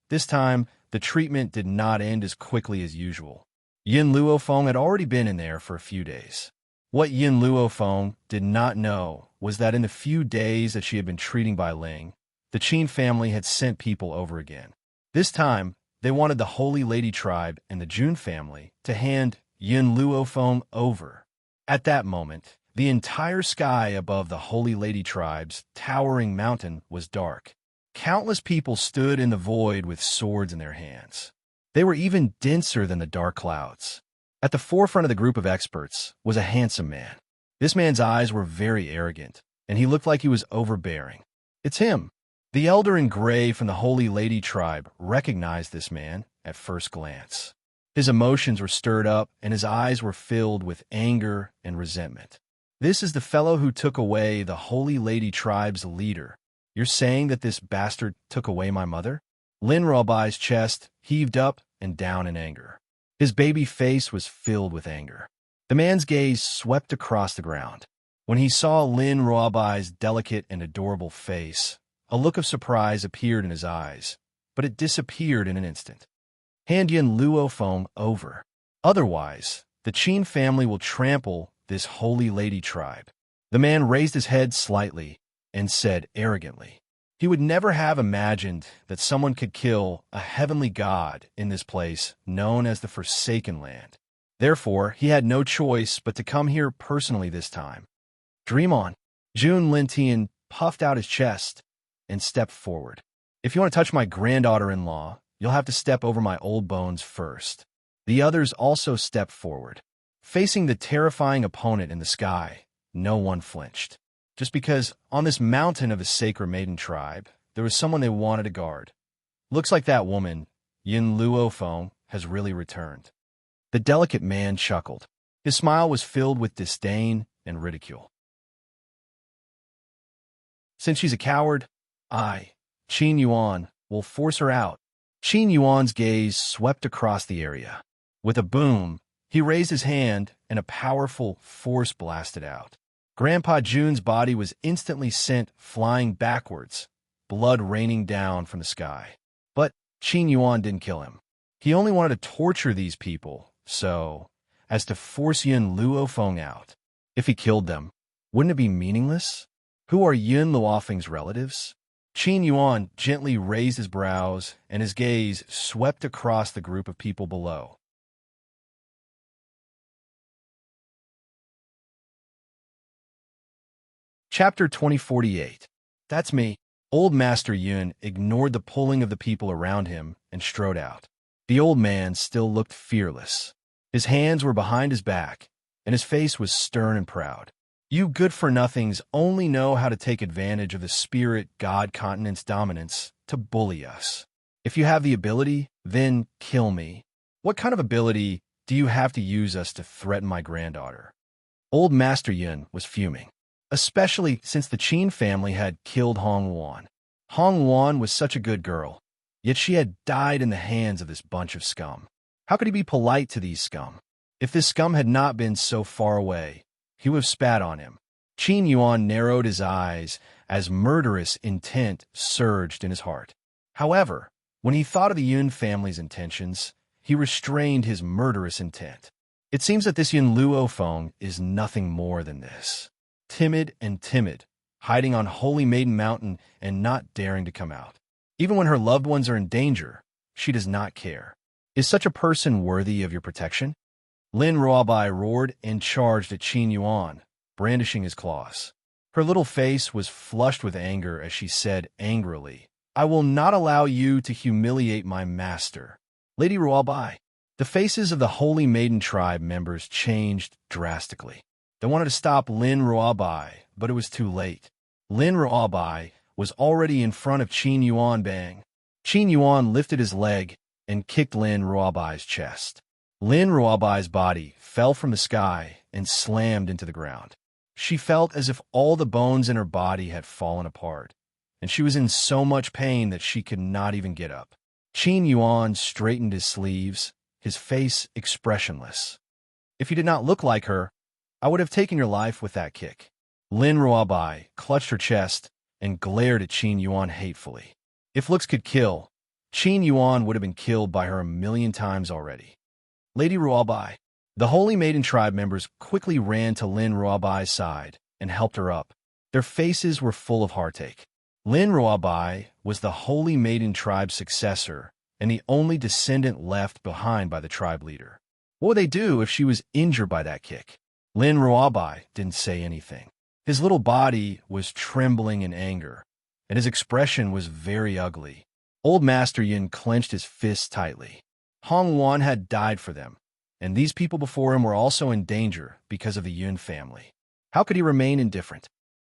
This time, the treatment did not end as quickly as usual. Yin Luofeng had already been in there for a few days. What Yin Luofeng did not know was that in the few days that she had been treating Bai Ling, the Qin family had sent people over again. This time, they wanted the Holy Lady tribe and the Jun family to hand Yin Luofeng over. At that moment, the entire sky above the Holy Lady tribe's towering mountain was dark. Countless people stood in the void with swords in their hands. They were even denser than the dark clouds. At the forefront of the group of experts was a handsome man. This man's eyes were very arrogant, and he looked like he was overbearing. It's him. The elder in gray from the Holy Lady tribe recognized this man at first glance. His emotions were stirred up, and his eyes were filled with anger and resentment. This is the fellow who took away the Holy Lady tribe's leader. You're saying that this bastard took away my mother? Lin Ruobai's chest heaved up and down in anger. His baby face was filled with anger. The man's gaze swept across the ground. When he saw Lin Ruobai's delicate and adorable face, a look of surprise appeared in his eyes, but it disappeared in an instant. Hand Yin Luofeng over. Otherwise, the Qin family will trample this Holy Lady tribe. The man raised his head slightly and said arrogantly. He would never have imagined that someone could kill a heavenly god in this place known as the Forsaken Land. Therefore, he had no choice but to come here personally this time. Dream on. Jun Lintian puffed out his chest and stepped forward. If you want to touch my granddaughter-in-law, you'll have to step over my old bones first. The others also stepped forward. Facing the terrifying opponent in the sky, no one flinched. Just because on this mountain of a sacred maiden tribe, there was someone they wanted to guard. Looks like that woman, Yin Luofeng, has really returned. The delicate man chuckled. His smile was filled with disdain and ridicule. Since she's a coward, I, Qin Yuan, will force her out. Qin Yuan's gaze swept across the area. With a boom, he raised his hand and a powerful force blasted out. Grandpa Jun's body was instantly sent flying backwards, blood raining down from the sky. But Qin Yuan didn't kill him. He only wanted to torture these people, so as to force Yin Luofeng out. If he killed them, wouldn't it be meaningless? Who are Yin Luofeng's relatives? Qin Yuan gently raised his brows, and his gaze swept across the group of people below. Chapter 2048. That's me. Old Master Yun ignored the pulling of the people around him and strode out. The old man still looked fearless. His hands were behind his back, and his face was stern and proud. You good-for-nothings only know how to take advantage of the spirit god continent's dominance to bully us. If you have the ability, then kill me. What kind of ability do you have to use us to threaten my granddaughter? Old Master Yun was fuming, especially since the Qin family had killed Hong Wuan. Hong Wuan was such a good girl, yet she had died in the hands of this bunch of scum. How could he be polite to these scum? If this scum had not been so far away, he would have spat on him. Qin Yuan narrowed his eyes as murderous intent surged in his heart. However, when he thought of the Yun family's intentions, he restrained his murderous intent. It seems that this Yun Luofeng is nothing more than this. Timid, hiding on Holy Maiden Mountain and not daring to come out. Even when her loved ones are in danger, she does not care. Is such a person worthy of your protection? Lin Ruobai roared and charged at Qin Yuan, brandishing his claws. Her little face was flushed with anger as she said angrily, "I will not allow you to humiliate my master." Lady Ruobai. The faces of the Holy Maiden tribe members changed drastically. They wanted to stop Lin Ruobai, but it was too late. Lin Ruobai was already in front of Qin Yuan. Bang! Qin Yuan lifted his leg and kicked Lin Ruobai's chest. Lin Ruobai's body fell from the sky and slammed into the ground. She felt as if all the bones in her body had fallen apart, and she was in so much pain that she could not even get up. Qin Yuan straightened his sleeves, his face expressionless. "If you did not look like her, I would have taken your life with that kick." Lin Ruobai clutched her chest and glared at Qin Yuan hatefully. If looks could kill, Qin Yuan would have been killed by her 1,000,000 times already. Lady Ruobai. The Holy Maiden tribe members quickly ran to Lin Ruobai's side and helped her up. Their faces were full of heartache. Lin Ruobai was the Holy Maiden tribe's successor and the only descendant left behind by the tribe leader. What would they do if she was injured by that kick? Lin Ruobai didn't say anything. His little body was trembling in anger, and his expression was very ugly. Old Master Yin clenched his fists tightly. Hong Wan had died for them, and these people before him were also in danger because of the Yun family. How could he remain indifferent?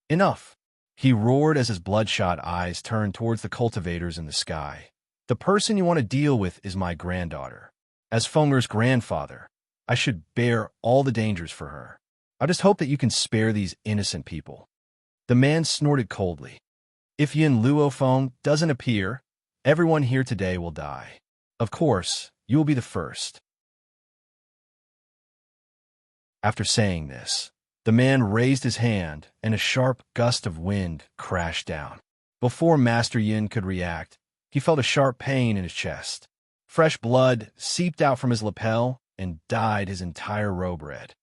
Enough! He roared as his bloodshot eyes turned towards the cultivators in the sky. The person you want to deal with is my granddaughter. As Fenger's grandfather, I should bear all the dangers for her. I just hope that you can spare these innocent people. The man snorted coldly. If Yin Luofeng doesn't appear, everyone here today will die. Of course, you will be the first. After saying this, the man raised his hand and a sharp gust of wind crashed down. Before Master Yin could react, he felt a sharp pain in his chest. Fresh blood seeped out from his lapel and dyed his entire robe red.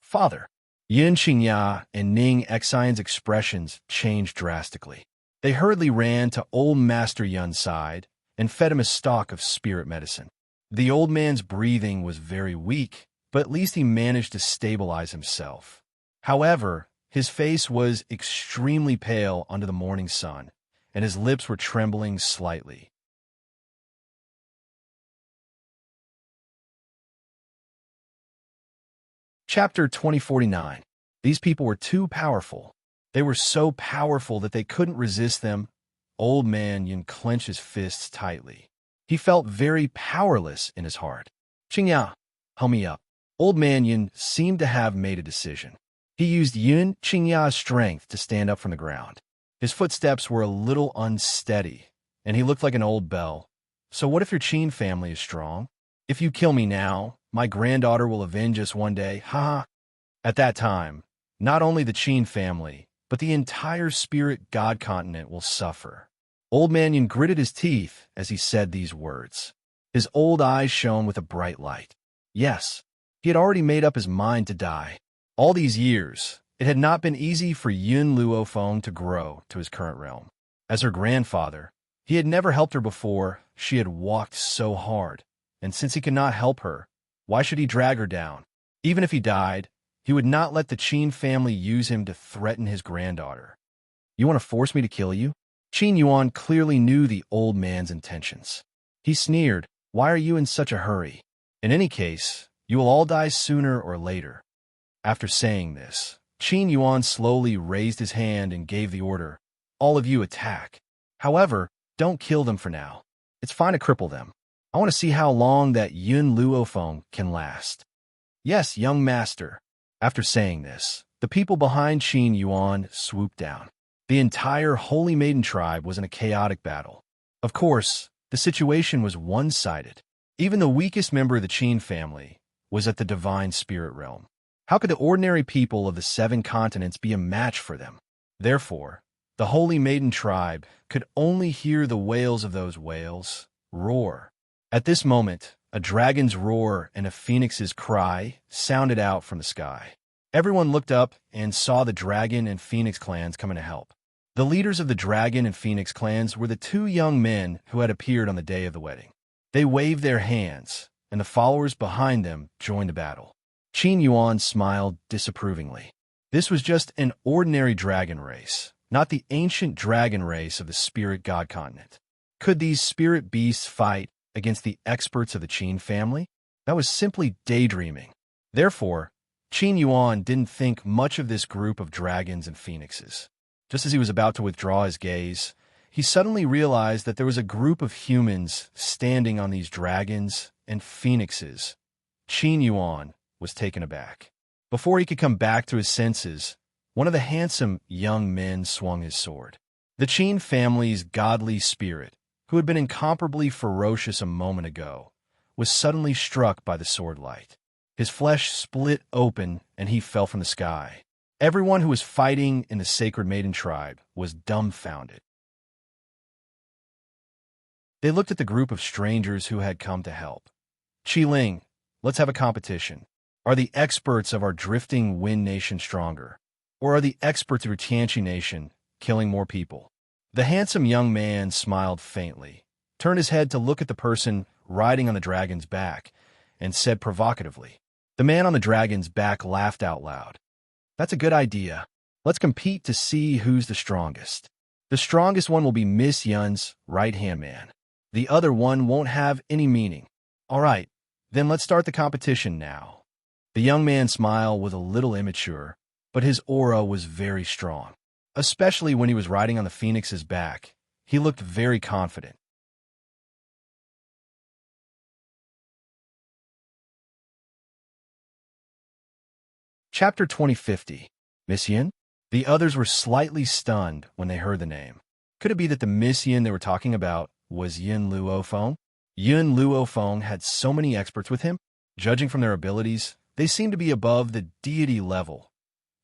Father! Yin Qingya and Ning Xian's expressions changed drastically. They hurriedly ran to old Master Yun's side and fed him a stock of spirit medicine. The old man's breathing was very weak, but at least he managed to stabilize himself. However, his face was extremely pale under the morning sun, and his lips were trembling slightly. Chapter 2049. These people were too powerful. They were so powerful that they couldn't resist them. Old man Yin clenched his fists tightly. He felt very powerless in his heart. Qingya, help me up. Old man Yin seemed to have made a decision. He used Yin Qingya's strength to stand up from the ground. His footsteps were a little unsteady, and he looked like an old bell. So what if your Qin family is strong? If you kill me now, my granddaughter will avenge us one day, ha! At that time, not only the Qin family, but the entire spirit god continent will suffer. Old man Yin gritted his teeth as he said these words. His old eyes shone with a bright light. Yes, he had already made up his mind to die. All these years, it had not been easy for Yun Luofeng to grow to his current realm. As her grandfather, he had never helped her before. She had walked so hard, and since he could not help her, why should he drag her down? Even if he died, he would not let the Qin family use him to threaten his granddaughter. You want to force me to kill you? Qin Yuan clearly knew the old man's intentions. He sneered, why are you in such a hurry? In any case, you will all die sooner or later. After saying this, Qin Yuan slowly raised his hand and gave the order, all of you attack. However, don't kill them for now. It's fine to cripple them. I want to see how long that Yun Luofeng can last. Yes, young master. After saying this, the people behind Qin Yuan swooped down. The entire Holy Maiden tribe was in a chaotic battle. Of course, the situation was one-sided. Even the weakest member of the Qin family was at the divine spirit realm. How could the ordinary people of the 7 continents be a match for them? Therefore, the Holy Maiden tribe could only hear the wails of those whales roar. At this moment, a dragon's roar and a phoenix's cry sounded out from the sky. Everyone looked up and saw the dragon and phoenix clans coming to help. The leaders of the dragon and phoenix clans were the 2 young men who had appeared on the day of the wedding. They waved their hands, and the followers behind them joined the battle. Qin Yuan smiled disapprovingly. This was just an ordinary dragon race, not the ancient dragon race of the spirit god continent. Could these spirit beasts fight against the experts of the Qin family? That was simply daydreaming. Therefore, Qin Yuan didn't think much of this group of dragons and phoenixes. Just as he was about to withdraw his gaze, he suddenly realized that there was a group of humans standing on these dragons and phoenixes. Qin Yuan was taken aback. Before he could come back to his senses, one of the handsome young men swung his sword. The Qin family's godly spirit, who had been incomparably ferocious a moment ago, was suddenly struck by the sword light. His flesh split open and he fell from the sky. Everyone who was fighting in the Sacred Maiden tribe was dumbfounded. They looked at the group of strangers who had come to help. Qiling, let's have a competition. Are the experts of our drifting wind nation stronger? Or are the experts of your Tianqi nation killing more people? The handsome young man smiled faintly, turned his head to look at the person riding on the dragon's back, and said provocatively. The man on the dragon's back laughed out loud. That's a good idea. Let's compete to see who's the strongest. The strongest one will be Miss Yun's right-hand man. The other one won't have any meaning. All right, then let's start the competition now. The young man's smile was a little immature, but his aura was very strong. Especially when he was riding on the phoenix's back, he looked very confident. Chapter 2050. Miss Yin? The others were slightly stunned when they heard the name. Could it be that the Miss Yin they were talking about was Yin Luofeng? Yin Luofeng had so many experts with him. Judging from their abilities, they seemed to be above the deity level.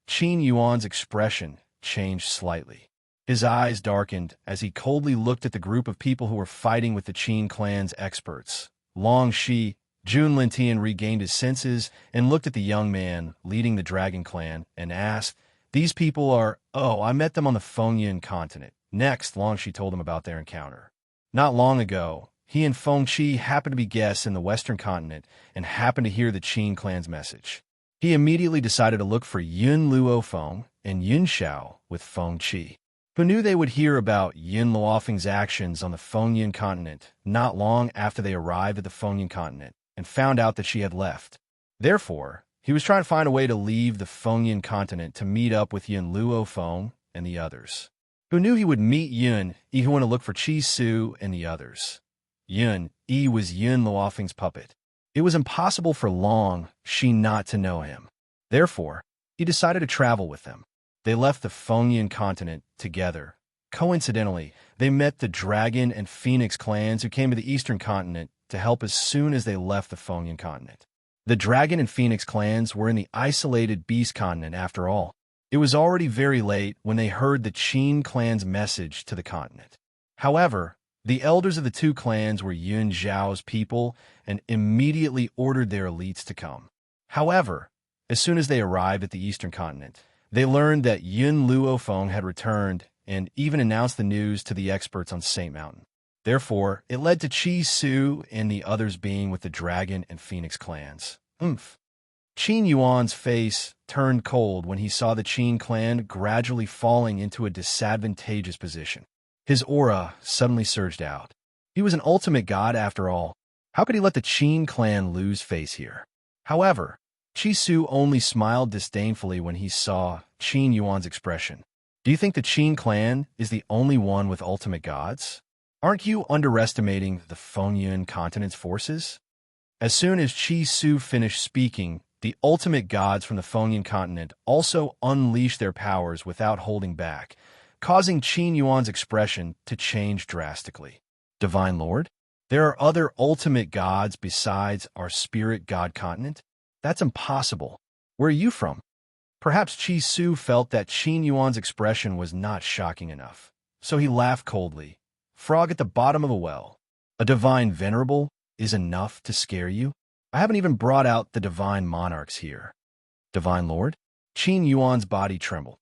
Qin Yuan's expression changed slightly. His eyes darkened as he coldly looked at the group of people who were fighting with the Qin clan's experts. Long Shi, Jun Lintian regained his senses and looked at the young man leading the Dragon Clan and asked, "These people are, I met them on the Fengyin continent." Next, Long Shi told him about their encounter. Not long ago, he and Feng Qi happened to be guests in the Western continent and happened to hear the Qin clan's message. He immediately decided to look for Yun Luofeng and Yun Xiao with Feng Qi, who knew they would hear about Yin Luofeng's actions on the Fengyin continent not long after they arrived at the Fengyin continent and found out that she had left. Therefore, he was trying to find a way to leave the Fengyin continent to meet up with Yin Luofeng and the others, who knew he would meet Yun, he went to look for Qi Su and the others. Yun was Yin Luofeng's puppet. It was impossible for Long Shi not to know him. Therefore, he decided to travel with them. They left the Fengyin continent together. Coincidentally, they met the Dragon and Phoenix clans who came to the Eastern continent to help as soon as they left the Fengyin continent. The Dragon and Phoenix clans were in the isolated Beast continent after all. It was already very late when they heard the Qin clan's message to the continent. However, the elders of the 2 clans were Yun Zhao's people and immediately ordered their elites to come. However, as soon as they arrived at the Eastern continent, they learned that Yun Luofeng had returned and even announced the news to the experts on Saint Mountain. Therefore, it led to Qi Su and the others being with the Dragon and Phoenix clans. Qin Yuan's face turned cold when he saw the Qin clan gradually falling into a disadvantageous position. His aura suddenly surged out. He was an ultimate god after all. How could he let the Qin clan lose face here? However, Qi Su only smiled disdainfully when he saw Qin Yuan's expression. Do you think the Qin clan is the only one with ultimate gods? Aren't you underestimating the Fengyin continent's forces? As soon as Qi Su finished speaking, the ultimate gods from the Fengyin continent also unleashed their powers without holding back, causing Qin Yuan's expression to change drastically. Divine Lord? There are other ultimate gods besides our spirit god continent? That's impossible. Where are you from? Perhaps Chi Su felt that Qin Yuan's expression was not shocking enough, so he laughed coldly. Frog at the bottom of a well. A divine venerable is enough to scare you? I haven't even brought out the divine monarchs here. Divine Lord? Qin Yuan's body trembled.